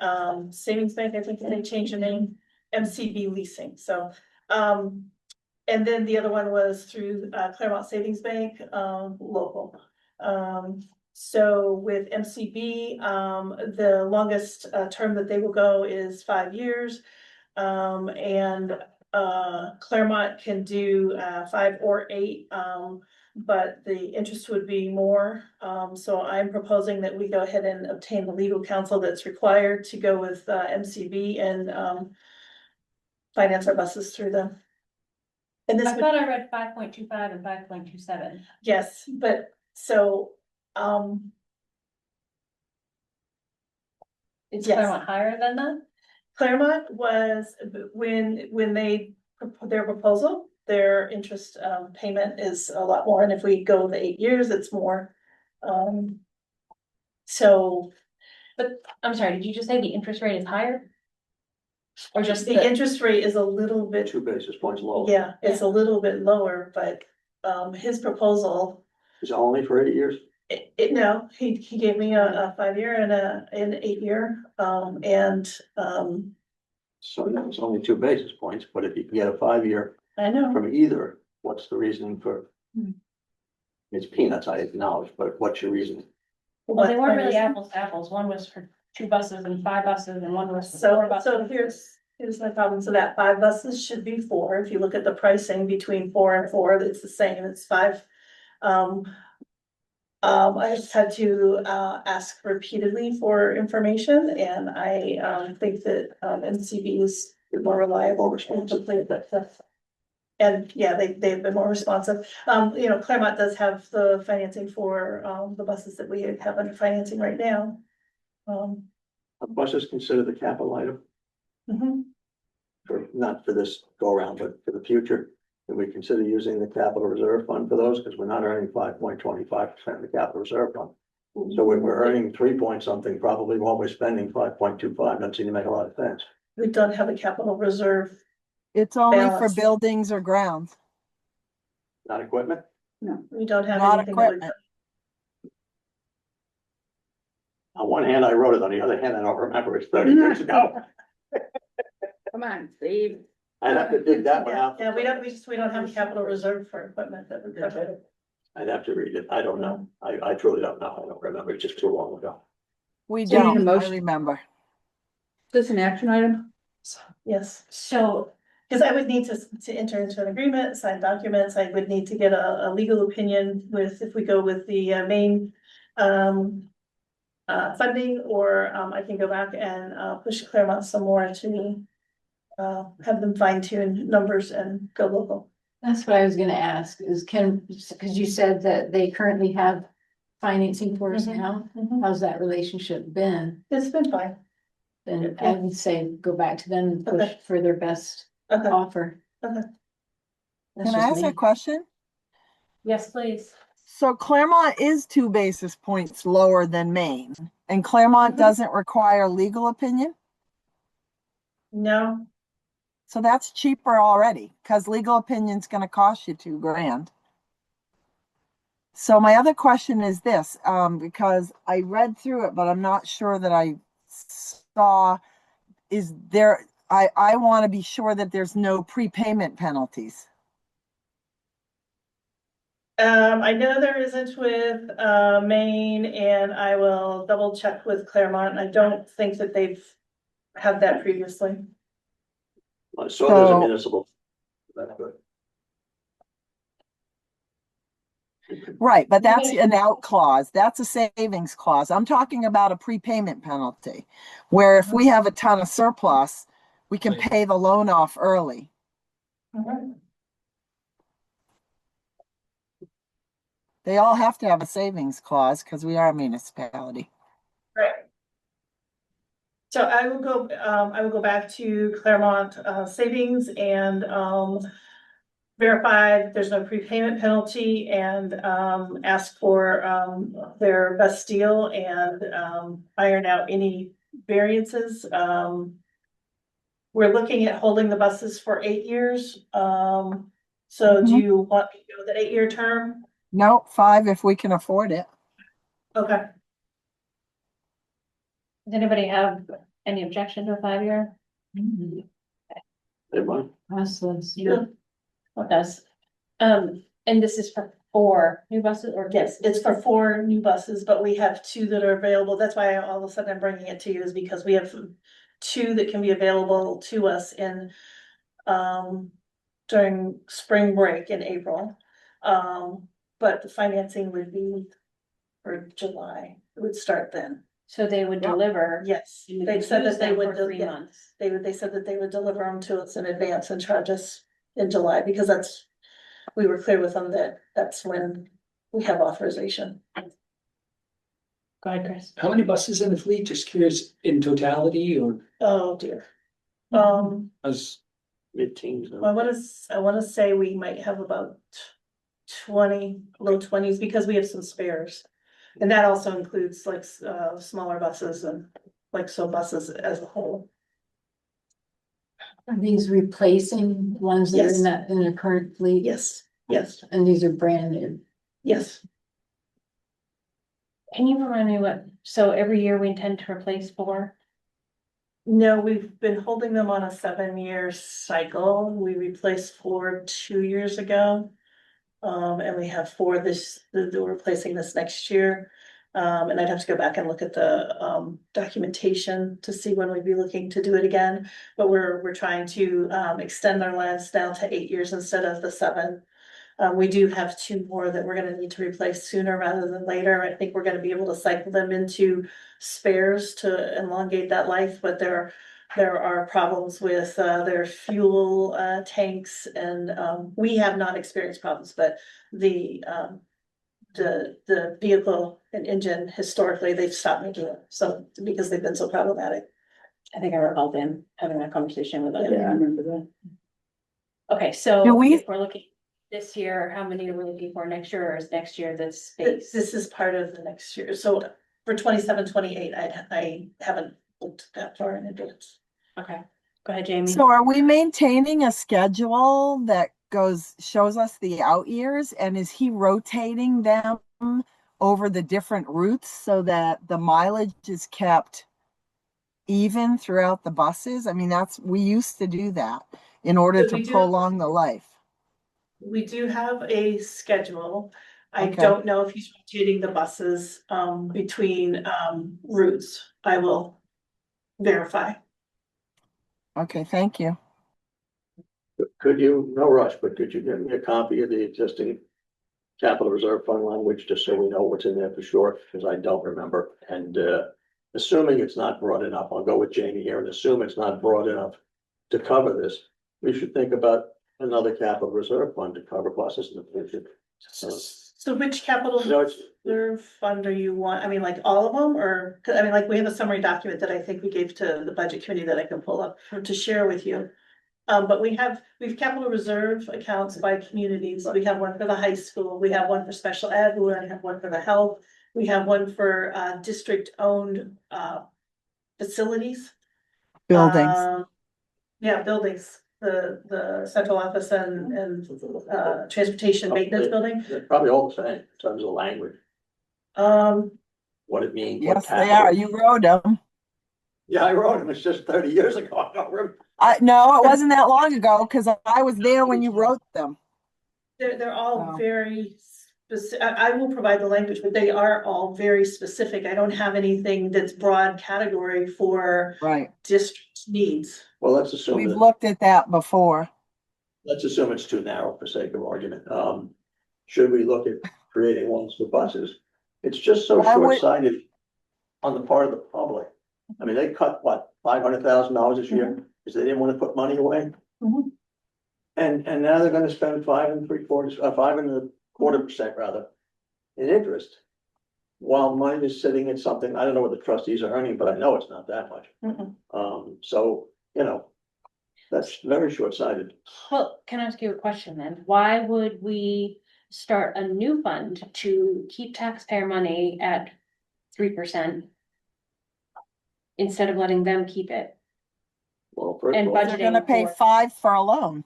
savings bank. I think they changed the name, MCB Leasing. So and then the other one was through Claremont Savings Bank, local. So with MCB, the longest term that they will go is 5 years. And Claremont can do 5 or 8, but the interest would be more. So I'm proposing that we go ahead and obtain the legal counsel that's required to go with MCB and finance our buses through them. And this I thought I read 5.25 and 5.27. yes, but so Is Yes. Claremont higher than that? Claremont was, when they, their proposal, their interest, payment is a lot more, and if we go the 8 years, it's more. So But I'm sorry, did you just say the interest rate is higher? Or just the interest rate is a little bit, 2 basis points lower. yeah, it's a little bit lower, but, his proposal. Is it only for 8 years? No, he gave me a 5-year and an 8-year, So that was only 2 basis points, but if you can get a 5-year I know. from either, what's the reasoning for? It's peanuts, I acknowledge, but what's your reasoning? Well, they weren't really apples to apples. One was for 2 buses and 5 buses and one was for 4 So, buses. so here's my problem. So that 5 buses should be 4. If you look at the pricing between 4 and 4, it's the same, it's 5. I just had to, ask repeatedly for information, and I, think that, NCB is more reliable. And yeah, they've been more responsive. Claremont does have the financing for, the buses that we have under financing right now. Are buses considered a capital item Mhm. for, not for this go around, but for the future? Can we consider using the capital reserve fund for those? Because we're not earning 5.25% of the capital reserve fund. So when we're earning 3 point something, probably while we're spending 5.25, doesn't seem to make a lot of sense. We don't have a capital reserve. It's only for Balance. buildings or grounds, Not equipment? No, we don't have not anything. that would- equipment. On one hand, I wrote it, on the other hand, I don't remember, it's 30 years ago. Come on, Steve. I'd have to dig that one out. Yeah, we don't have a capital reserve for equipment that would cover it. I'd have to read it. I don't know. I truly don't know. I don't remember. It's just too long ago. We So you need a don't, I motion? remember. Is this an action item? Yes, So, because I would need to enter into an agreement, sign documents, I would need to get a legal opinion with, if we go with the main funding, or I can go back and push Claremont some more to have them fine tune numbers and go local. That's what I was gonna ask, is because you said that they currently have financing for us Mhm. now. How's that relationship been? It's been fine. Then I would say go back to them and push Okay. for their best Okay. offer. Okay. That's Can I just ask me. a question? yes, please. So Claremont is 2 basis points lower than Maine, and Claremont Mhm. doesn't require legal opinion? No, So that's cheaper already, because legal opinion's gonna cost you $2,000. So my other question is this, because I read through it, but I'm not sure that I saw, is there, I want to be sure that there's no prepayment penalties. I know there isn't with Maine, and I will double check with Claremont. I don't think that they've had that previously. I saw there's a So- municipal. That's good. Right, but that's an out clause. That's a savings clause. I'm talking about a prepayment penalty, where if we have a ton of surplus, we can pay the loan off early. They all have to have a savings clause because we are a municipality. Right. So I will go back to Claremont Savings and verify there's no prepayment penalty, and ask for their best deal, and iron out any variances. We're looking at holding the buses for 8 years. So do you want me to go with an 8-year term? Nope, 5 if we can afford it. Okay. Does anybody have any objection to a 5-year? Everyone, Yeah. What does? And this is for 4 new buses or? Yes, it's for 4 new buses, but we have 2 that are available. That's why all of a sudden I'm bringing it to you, is because we have 2 that can be available to us in during spring break in April. But the financing would be for July. It would start then. So they would deliver? Yes, You they would said use that they them would, for 3 yeah, months. they said that they would deliver them to us in advance and charge us in July, because we were clear with them that that's when we have authorization. Go ahead, Chris. How many buses in the fleet? Just curious in totality or Oh, dear. as Mid-teens. I wanna say we might have about 20, low 20s, because we have some spares. And that also includes like, smaller buses and like, so buses as a whole. Are these replacing ones that are Yes. in that, in the current fleet? Yes, yes, And these are brand new? yes. Can you remind me what, so every year we intend to replace 4? No, we've been holding them on a 7-year cycle. We replaced 4 2 years ago. And we have 4 we're replacing this next year. And I'd have to go back and look at the documentation to see when we'd be looking to do it again. But we're trying to extend our lengths down to 8 years instead of the 7. We do have 2 more that we're gonna need to replace sooner rather than later. I think we're gonna be able to cycle them into spares to elongate that life, but there are problems with their fuel tanks, and we have not experienced problems, but the vehicle and engine, historically, they've stopped making it, so because they've been so problematic. I think I recall them having that conversation with us. Yeah, I remember that. Okay, so Do we- if we're looking this year, how many are we looking for next year, or is next year the space? This is part of the next year, so for 27, 28, I haven't looked that far in advance. Okay, go ahead, Jamie. So are we maintaining a schedule that shows us the out years, and is he rotating them over the different routes so that the mileage is kept even throughout the buses? I mean, we used to do that in order So we to do- prolong the life. We do have a schedule. I Okay. don't know if he's rotating the buses between routes. I will verify. Okay, thank you. Could you, no rush, but could you give me a copy of the existing capital reserve fund language, just so we know what's in there for sure, because I don't remember, and assuming it's not broad enough, I'll go with Jamie here and assume it's not broad enough to cover this, we should think about another capital reserve fund to cover buses in the future. So which capital No, it's, reserve fund are you want? I mean, like all of them, or, 'cause I mean, like, we have a summary document that I think we gave to the budget committee that I can pull up to share with you. But we've capital reserve accounts by communities. We have one for the high school, we have one for special ed, we have one for the health, we have one for district owned facilities. Buildings. Yeah, buildings, the central office and transportation maintenance building. they're probably all the same in terms of language, what it means. what Yes, they capital- are. You wrote them. Yeah, I wrote them, it's just 30 years ago, I don't remember. No, it wasn't that long ago, because I was there when you wrote them. They're all Wow. very specific. I will provide the language, but they are all very specific. I don't have anything that's broad category for Right. district needs. Well, let's assume We've that, looked at that before. let's assume it's too narrow for sake of argument. Should we look at creating ones for buses? It's just so Why would- short-sighted on the part of the public. I mean, they cut, what, $500,000 this year, because they didn't want to put money away? Mhm. And now they're gonna spend 5.75% rather, in interest. While money is sitting in something, I don't know what the trustees are earning, but I know it's not that much. So, that's very short-sighted. Well, can I ask you a question then? Why would we start a new fund to keep taxpayer money at 3%? Instead of letting them keep it? Well, first And of all, They're gonna budgeting pay for, 5 for a loan.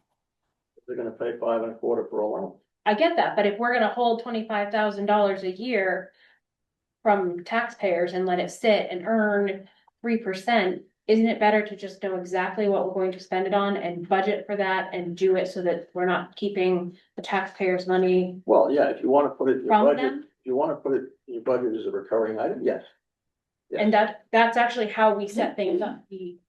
they're gonna pay 5.25 for a loan. I get that, but if we're gonna hold $25,000 a year from taxpayers and let it sit and earn 3%, isn't it better to just know exactly what we're going to spend it on and budget for that and do it so that we're not keeping the taxpayers' money Well, yeah, if you wanna put it in your from budget, them? if you wanna put it in your budget as a recurring item, yes. And that's actually how we set things up. We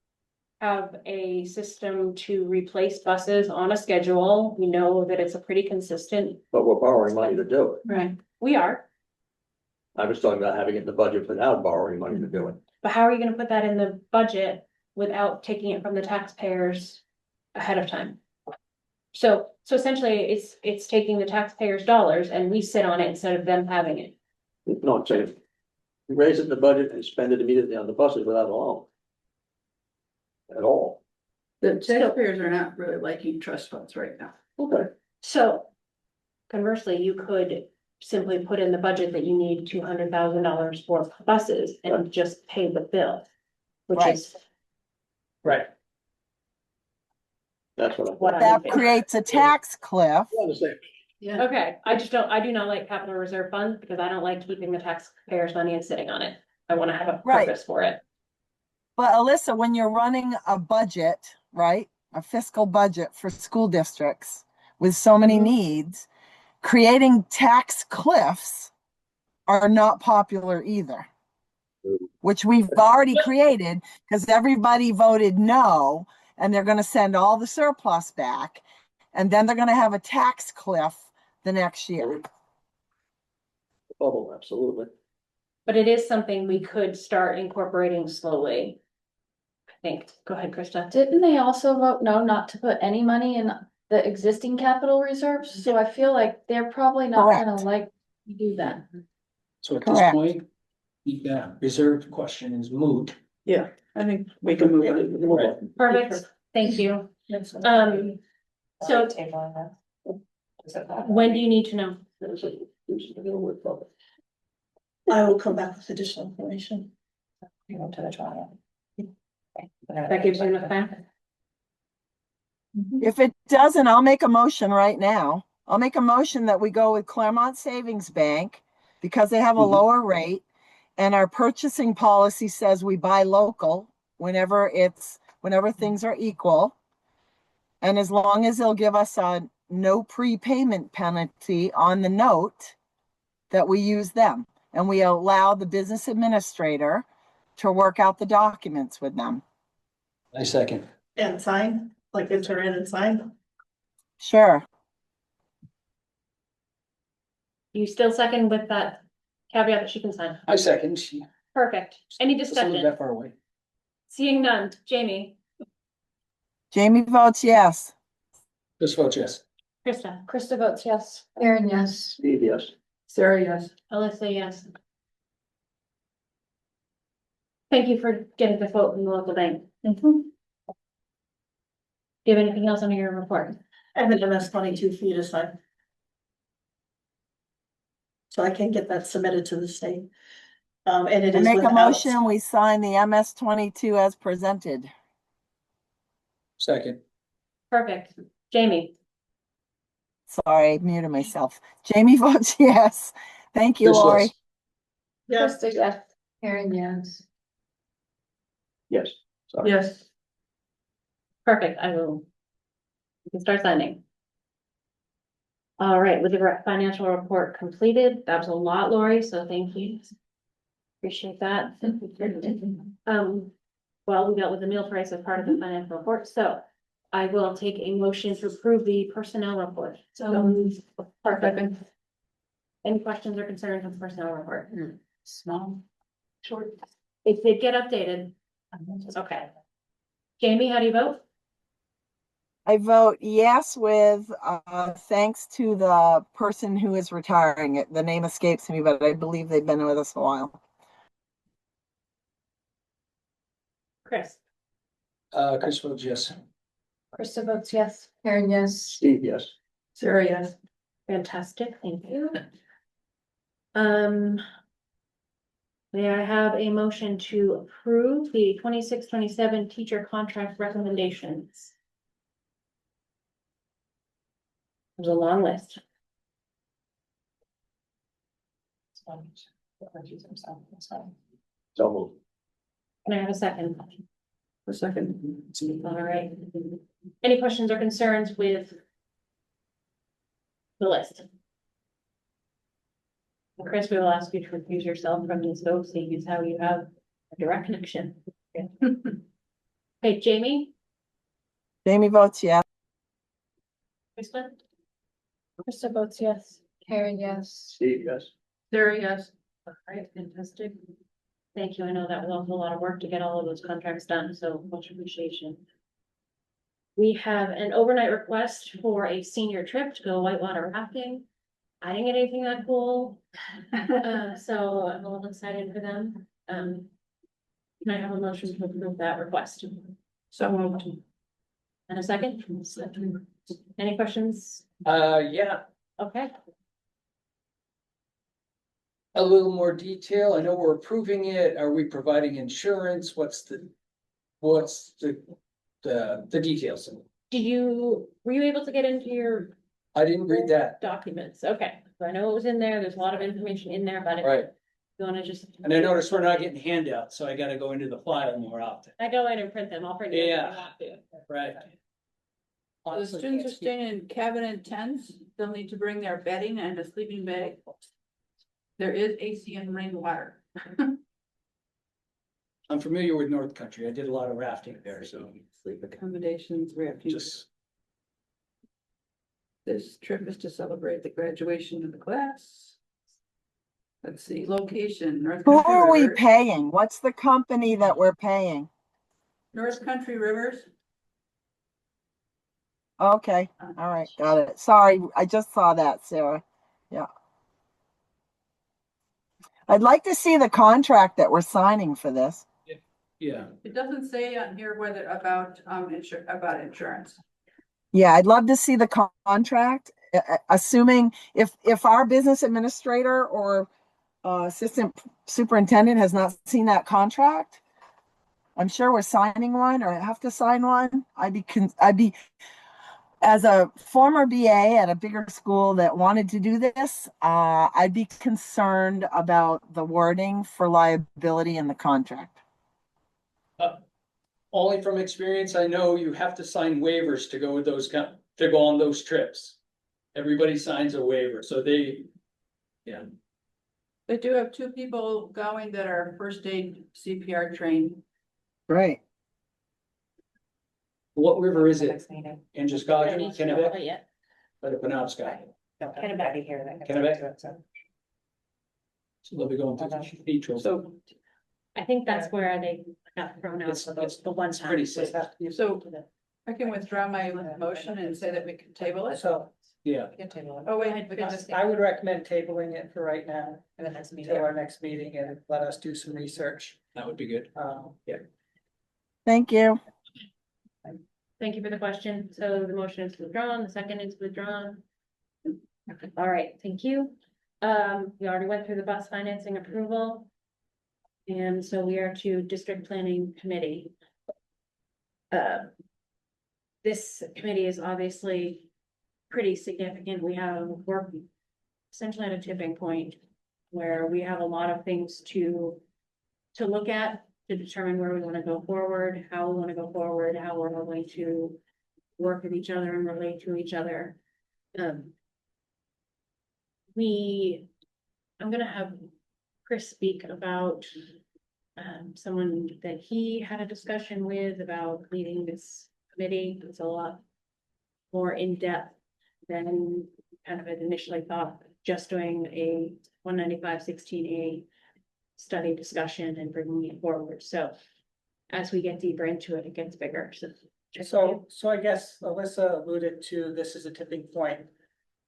have a system to replace buses on a schedule. We know that it's a pretty consistent. But we're borrowing money to do it. Right. We are, I was talking about having it in the budget without borrowing money to do it. but how are you gonna put that in the budget without taking it from the taxpayers ahead of time? So essentially, it's taking the taxpayers' dollars and we sit on it instead of them having it. No, I'm saying, You raise it in the budget and spend it immediately on the buses without a loan. At all. The taxpayers are not really liking trust funds right now. Okay. So conversely, you could simply put in the budget that you need $200,000 for buses and just pay the bill. Which Right. is Right. That's what what I'm. That thinking. creates a tax cliff. I understand. Yeah. Okay, I do not like capital reserve funds because I don't like keeping the taxpayers' money and sitting on it. I want to have a Right. purpose for it. But Alyssa, when you're running a budget, right, a fiscal budget for school districts with so many needs, creating tax cliffs are not popular either. Which we've already created because everybody voted no, and they're going to send all the surplus back, and then they're going to have a tax cliff the next year. Bubble, absolutely. But it is something we could start incorporating slowly. I think. Go ahead, Krista. Didn't they also vote no not to put any money in the existing capital reserves? So I feel like they're probably not gonna Correct. like to do that. So at this Correct. point, the reserved question is moot. Yeah, I think we can move it. Right. Perfect. Thank you. So when do you need to know? I will come back with additional information. That gives you enough time? If it doesn't, I'll make a motion right now. I'll make a motion that we go with Claremont Savings Bank because they have a lower rate. And our purchasing policy says we buy local whenever things are equal. And as long as they'll give us a no prepayment penalty on the note, that we use them. And we allow the business administrator to work out the documents with them. I second. And sign, like enter in and sign. Sure. You still second with that caveat that she can sign? I second. She Perfect. Any doesn't live discussion? that far away. Seeing none. Jamie, Jamie votes yes. Just vote yes. Krista, Krista votes yes. Aaron, yes. Steve, yes. Sarah, yes. Alyssa, yes. Thank you for getting the vote from the local bank. Do you have anything else under your report? I have an MS-22 for you to sign. So I can get that submitted to the state. And it I is make a without. motion, we sign the MS-22 as presented. Second. Perfect. Jamie, Sorry, I muted myself. Jamie votes yes. Thank you, Just Lori. yes. Krista, yes. Aaron, yes. Yes. Sorry. Yes. perfect. I will. You can start signing. All right, with the financial report completed, that was a lot, Lori, so thank you. Appreciate that. Well, we dealt with the meal price as part of the financial report, so I will take a motion to approve the personnel report. So, perfect. Any questions or concerns on the personnel report? Small, short. It did get updated. Okay. Jamie, how do you vote? I vote yes with thanks to the person who is retiring. The name escapes me, but I believe they've been with us a while. Chris? Chris votes yes. Krista votes yes. Aaron, yes. Steve, yes. Sarah, yes. Fantastic, thank you. May I have a motion to approve the 26-27 teacher contract recommendations? There's a long list. So moved. Can I have a second? A second. All right. Any questions or concerns with the list? Chris, we will ask you to recuse yourself from this vote, seeing as how you have a direct connection. Okay, Jamie? Jamie votes yes. Kristen? Krista votes yes. Aaron, yes. Steve, yes. Sarah, yes. All right, fantastic. Thank you. I know that was also a lot of work to get all of those contracts done, so much appreciation. We have an overnight request for a senior trip to go whitewater rafting. I didn't get anything that cool. So I'm a little excited for them. Can I have a motion to approve that request? So moved. And a second? Any questions? Yeah, Okay, a little more detail. I know we're approving it. Are we providing insurance? What's the details? were you able to get into your I didn't read that. documents? Okay, so I know it was in there. There's a lot of information in there, but if Right. you wanna just. And I noticed we're not getting handouts, so I gotta go into the file more often. I go in and print them. I'll print them if Yeah. I want to. Right. The Honestly, students can't are speak- staying in cabin and tents, they'll need to bring their bedding and a sleeping bag. There is AC and rainwater. I'm familiar with North Country. I did a lot of rafting there, so Sleep accommodations, refuge. just, This trip is to celebrate the graduation of the class. Let's see, location, North Who Country are we River- paying? What's the company that we're paying? North Country Rivers. Okay, all right, got it. Sorry, I just saw that, Sarah. Yeah. I'd like to see the contract that we're signing for this. yeah. It doesn't say on here whether about insurance. Yeah, I'd love to see the contract, assuming if our business administrator or assistant superintendent has not seen that contract, I'm sure we're signing one or have to sign one. I'd be, as a former BA at a bigger school that wanted to do this, I'd be concerned about the wording for liability in the contract. Only from experience, I know you have to sign waivers to go with those, to go on those trips. Everybody signs a waiver, so yeah. They do have two people going that are first aid CPR trained. Right. What river is it? Next meeting. Androscoggin, Kennebec, Not yet. or the Penobscot? No, Kennebec. Kennebec here. that gets Kennebec? into it, so. So they'll be going through the neutral. So, I think that's where they got thrown out for the one time. pretty safe. so I can withdraw my motion and say that we can table it. So Yeah, You can table it. Oh, wait, I would recommend tabling it for right now For the next meeting. until our next meeting and let us do some research. that would be good. Yeah. Thank you. Thank you for the question. So the motion is withdrawn, the second is withdrawn. All right, thank you. We already went through the bus financing approval. And so we are to district planning committee. This committee is obviously pretty significant. We have work essentially at a tipping point where we have a lot of things to look at, to determine where we want to go forward, how we want to go forward, how we're going to work with each other and relate to each other. I'm gonna have Chris speak about someone that he had a discussion with about leading this committee. It's a lot more in-depth than kind of had initially thought, just doing a 195-16A study discussion and bringing it forward. So as we get deeper into it, it gets bigger. So I guess Alyssa alluded to, this is a tipping point.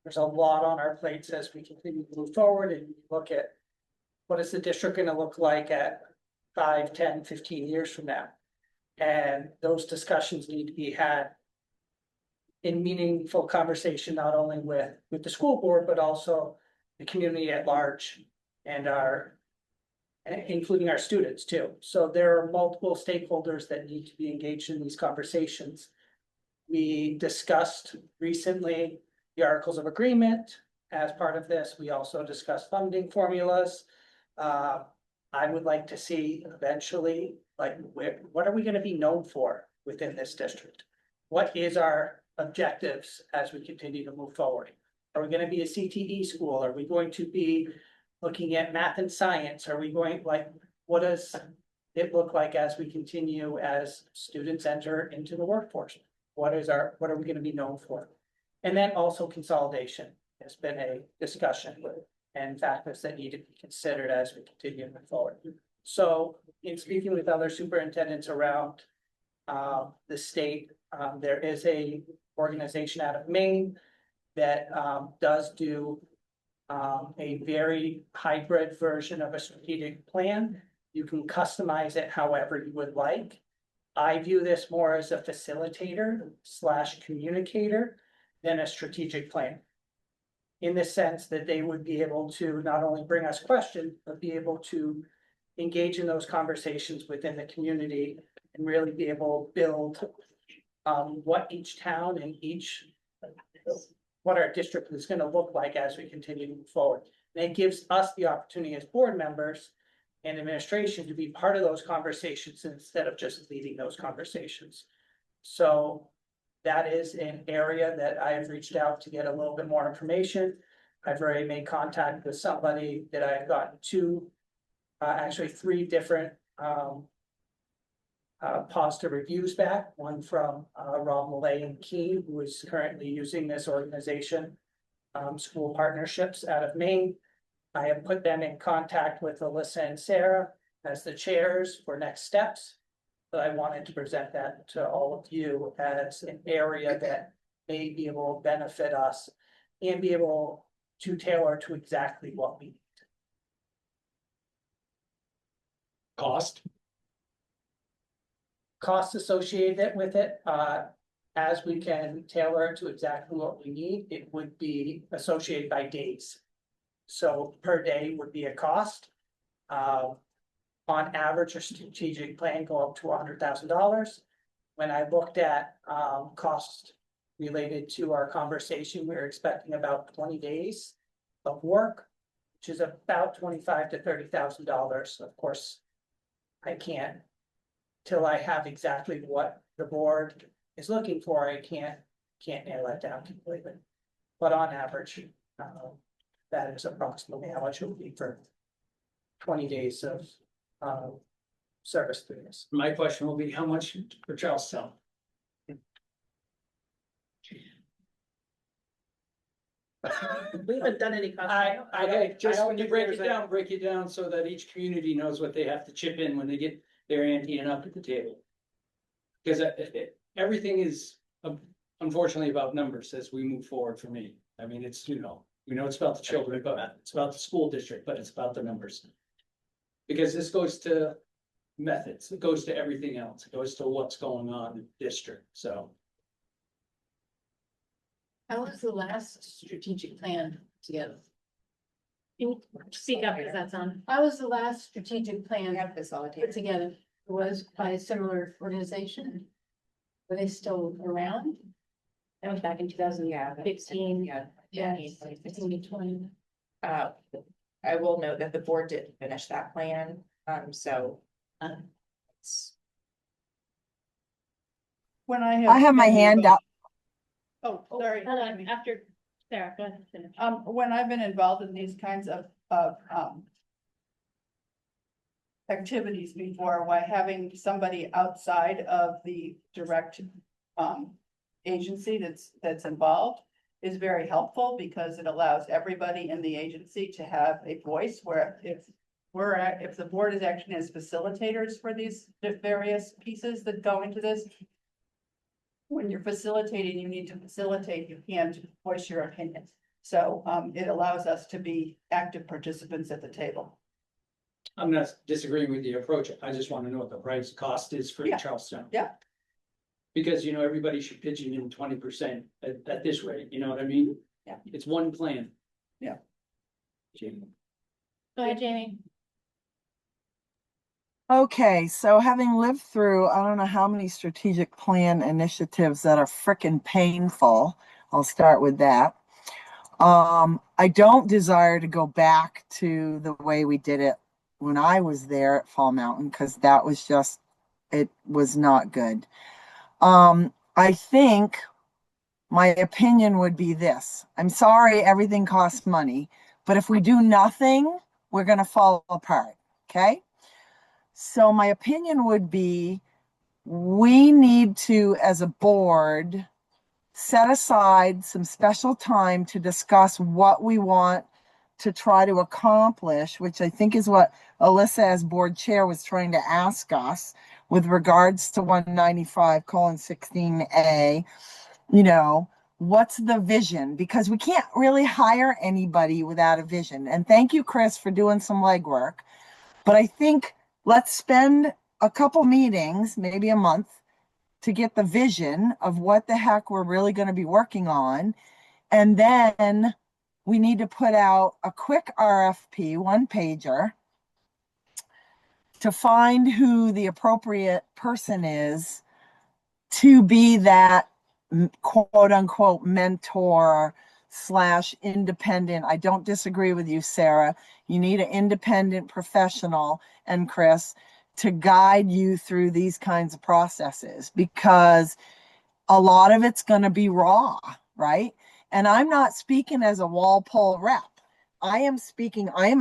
There's a lot on our plates as we continue to move forward and look at what is the district gonna look like at 5, 10, 15 years from now. And those discussions need to be had in meaningful conversation, not only with the school board, but also the community at large and including our students too. So there are multiple stakeholders that need to be engaged in these conversations. We discussed recently the Articles of Agreement as part of this. We also discussed funding formulas. I would like to see eventually, like, what are we gonna be known for within this district? What is our objectives as we continue to move forward? Are we gonna be a CTE school? Are we going to be looking at math and science? Are we going, like, what does it look like as we continue as students enter into the workforce? What are we gonna be known for? And then also consolidation has been a discussion and factors that need to be considered as we continue to move forward. So in speaking with other superintendents around the state, there is a organization out of Maine that does do a very hybrid version of a strategic plan. You can customize it however you would like. I view this more as a facilitator / communicator than a strategic plan. In the sense that they would be able to not only bring us questions, but be able to engage in those conversations within the community and really be able to build what each town and what our district is gonna look like as we continue to move forward. And it gives us the opportunity as board members and administration to be part of those conversations instead of just leading those conversations. So that is an area that I have reached out to get a little bit more information. I've already made contact with somebody that I've gotten actually 3 different positive reviews back. One from Rob Millay and Key, who is currently using this organization, School Partnerships out of Maine. I have put them in contact with Alyssa and Sarah as the chairs for next steps. But I wanted to present that to all of you as an area that may be able to benefit us and be able to tailor to exactly what we need. Cost? Costs associated with it, as we can tailor it to exactly what we need, it would be associated by days. So per day would be a cost. On average, a strategic plan go up to $100,000. When I looked at costs related to our conversation, we were expecting about 20 days of work, which is about $25,000 to $30,000. Of course, I can't, till I have exactly what the board is looking for, I can't nail that down completely. But on average, that is approximately how much it would be for 20 days of service through this. My question will be, how much for Charlestown? We haven't done any. Okay, just when you break it down so that each community knows what they have to chip in when they get their ante and up at the table. Because everything is unfortunately about numbers as we move forward for me. I mean, it's, we know it's about the children, but it's about the school district, but it's about the numbers. Because this goes to methods, it goes to everything else, it goes to what's going on in the district, so. How was the last strategic plan together? Speak up, because that's on. How was the last strategic plan facilitated. put together? It was by a similar organization? Were they still around? That was back in 2015. Yeah, 15 to 20. I will note that the board did finish that plan, so. When I have my hand up. Oh, sorry. Hold on, after Sarah, go ahead. Finish. When I've been involved in these kinds of activities before, why having somebody outside of the direct agency that's involved is very helpful, because it allows everybody in the agency to have a voice, where if the board is acting as facilitators for these various pieces that go into this, when you're facilitating, you need to facilitate, you can't voice your opinion. So it allows us to be active participants at the table. I'm not disagreeing with the approach, I just want to know what the price cost is for Yeah. Charlestown. Yeah. Because, everybody should pitch in 20% at this rate, you know what I mean? Yeah. It's one plan. Yeah. Jamie. Go ahead, Jamie. Okay, so having lived through, I don't know how many strategic plan initiatives that are frickin' painful, I'll start with that. I don't desire to go back to the way we did it when I was there at Fall Mountain, because that was just, it was not good. I think my opinion would be this. I'm sorry, everything costs money, but if we do nothing, we're going to fall apart. Okay. So my opinion would be, we need to, as a board, set aside some special time to discuss what we want to try to accomplish, which I think is what Alyssa as board chair was trying to ask us with regards to 195:16A. what's the vision? Because we can't really hire anybody without a vision. And thank you, Chris, for doing some legwork. But I think let's spend a couple meetings, maybe a month, to get the vision of what the heck we're really going to be working on. And then we need to put out a quick RFP, one pager, to find who the appropriate person is to be that quote unquote mentor / independent. I don't disagree with you, Sarah. You need an independent professional, and Chris, to guide you through these kinds of processes, because a lot of it's going to be raw, right? And I'm not speaking as a Walpole rep. I am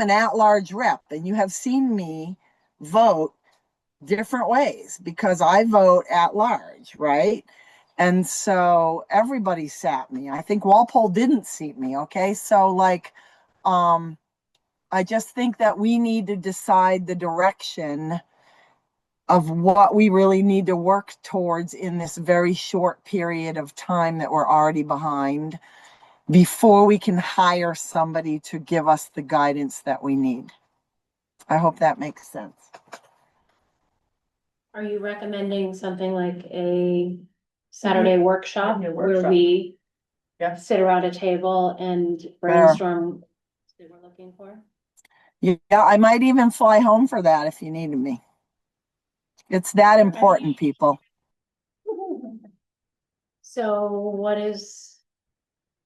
an at-large rep, and you have seen me vote different ways because I vote at large, right? And so everybody sat me. I think Walpole didn't seat me, okay? So like, I just think that we need to decide the direction of what we really need to work towards in this very short period of time that we're already behind before we can hire somebody to give us the guidance that we need. I hope that makes sense. Are you recommending something like a Saturday workshop where workshop. we Yeah. sit around a table and brainstorm what we're looking for? Yeah, I might even fly home for that if you needed me. It's that important, people. So what is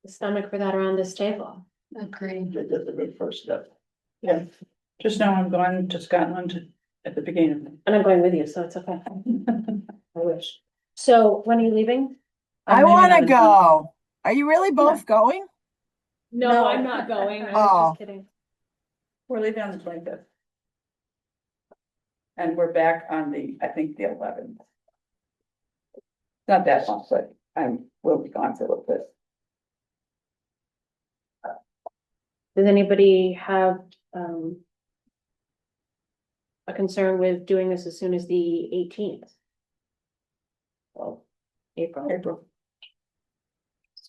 the stomach for that around this table? Agreed. That's a good first step. Yeah, just know I'm going to Scotland at the beginning. And I'm going with you, so it's okay. I wish. So when are you leaving? I want to go. Are you really both going? No, I'm not going. I was Oh. just kidding. We're leaving on the 25th. And we're back on I think the 11th. Not that long, but we'll be gone for a little bit. Does anybody have a concern with doing this as soon as the 18th? Well, April.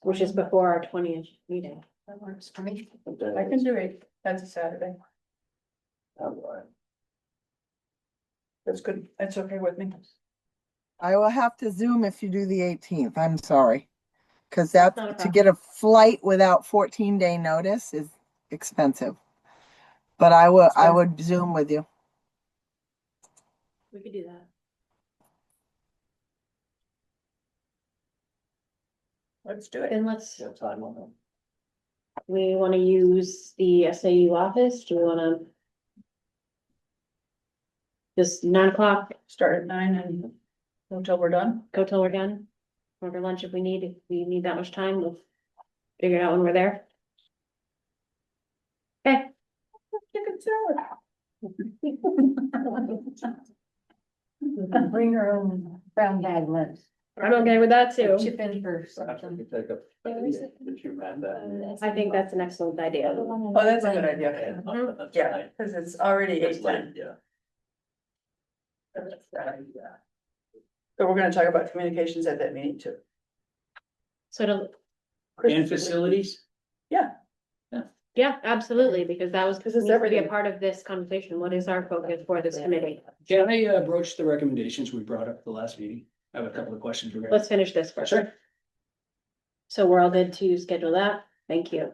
Which is before our 20th meeting. That works for me. I can do it. That's a Saturday. That's good. That's okay with me. I will have to Zoom if you do the 18th. I'm sorry. Because That's not a to get a flight without 14-day notice is expensive. But I would Zoom with you. We could do that. Let's do it. Then let's, Yeah, time on that. we want to use the SAU office. Do we want to just 9 o'clock, Start at 9 and go till we're done. go till we're done? Order lunch if we need that much time, we'll figure it out when we're there. Okay, Chicken salad. Bring your own brown bag lunch. I'm okay with that too. Chip in for Perhaps we something. could take up that you ran that. I think that's an excellent idea. Oh, that's a good idea. Mhm. Yeah, because it's already That's 8:10. late, yeah. So we're gonna talk about communications at that meeting too. So to, And facilities? Yeah. yeah, absolutely, because that was, Because it's needs to be a everything. part of this conversation. What is our focus for this committee? Can I broach the recommendations we brought up at the last meeting? I have a couple of questions. regarding- Let's finish this first. Sure. So we're all good to schedule that. Thank you.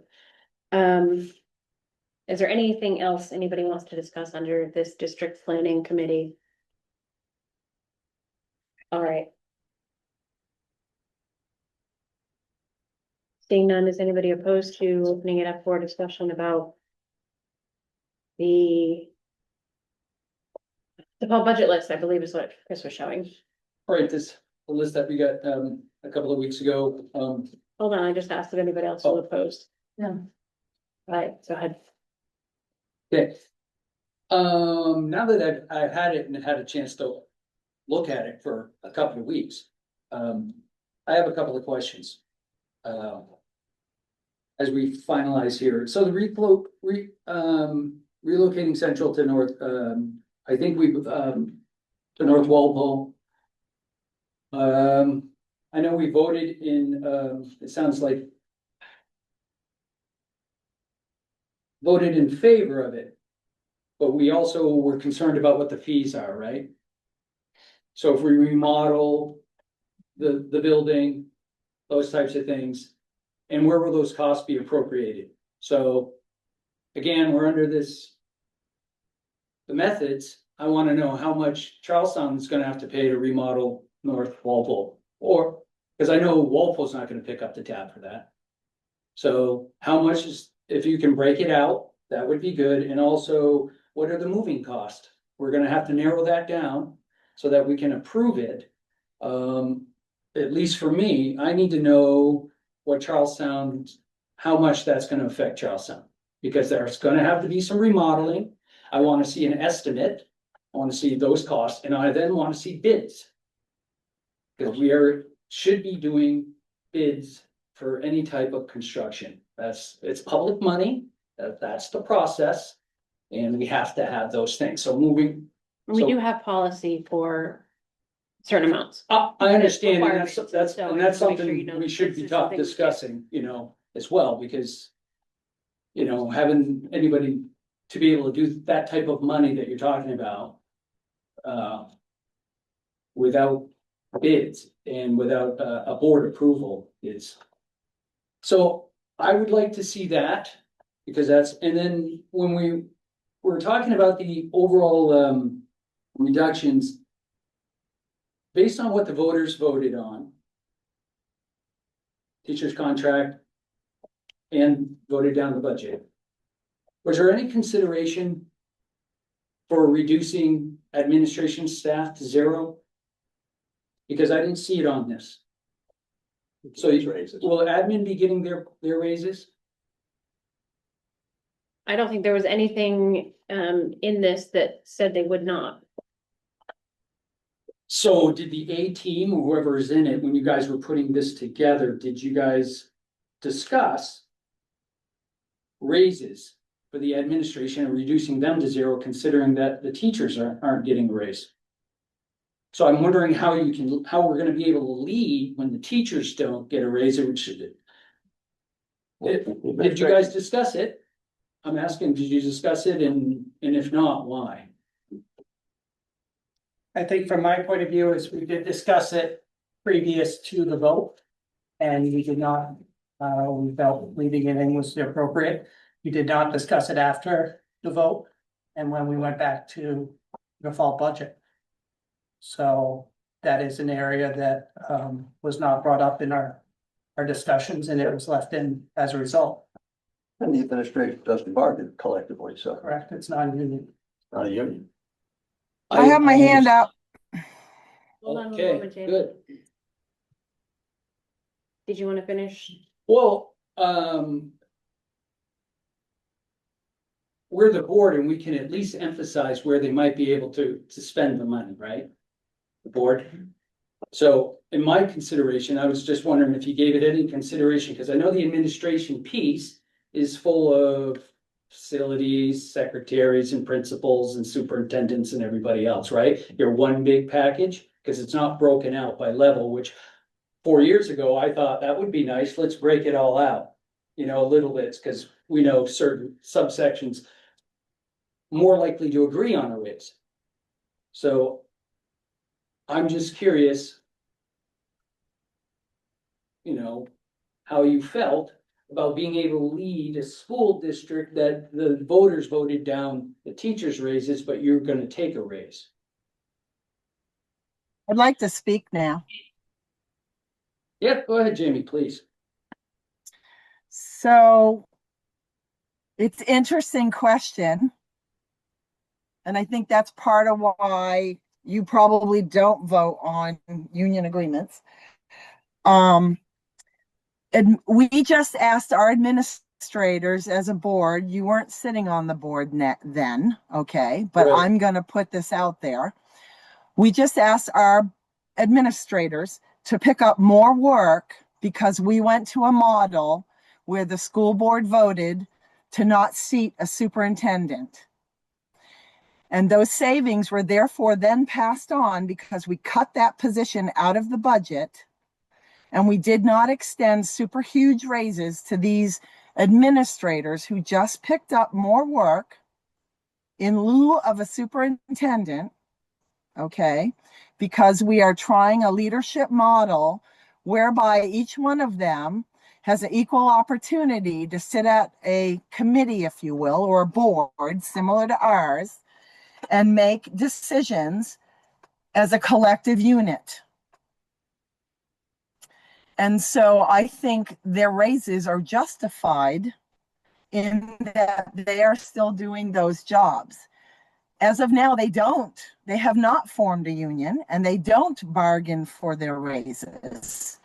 Is there anything else anybody wants to discuss under this district planning committee? All right. Seeing none, is anybody opposed to opening it up for discussion about the whole budget list, I believe is what Chris was showing. All right, the list that we got a couple of weeks ago, Hold on, I just asked if anybody else was opposed. No. Right, go ahead. okay. Now that I've had it and had a chance to look at it for a couple of weeks, I have a couple of questions. As we finalize here, so the relocating central to north, I think we've to North Walpole. I know we voted in, it sounds like voted in favor of it, but we also were concerned about what the fees are, right? So if we remodel the building, those types of things, and where will those costs be appropriated? So again, we're under this, the methods, I want to know how much Charlestown is going to have to pay to remodel North Walpole, or, because I know Walpole's not going to pick up the tab for that. So how much is, if you can break it out, that would be good. And also, what are the moving costs? We're going to have to narrow that down so that we can approve it. At least for me, I need to know what Charlestown, how much that's going to affect Charlestown, because there's going to have to be some remodeling. I want to see an estimate. I want to see those costs, and I then want to see bids. Because should be doing bids for any type of construction. It's public money, that's the process. And we have to have those things, so moving. We do have policy for certain amounts. I understand, and Requirements, that's so I and that's just wanna make sure something you know we should this be is something- discussing, as well, because. Having anybody to be able to do that type of money that you're talking about. Without bids and without a board approval is. So I would like to see that, because that's, and then when we were talking about the overall reductions. Based on what the voters voted on. Teacher's contract. And voted down the budget. Was there any consideration for reducing administration staff to 0? Because I didn't see it on this. So will admin be getting their raises? I don't think there was anything in this that said they would not. So did the A team or whoever is in it, when you guys were putting this together, did you guys discuss raises for the administration and reducing them to 0, considering that the teachers aren't getting a raise? So I'm wondering how we're gonna be able to lead when the teachers don't get a raise, which did you guys discuss it? I'm asking, did you discuss it, and if not, why? I think from my point of view is we did discuss it previous to the vote. And we did not, we felt leaving it in was appropriate. We did not discuss it after the vote and when we went back to the fall budget. So that is an area that was not brought up in our discussions, and it was left in as a result. And the administration doesn't bargain collectively, so. Correct, it's not a union. Not a union. I have my hand up. Hold on one Okay, moment, Jane. good. Did you want to finish? Well, we're the board, and we can at least emphasize where they might be able to spend the money, right? The board. So in my consideration, I was just wondering if you gave it any consideration, because I know the administration piece is full of facilities, secretaries and principals and superintendents and everybody else, right? You're one big package, because it's not broken out by level, which 4 years ago, I thought that would be nice. Let's break it all out, a little bit, because we know certain subsections more likely to agree on a raise. So I'm just curious, how you felt about being able to lead a school district that the voters voted down the teachers' raises, but you're going to take a raise. I'd like to speak now. Yeah, go ahead, Jamie, please. So it's an interesting question. And I think that's part of why you probably don't vote on union agreements. And we just asked our administrators as a board, you weren't sitting on the board then, okay? But Right. I'm gonna put this out there. We just asked our administrators to pick up more work because we went to a model where the school board voted to not seat a superintendent. And those savings were therefore then passed on because we cut that position out of the budget And we did not extend super huge raises to these administrators who just picked up more work in lieu of a superintendent, okay? Because we are trying a leadership model whereby each one of them has an equal opportunity to sit at a committee, if you will, or a board similar to ours, and make decisions as a collective unit. And so I think their raises are justified in that they are still doing those jobs. As of now, they have not formed a union, and they don't bargain for their raises.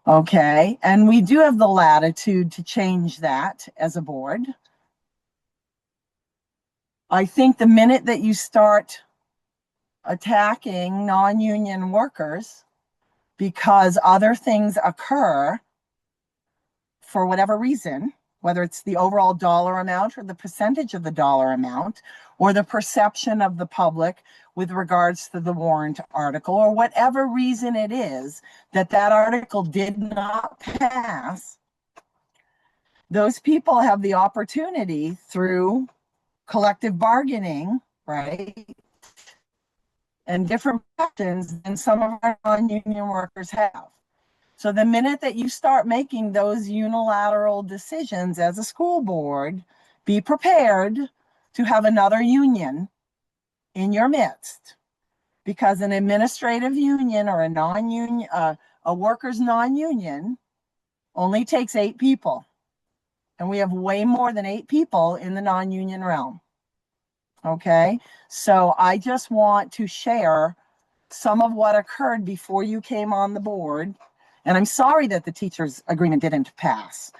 Okay, and we do have the latitude to change that as a board. I think the minute that you start attacking non-union workers because other things occur for whatever reason, whether it's the overall dollar amount or the percentage of the dollar amount, or the perception of the public with regards to the warrant article, or whatever reason it is that that article did not pass, those people have the opportunity through collective bargaining, right? And different protections than some of our non-union workers have. So the minute that you start making those unilateral decisions as a school board, be prepared to have another union in your midst, because an administrative union or a non-union, a workers non-union only takes 8 people. And we have way more than 8 people in the non-union realm. Okay, so I just want to share some of what occurred before you came on the board. And I'm sorry that the teachers' agreement didn't pass.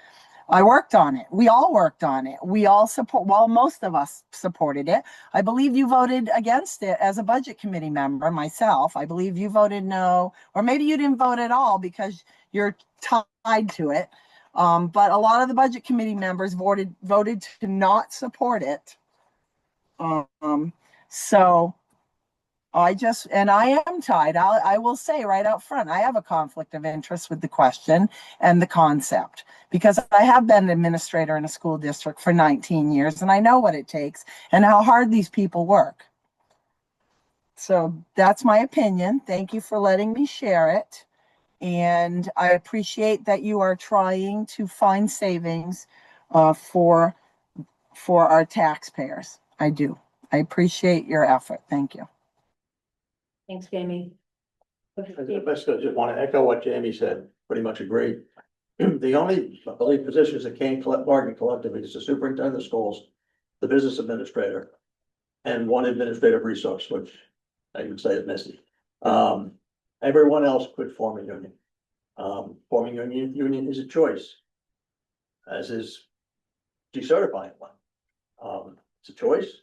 I worked on it. We all worked on it. We all support, well, most of us supported it. I believe you voted against it as a budget committee member, myself. I believe you voted no, or maybe you didn't vote at all because you're tied to it. But a lot of the budget committee members voted to not support it. So I am tied. I will say right out front, I have a conflict of interest with the question and the concept, because I have been an administrator in a school district for 19 years, and I know what it takes and how hard these people work. So that's my opinion. Thank you for letting me share it. And I appreciate that you are trying to find savings for our taxpayers. I do. I appreciate your effort. Thank you. Thanks, Jamie. I basically just want to echo what Jamie said, pretty much agree. The only, I believe, positions that can't bargain collectively is the superintendent of schools, the business administrator, and one administrative resource, which I would say is Misty. Everyone else could form a union. Forming a union is a choice, as is decertifying one. It's a choice,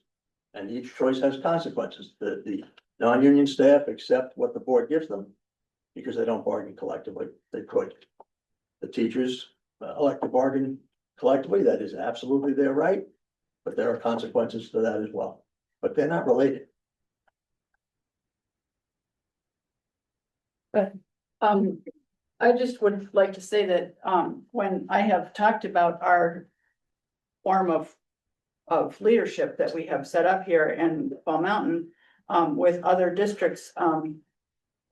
and each choice has consequences. The non-union staff accept what the board gives them because they don't bargain collectively. They could. The teachers elect to bargain collectively. That is absolutely their right, but there are consequences to that as well. But they're not related. But I just would like to say that when I have talked about our form of leadership that we have set up here in Fall Mountain with other districts,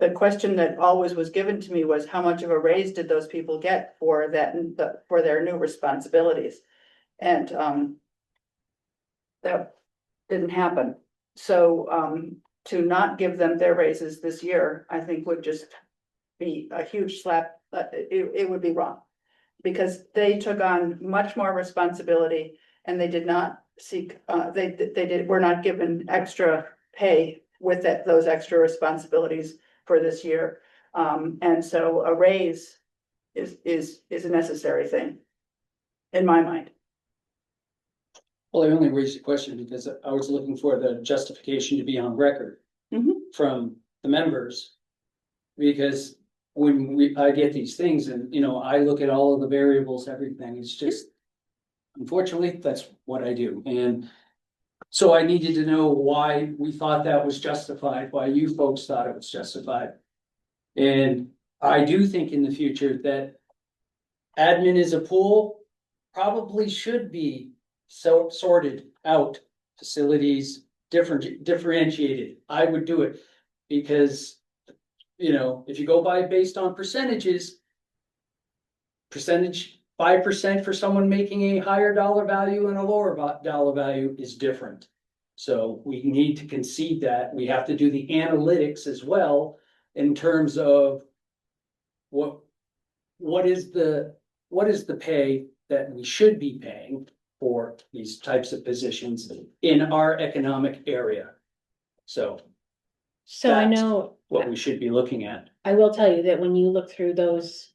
the question that always was given to me was how much of a raise did those people get for that for their new responsibilities, and that didn't happen. So to not give them their raises this year, I think would just be a huge slap. It would be wrong, because they took on much more responsibility and they did not seek. Were not given extra pay with those extra responsibilities for this year, and so a raise is a necessary thing in my mind. Well, I only raised the question because I was looking for the justification to be on record from the members. Because when I get these things and, I look at all of the variables, everything, it's just, unfortunately, that's what I do. And so I needed to know why we thought that was justified, why you folks thought it was justified. And I do think in the future that admin is a pool, probably should be so sorted out, facilities, differentiated. I would do it because, you know, if you go by based on percentages, 5% for someone making a higher dollar value and a lower dollar value is different. So we need to concede that. We have to do the analytics as well in terms of what is the pay that we should be paying for these types of positions in our economic area. So So I that's know, what we should be looking at. I will tell you that when you look through those,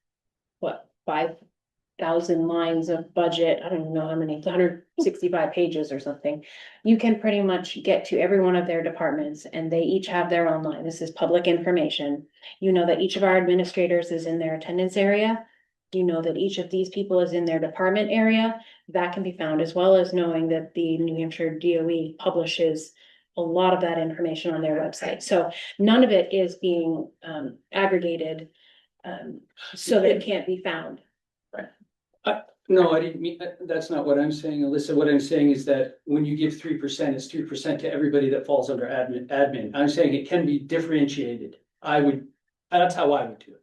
what, 5,000 lines of budget, I don't even know how many, it's 165 pages or something. You can pretty much get to every one of their departments and they each have their own line. This is public information. You know that each of our administrators is in their attendance area. You know that each of these people is in their department area. That can be found, as well as knowing that the New Hampshire DOE publishes a lot of that information on their website. So none of it is being aggregated so that it can't be found. No, I didn't mean, that's not what I'm saying, Alyssa. What I'm saying is that when you give 3%, it's 3% to everybody that falls under admin. I'm saying it can be differentiated. That's how I would do it.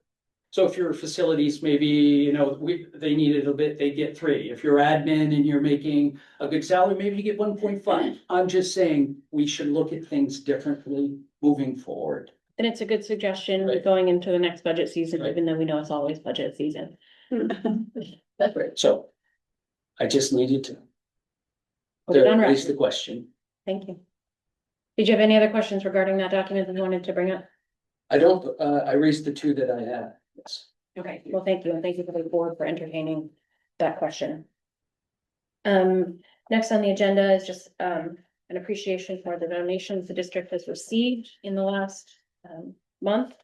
So if your facilities, maybe, you know, they need it a bit, they get 3. If you're admin and you're making a good salary, maybe you get 1.5. I'm just saying we should look at things differently moving forward. And it's a good suggestion Right. going into the next budget season, Right. even though we know it's always budget season. That's right. So I just needed to Put it on raise the record. question. Thank you. Did you have any other questions regarding that document that you wanted to bring up? I don't, I raised the 2 that I had. Yes. Okay, well, thank you, and thank you for the board for entertaining that question. Next on the agenda is just an appreciation for the donations the district has received in the last month.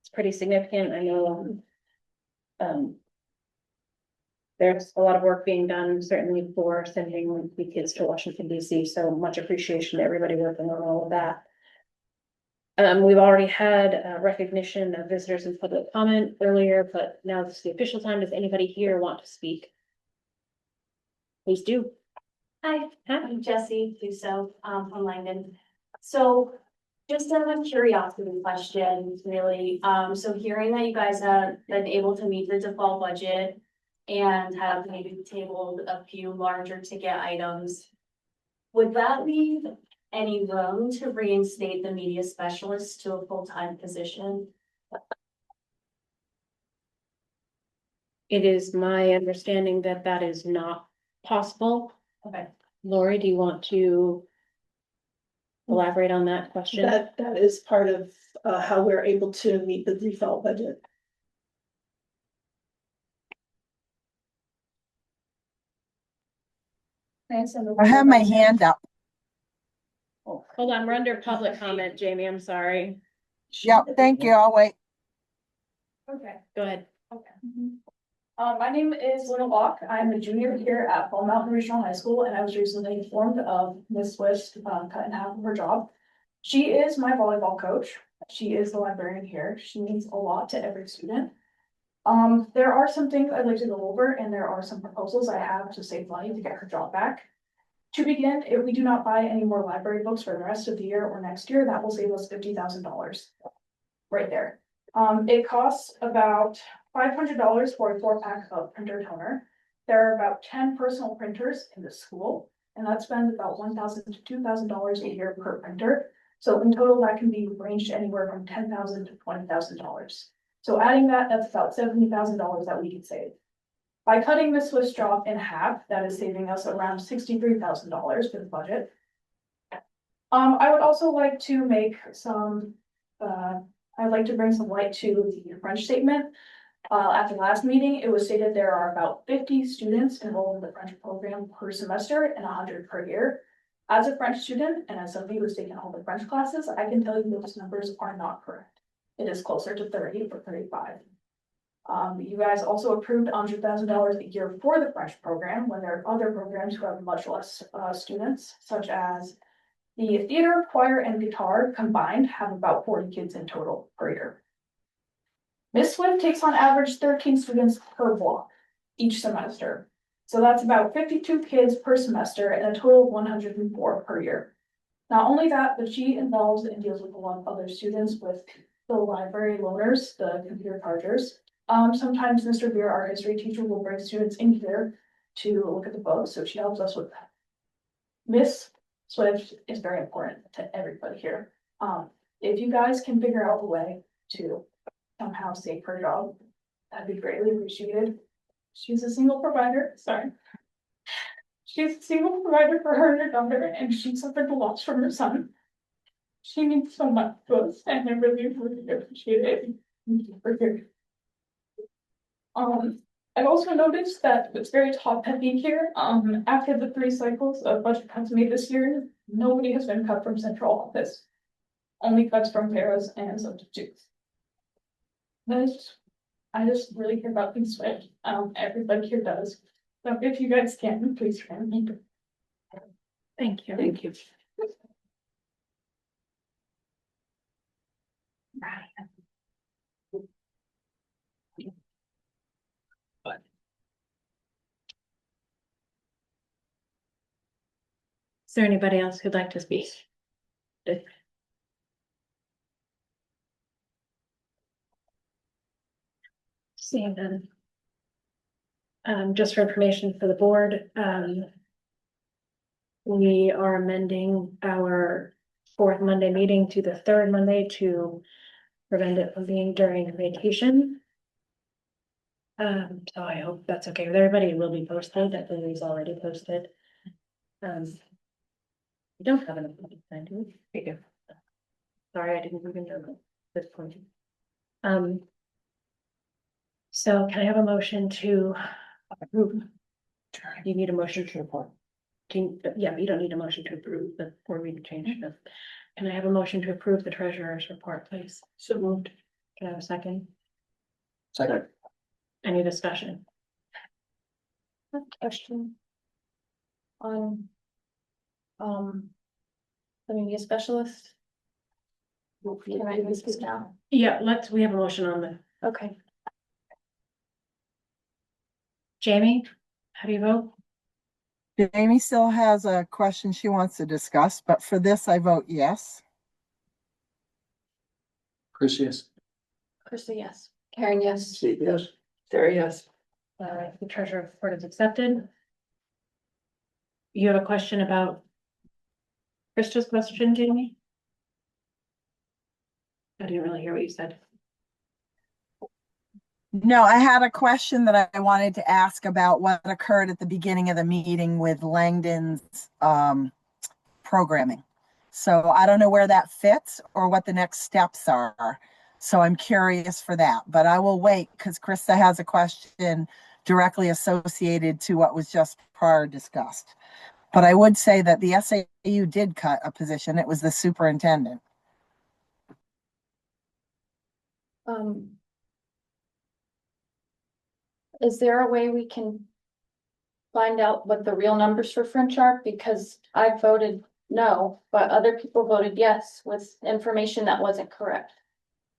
It's pretty significant. I know there's a lot of work being done, certainly for sending the kids to Washington DC, so much appreciation to everybody working on all of that. We've already had recognition of visitors and public comment earlier, but now this is the official time. Does anybody here want to speak? Please do. Hi, I'm Jessie Duso, from Langdon. So just a curiosity question, really. So hearing that you guys have been able to meet the default budget and have maybe tabled a few larger ticket items, would that leave any room to reinstate the media specialist to a full-time position? It is my understanding that that is not possible. Okay. Lori, do you want to elaborate on that question? That is part of how we're able to meet the default budget. I have my hand up. Hold on, we're under public comment, Jamie, I'm sorry. Yep, thank you. I'll wait. Okay. Go ahead. My name is Luna Locke. I'm a junior here at Fall Mountain Regional High School, and I was recently informed of Miss Swift's cut in half of her job. She is my volleyball coach. She is the librarian here. She means a lot to every student. There are some things I'd like to go over, and there are some proposals I have to save money to get her job back. To begin, if we do not buy any more library books for the rest of the year or next year, that will save us $50,000. Right there. It costs about $500 for a 4-pack of printer toner. There are about 10 personal printers in the school, and that spends about $1,000 to $2,000 a year per printer. So in total, that can be ranged anywhere from $10,000 to $20,000. So adding that, that's about $70,000 that we can save. By cutting the Swiss job in half, that is saving us around $63,000 for the budget. I would also like to make some, I'd like to bring some light to the French statement. At the last meeting, it was stated there are about 50 students enrolled in the French program per semester and 100 per year. As a French student and as somebody who's taken all the French classes, I can tell you those numbers are not correct. It is closer to 30 or 35. You guys also approved $100,000 a year for the French program when there are other programs who have much less students, such as the theater, choir, and guitar combined have about 40 kids in total per year. Miss Swift takes on average 13 students per block each semester. So that's about 52 kids per semester and a total of 104 per year. Not only that, but she involves and deals with a lot of other students with the library loaners, the computer chargers. Sometimes Mr. Beer, our history teacher, will bring students in here to look at the books, so she helps us with that. Miss Swift is very important to everybody here. If you guys can figure out a way to somehow save her job, that'd be greatly appreciated. She's a single provider, sorry. She's a single provider for her and her daughter, and she suffered the loss from her son. She means so much to us, and I really, really appreciate it. Thank you for here. I've also noticed that it's very top heavy here. After the 3 cycles of budget cuts made this year, nobody has been cut from central office. Only cuts from paras and substitutes. I just really care about things Swift. Everybody here does. So if you guys can, please friend me. Thank you. Thank you. Is there anybody else who'd like to speak? Seeing none. Just for information for the board, we are amending our 4th Monday meeting to the 3rd Monday to prevent it from being during vacation. So I hope that's okay with everybody. It will be posted. That is already posted. We don't have enough time, do we? We do. Sorry, I didn't even know at this point. So can I have a motion to approve? You need a motion to report. Yeah, you don't need a motion to approve, but or we can change it. Can I have a motion to approve the treasurer's report, please? So moved. Can I have a second? Second. Any discussion? Question. On. The media specialist. Can I use this now? Yeah, we have a motion on the, Okay. Jamie, how do you vote? Jamie still has a question she wants to discuss, but for this, I vote yes. Chris, yes. Krista, yes. Karen, yes. Steve, yes. Sarah, yes. All right, the treasurer report is accepted. You have a question about Krista's question, Jamie? I didn't really hear what you said. No, I had a question that I wanted to ask about what occurred at the beginning of the meeting with Langdon's programming. So I don't know where that fits or what the next steps are. So I'm curious for that, but I will wait because Krista has a question directly associated to what was just prior discussed. But I would say that the SAU did cut a position. It was the superintendent. Is there a way we can find out what the real numbers for French are? Because I voted no, but other people voted yes with information that wasn't correct.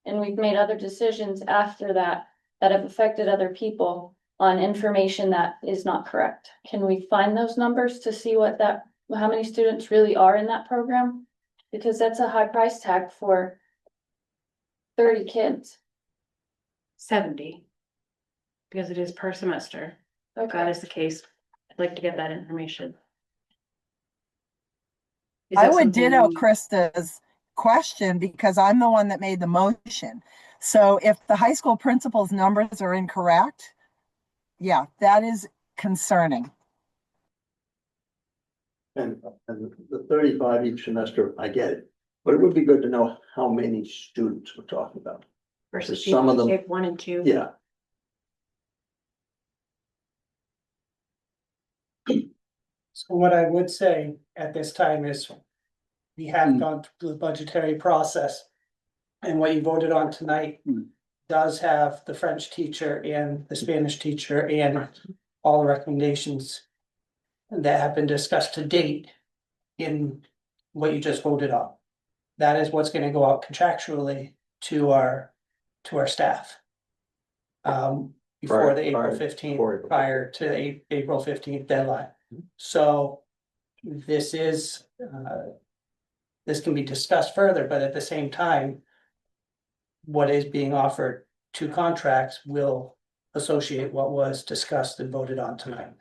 And we've made other decisions after that that have affected other people on information that is not correct. Can we find those numbers to see how many students really are in that program? Because that's a high price tag for 30 kids. 70. Because it is per semester. If that is the case, I'd like to get that information. I would ditto Krista's question because I'm the one that made the motion. So if the high school principal's numbers are incorrect, yeah, that is concerning. And the 35 each semester, I get it, but it would be good to know how many students we're talking about. Versus some of them, shape 1 and 2. yeah. So what I would say at this time is we have gone through the budgetary process. And what you voted on tonight does have the French teacher and the Spanish teacher and all the recommendations that have been discussed to date in what you just voted on. That is what's going to go out contractually to our staff. Before the April Prior- 15th, before April prior to the April 15th deadline. So this is, this can be discussed further, but at the same time, what is being offered to contracts will associate what was discussed and voted on tonight.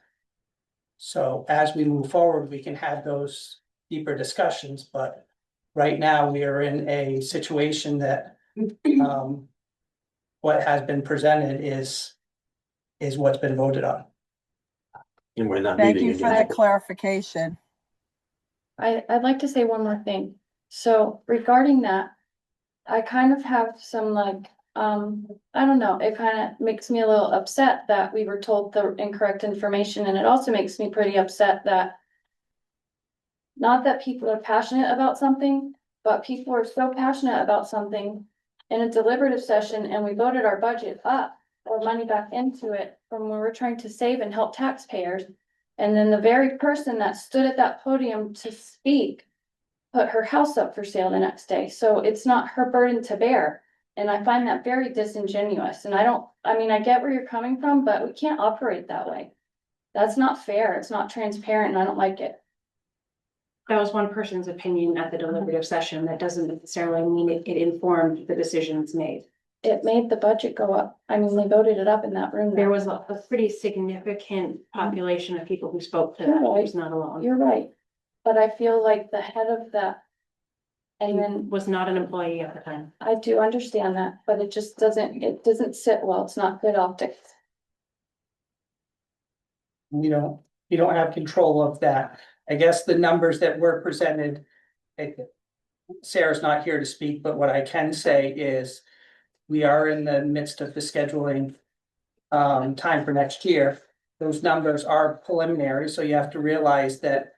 So as we move forward, we can have those deeper discussions, but right now we are in a situation that what has been presented is what's been voted on. And we're not Thank meeting you for again. the clarification. I'd like to say one more thing. So regarding that, I kind of have some like, I don't know, it kind of makes me a little upset that we were told the incorrect information, and it also makes me pretty upset that not that people are passionate about something, but people are so passionate about something in a deliberative session, and we voted our budget up or money back into it from when we're trying to save and help taxpayers. And then the very person that stood at that podium to speak put her house up for sale the next day. So it's not her burden to bear. And I find that very disingenuous. And I mean, I get where you're coming from, but we can't operate that way. That's not fair. It's not transparent, and I don't like it. That was one person's opinion at the deliberative session. That doesn't necessarily mean it informed the decisions made. It made the budget go up. I mean, they voted it up in that room. There was a pretty significant population of people who spoke to You're that. right. It was not alone. You're right. But I feel like the head of that, and then Was not an employee at the time. I do understand that, but it just doesn't sit well. It's not good optics. You don't have control of that. I guess the numbers that were presented. Sarah's not here to speak, but what I can say is we are in the midst of the scheduling time for next year. Those numbers are preliminary, so you have to realize that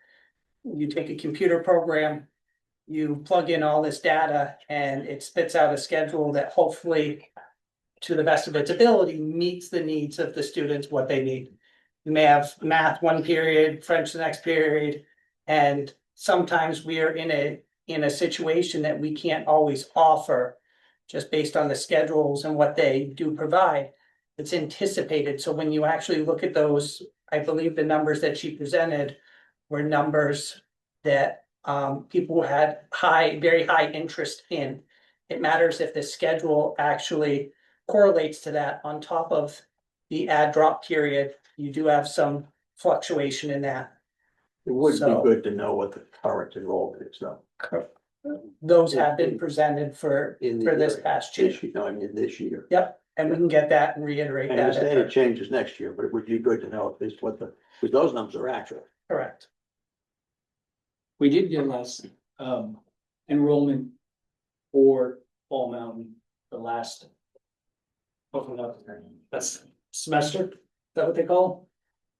you take a computer program, you plug in all this data, and it spits out a schedule that hopefully, to the best of its ability, meets the needs of the students, what they need. You may have math one period, French the next period, and sometimes we are in a situation that we can't always offer just based on the schedules and what they do provide. It's anticipated. So when you actually look at those, I believe the numbers that she presented were numbers that people had very high interest in. It matters if the schedule actually correlates to that. On top of the add drop period, you do have some fluctuation in that. It would be So- good to know what the current enrollment is though. Those have been presented for this past year. No, I mean this year. Yep, and we can get that and reiterate I that. understand it changes next year, but it would be good to know at least because those numbers are accurate. Correct. We did get less enrollment for Fall Mountain the last. That's semester, is that what they call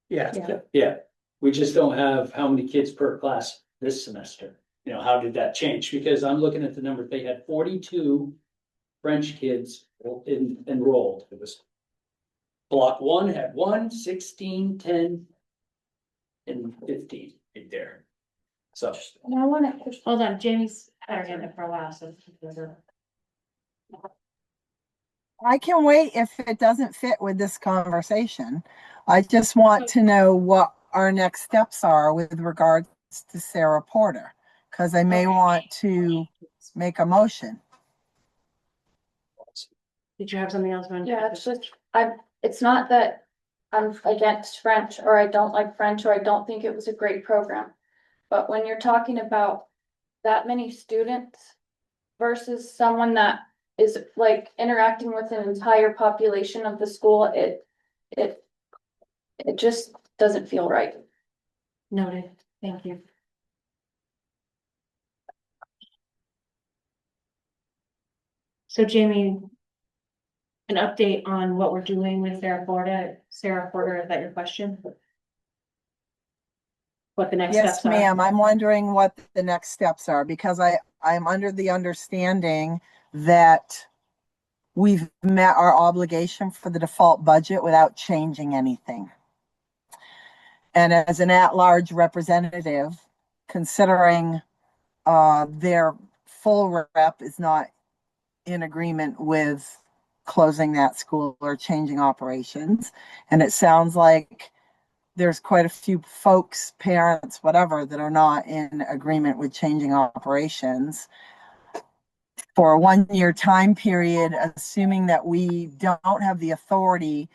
Yeah. it? Yeah, we just don't have how many kids per class this semester. You know, how did that change? Because I'm looking at the number, they had 42 French kids enrolled. It was block one had 1, 16, 10, and 15 right there. So. And I wanna push. Hold on, Jamie's had her hand up for a while, so. I can wait if it doesn't fit with this conversation. I just want to know what our next steps are with regards to Sarah Porter, because I may want to make a motion. Did you have something else? Ron? Yeah, it's not that I'm against French, or I don't like French, or I don't think it was a great program. But when you're talking about that many students versus someone that is like interacting with an entire population of the school, it just doesn't feel right. Noted, thank you. So Jamie, an update on what we're doing with Sarah Porter. Sarah Porter, is that your question? What the next Yes, steps are? ma'am. I'm wondering what the next steps are because I'm under the understanding that we've met our obligation for the default budget without changing anything. And as an at-large representative, considering their full rep is not in agreement with closing that school or changing operations. And it sounds like there's quite a few folks, parents, whatever, that are not in agreement with changing operations for a 1-year time period, assuming that we don't have the authority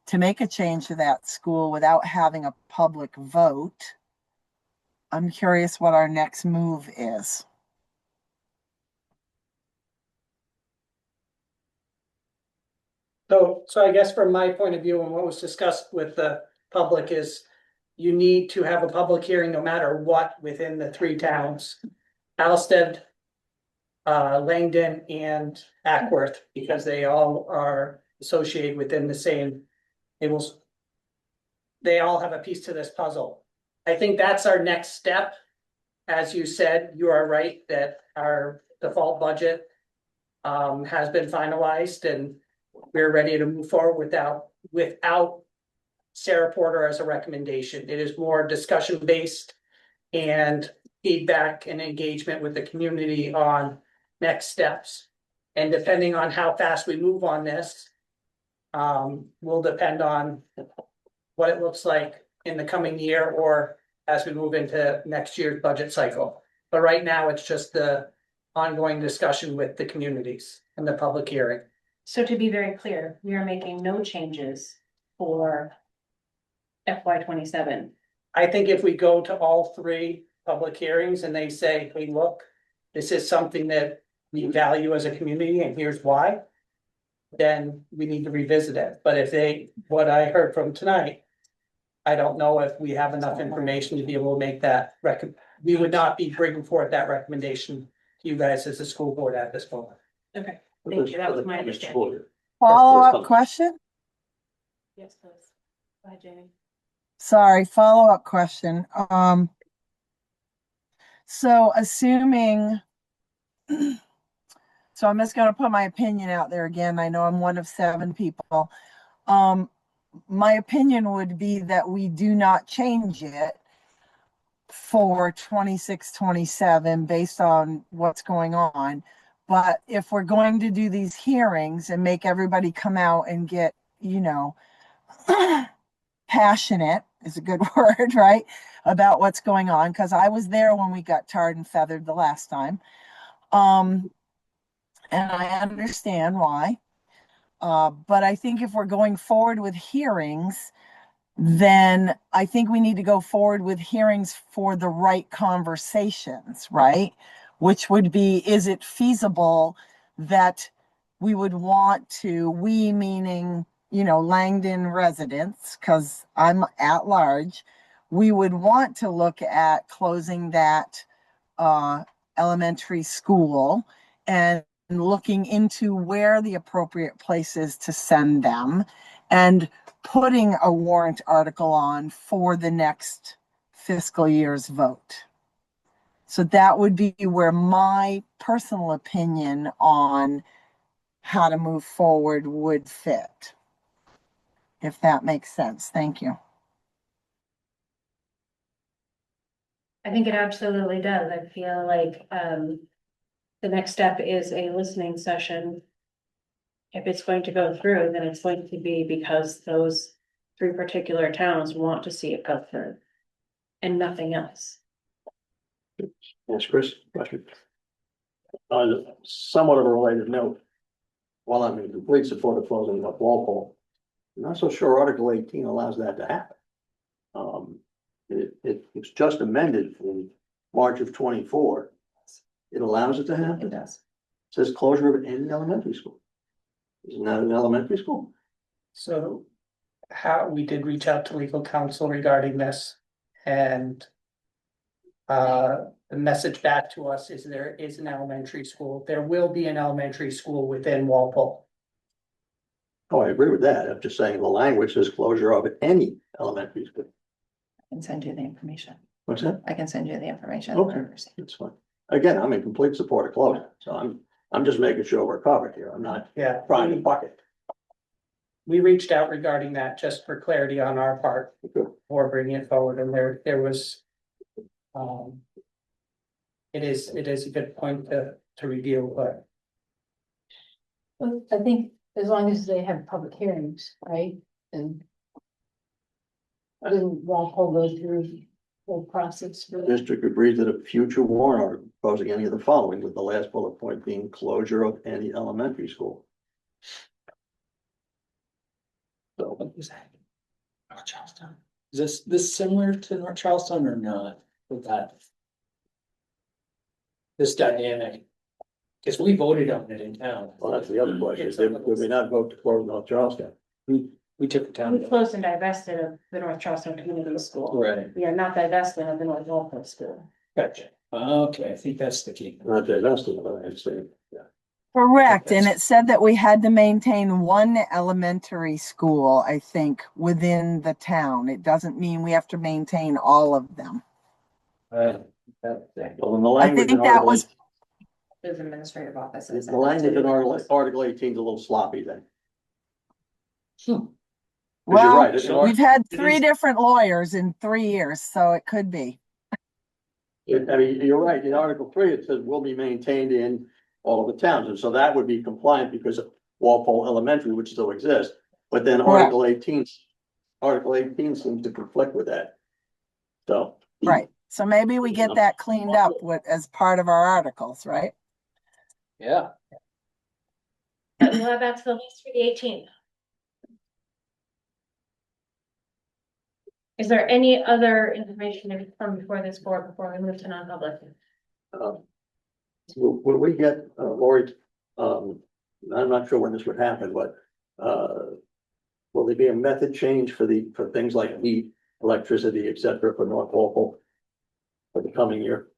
to make a change to that school without having a public vote. I'm curious what our next move is. So I guess from my point of view and what was discussed with the public is you need to have a public hearing no matter what within the 3 towns. Alsted, Langdon and Ackworth, because they all are associated within the same. They all have a piece to this puzzle. I think that's our next step. As you said, you are right that our default budget has been finalized and we're ready to move forward without Sarah Porter as a recommendation. It is more discussion based and feedback and engagement with the community on next steps. And depending on how fast we move on this, will depend on what it looks like in the coming year or as we move into next year's budget cycle. But right now, it's just the ongoing discussion with the communities and the public hearing. So to be very clear, we are making no changes for FY 27. I think if we go to all 3 public hearings and they say, hey, look, this is something that we value as a community and here's why, then we need to revisit it. But if what I heard from tonight, I don't know if we have enough information to be able to make that we would not be bringing forth that recommendation to you guys as a school board at this moment. Okay, thank you. That was my understanding. Follow-up question? Yes, please. Go ahead, Jamie. Sorry, follow-up question. So assuming, so I'm just gonna put my opinion out there again. I know I'm one of 7 people. My opinion would be that we do not change it for 26, 27 based on what's going on. But if we're going to do these hearings and make everybody come out and get, passionate is a good word, right? About what's going on, because I was there when we got tarred and feathered the last time. And I understand why. But I think if we're going forward with hearings, then I think we need to go forward with hearings for the right conversations, right? Which would be, is it feasible that we would want to, we meaning, Langdon residents, because I'm at large, we would want to look at closing that elementary school and looking into where the appropriate place is to send them and putting a warrant article on for the next fiscal year's vote. So that would be where my personal opinion on how to move forward would fit. If that makes sense. Thank you. I think it absolutely does. I feel like the next step is a listening session. If it's going to go through, then it's going to be because those 3 particular towns want to see it go through and nothing else. Yes, Chris, question. On somewhat of a related note, while I'm in complete support of closing up Walpole, I'm not so sure Article 18 allows that to happen. It was just amended in March of 24. It allows it to happen. It does. It says closure of any elementary school. Isn't that an elementary school? So we did reach out to legal counsel regarding this and the message back to us is there is an elementary school. There will be an elementary school within Walpole. Oh, I agree with that. I'm just saying the language says closure of any elementary school. I can send you the information. What's that? I can send you the information. Okay, that's fine. Again, I'm in complete support of closing, so I'm just making sure we're covered here. I'm not trying to bucket. We reached out regarding that just for clarity on our part for bringing it forward, and there was. It is a good point to review, but Well, I think as long as they have public hearings, right? And doesn't Walpole go through the whole process for The that? district agrees that a future warrant article proposing any of the following, with the last bullet point being closure of any elementary school. So, What was that? North Charlestown. Is this similar to North Charlestown or not with that? This dynamic? Because we voted on it in town. well, that's the other question, is did we not vote to close North Charlestown? We took the town. We closed and divested of the North Charleston Community School. Right. We are not divesting of the North Walpole School. Gotcha. Okay, I think that's the key. Not that, that's the other, I'm saying, yeah. Correct, and it said that we had to maintain one elementary school, I think, within the town. It doesn't mean we have to maintain all of them. Well, in the I language think in that Article, was, There's administrative offices. the language in Article 18 is a little sloppy then. 'Cause you're well, right, it's an we've had three is- different lawyers in 3 years, so it could be. I mean, you're right, in Article 3, it says will be maintained in all of the towns, and so that would be compliant because of Walpole Elementary, which still exists. But then Correct. Article 18 seems to conflict with that. So. Right, so maybe we get that cleaned up with, as part of our articles, right? Yeah. We'll have that to the list for the 18th. Is there any other information to come before this board before we move to non-public? Will we get, Lori, I'm not sure when this would happen, but, will there be a method change for things like heat, electricity, et cetera, for North Walpole for the coming year?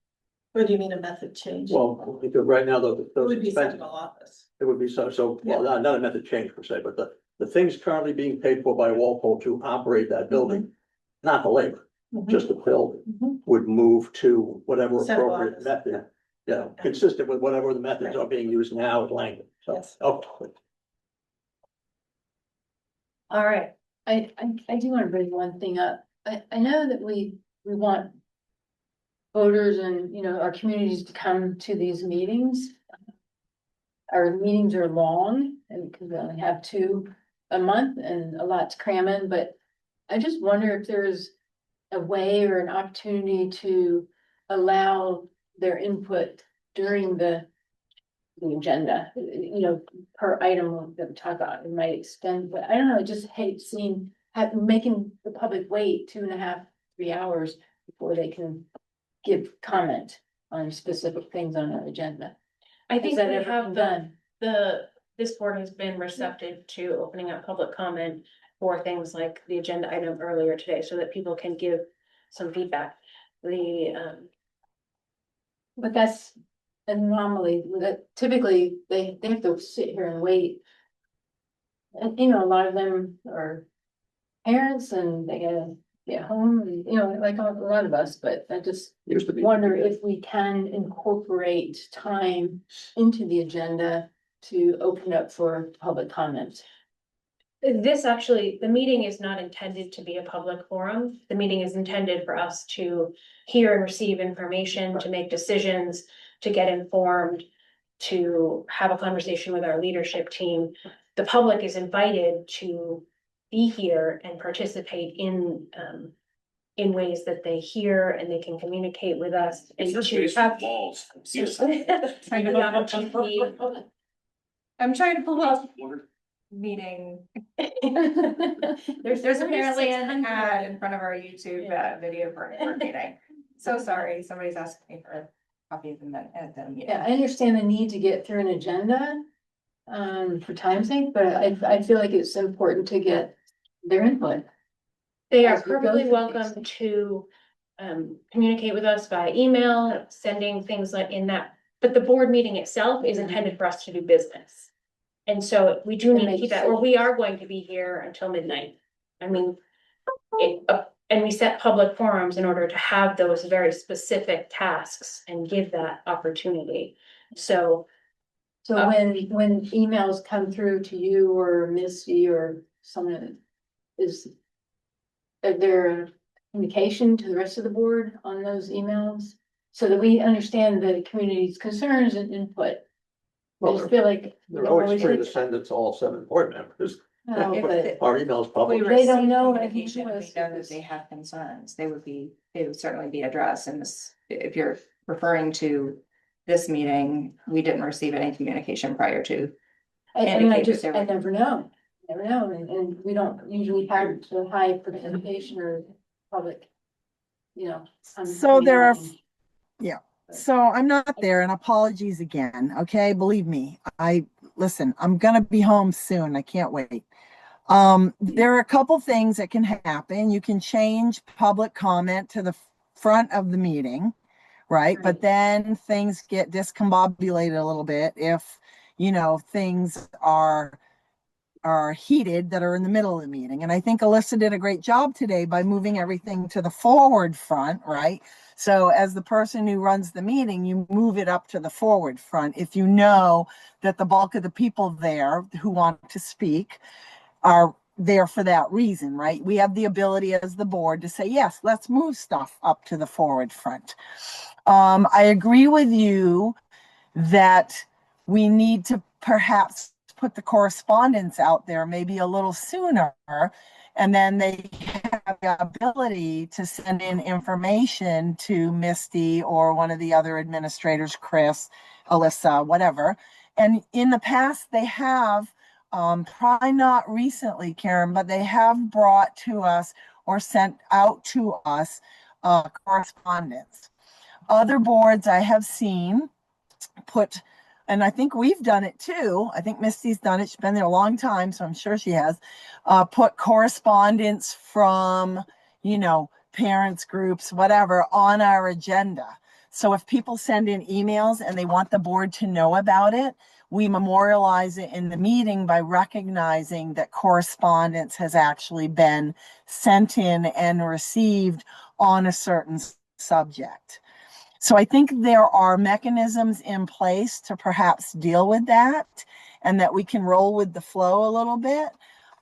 What do you mean a method change? Well, because right now, those It would be expenses, central office. it would be so, well, not a method change per se, but the things currently being paid for by Walpole to operate that building, not the labor, just the building, would move to whatever Central appropriate office. method. Consistent with whatever the methods are being used now at Langdon, so. Yes. Oh, All right, I do want to bring one thing up. I know that we want voters and, you know, our communities to come to these meetings. Our meetings are long and because we only have 2 a month and a lot to cram in, but I just wonder if there's a way or an opportunity to allow their input during the agenda, you know, per item that we talk about, it might extend, but I don't know, I just hate making the public wait 2.5, 3 hours before they can give comment on specific things on our agenda. I think Has that we ever have been done? this board has been receptive to opening up public comment for things like the agenda item earlier today, so that people can give some feedback. But that's an anomaly, that typically they have to sit here and wait. And, you know, a lot of them are parents and they gotta get home and, you know, like a lot of us, but I just used to be. wonder if we can incorporate time into the agenda to open up for public comment. This actually, the meeting is not intended to be a public forum. The meeting is intended for us to hear and receive information, to make decisions, to get informed, to have a conversation with our leadership team. The public is invited to be here and participate in ways that they hear and they can communicate with us and to have. Balls. The opportunity. I'm trying to pull up meeting. There's apparently an ad in front of our YouTube video for our meeting. So sorry, somebody's asking me for copies and then at them. Yeah, I understand the need to get through an agenda for time's sake, but I feel like it's important to get their input. They are As we go perfectly through welcome to communicate with us by email, sending things like in that, but the board meeting itself is intended for us to do business. And so we do need to keep that, or we are going to be here until midnight. I mean, and we set public forums in order to have those very specific tasks and give that opportunity. So when emails come through to you or Misty or someone, is there communication to the rest of the board on those emails? So that we understand the community's concerns and input. I just feel like. They're always free to send it to all 7 board members. No, but Our email's public. We They don't receive know communication, anything we to know us. that they have concerns, they would certainly be addressed in this. If you're referring to this meeting, we didn't receive any communication prior to. I indicate just, that there I were- never know, and we don't usually have the high participation or public, you know. So there are, meeting. yeah, so I'm not there, and apologies again, okay? Believe me, listen, I'm gonna be home soon. I can't wait. There are a couple things that can happen. You can change public comment to the front of the meeting, right? But then things get discombobulated a little bit if, things are heated that are in the middle of the meeting. And I think Alyssa did a great job today by moving everything to the forward front, right? So as the person who runs the meeting, you move it up to the forward front if you know that the bulk of the people there who want to speak are there for that reason, right? We have the ability as the board to say, yes, let's move stuff up to the forward front. I agree with you that we need to perhaps put the correspondence out there maybe a little sooner, and then they have the ability to send in information to Misty or one of the other administrators, Chris, Alyssa, whatever. And in the past, they have, probably not recently, Karen, but they have brought to us or sent out to us correspondence. Other boards I have seen put, and I think we've done it too. I think Misty's done it. She's been there a long time, so I'm sure she has, put correspondence from, parents groups, whatever, on our agenda. So if people send in emails and they want the board to know about it, we memorialize it in the meeting by recognizing that correspondence has actually been sent in and received on a certain subject. So I think there are mechanisms in place to perhaps deal with that, and that we can roll with the flow a little bit.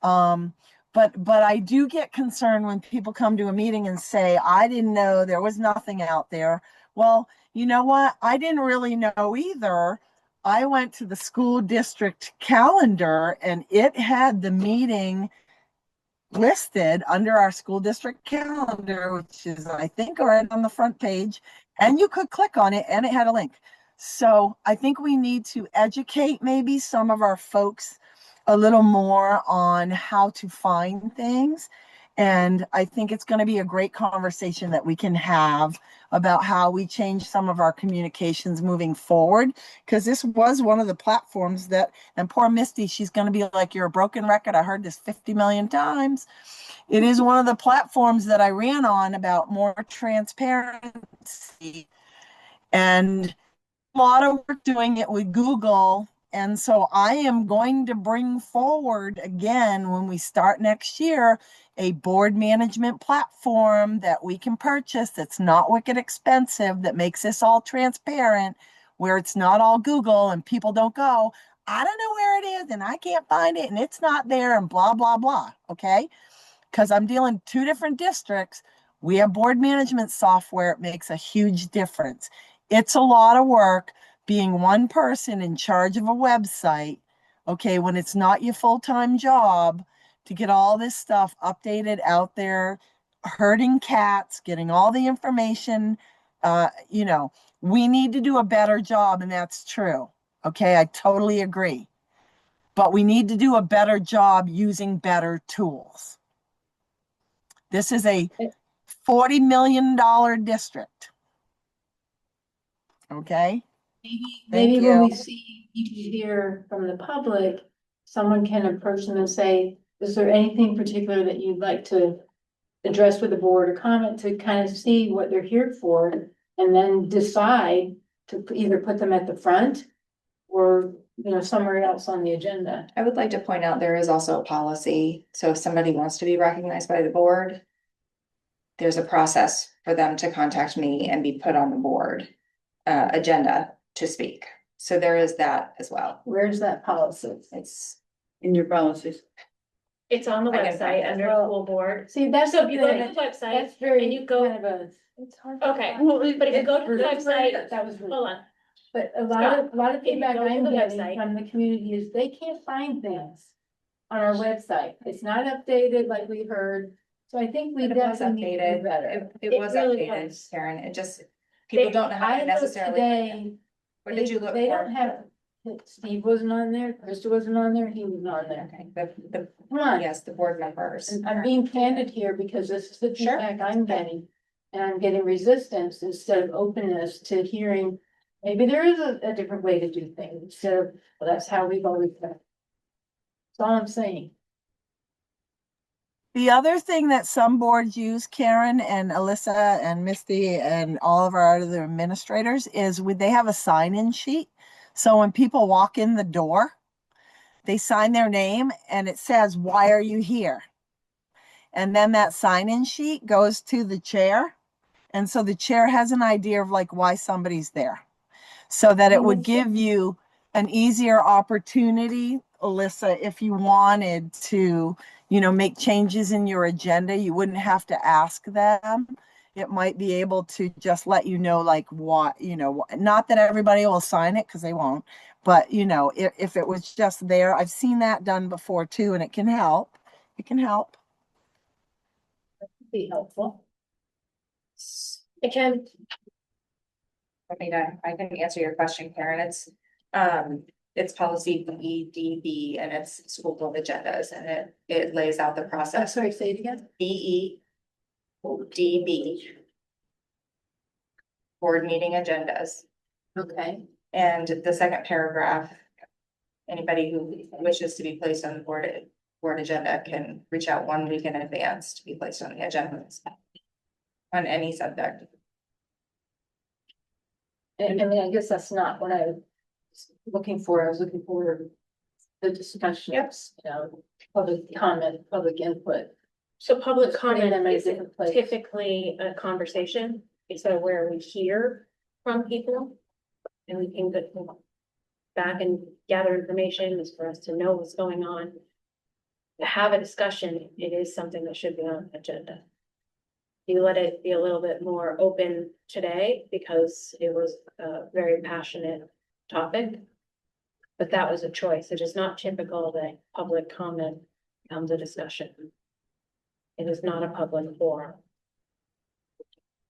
But I do get concerned when people come to a meeting and say, I didn't know, there was nothing out there. Well, you know what? I didn't really know either. I went to the school district calendar and it had the meeting listed under our school district calendar, which is, I think, right on the front page, and you could click on it and it had a link. So I think we need to educate maybe some of our folks a little more on how to find things. And I think it's going to be a great conversation that we can have about how we change some of our communications moving forward. Because this was one of the platforms that, and poor Misty, she's going to be like, you're a broken record. I heard this 50 million times. It is one of the platforms that I ran on about more transparency, and a lot of work doing it with Google. And so I am going to bring forward again, when we start next year, a board management platform that we can purchase that's not wicked expensive, that makes this all transparent, where it's not all Google and people don't go, I don't know where it is and I can't find it and it's not there and blah, blah, blah. Okay. Because I'm dealing 2 different districts. We have board management software. It makes a huge difference. It's a lot of work being one person in charge of a website, okay, when it's not your full-time job, to get all this stuff updated out there, herding cats, getting all the information. We need to do a better job, and that's true. Okay, I totally agree. But we need to do a better job using better tools. This is a $40 million district. Okay. Maybe when we see you hear from the public, someone can approach them and say, is there anything particular that you'd like to address with the board or comment, to kind of see what they're here for, and then decide to either put them at the front or, somewhere else on the agenda. I would like to point out there is also a policy, so if somebody wants to be recognized by the board, there's a process for them to contact me and be put on the board agenda to speak. So there is that as well. Where's that policy? It's in your policies. It's on the I can find website it. under school board. See, that's So if you go to the- the website That's very and you go, kind of a. It's hard. to okay, find. but if you go to the That's website, that was really. hold on. But a Scott, lot of if you feedback go to I'm the getting website- from the community is they can't find things on our website. It's not updated like we heard. So I think we It was definitely need to do updated, better. it was really updated, was. Karen, it just, people don't know how I to looked necessarily. today, What did you look they don't for? have, Steve wasn't on there, Krista wasn't on there, he was on there. Okay, Come on. yes, the board members. And I'm being candid here because this is the Sure. feedback I'm getting. And I'm getting resistance instead of openness to hearing, maybe there is a different way to do things, so well, that's how we've always done it. That's all I'm saying. The other thing that some boards use, Karen and Alyssa and Misty and all of our other administrators, is they have a sign-in sheet. So when people walk in the door, they sign their name and it says, "Why are you here?" And then that sign-in sheet goes to the chair. And so the chair has an idea of like why somebody's there. So that it would give you an easier opportunity, Alyssa, if you wanted to, make changes in your agenda, you wouldn't have to ask them. It might be able to just let you know, like what, not that everybody will sign it because they won't, but if it was just there, I've seen that done before too, and it can help. It can help. Be helpful. I can, I can answer your question, Karen, it's policy BEDB and it's school board agendas and it lays out the I'm process. sorry, say it again. BEDB. Board meeting agendas. Okay. And the second paragraph, anybody who wishes to be placed on the board agenda can reach out 1 week in advance to be placed on the agenda on any subject. I mean, I guess that's not what I was looking for. I was looking for the discussions, public comment, public input. so public Just putting them comment in a is different place. typically a conversation, so where we hear from people. And we can go back and gather information, is for us to know what's going on. To have a discussion, it is something that should be on the agenda. You let it be a little bit more open today because it was a very passionate topic. But that was a choice. It is not typical that public comment becomes a discussion. It is not a public forum.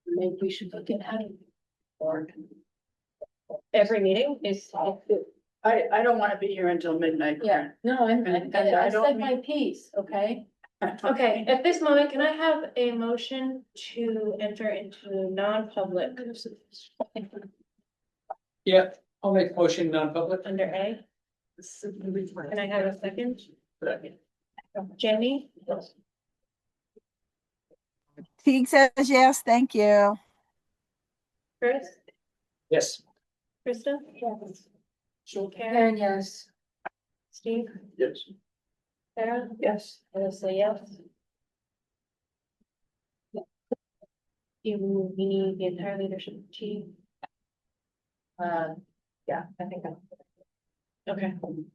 Maybe we should look at how to. Or every meeting is. I don't want to be here until midnight. Yeah, no, I I don't said my mean- piece, okay? Okay, at this moment, can I have a motion to enter into non-public Yeah, I'll make a motion non-public. under A? Can I have a second? Jamie? Teague says yes, thank you. Chris? Yes. Krista? Yes. Karen? Karen, yes. Steve? Yes. Sarah? Yes. Alyssa, yes. You need the entire leadership team? Yeah, I think that's. Okay. Thank you.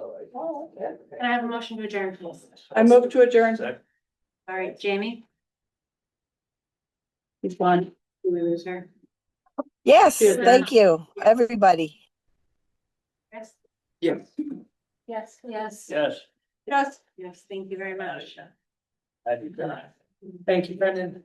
Can I have a motion to adjourn, please? I move to adjourn. All right, Jamie? He's gone. Did we lose her? Yes, Yes. thank you, everybody. Yes. Yeah. Yes. Yes. Yes. Yes. Yes, thank you very much. Thank you, Brendan.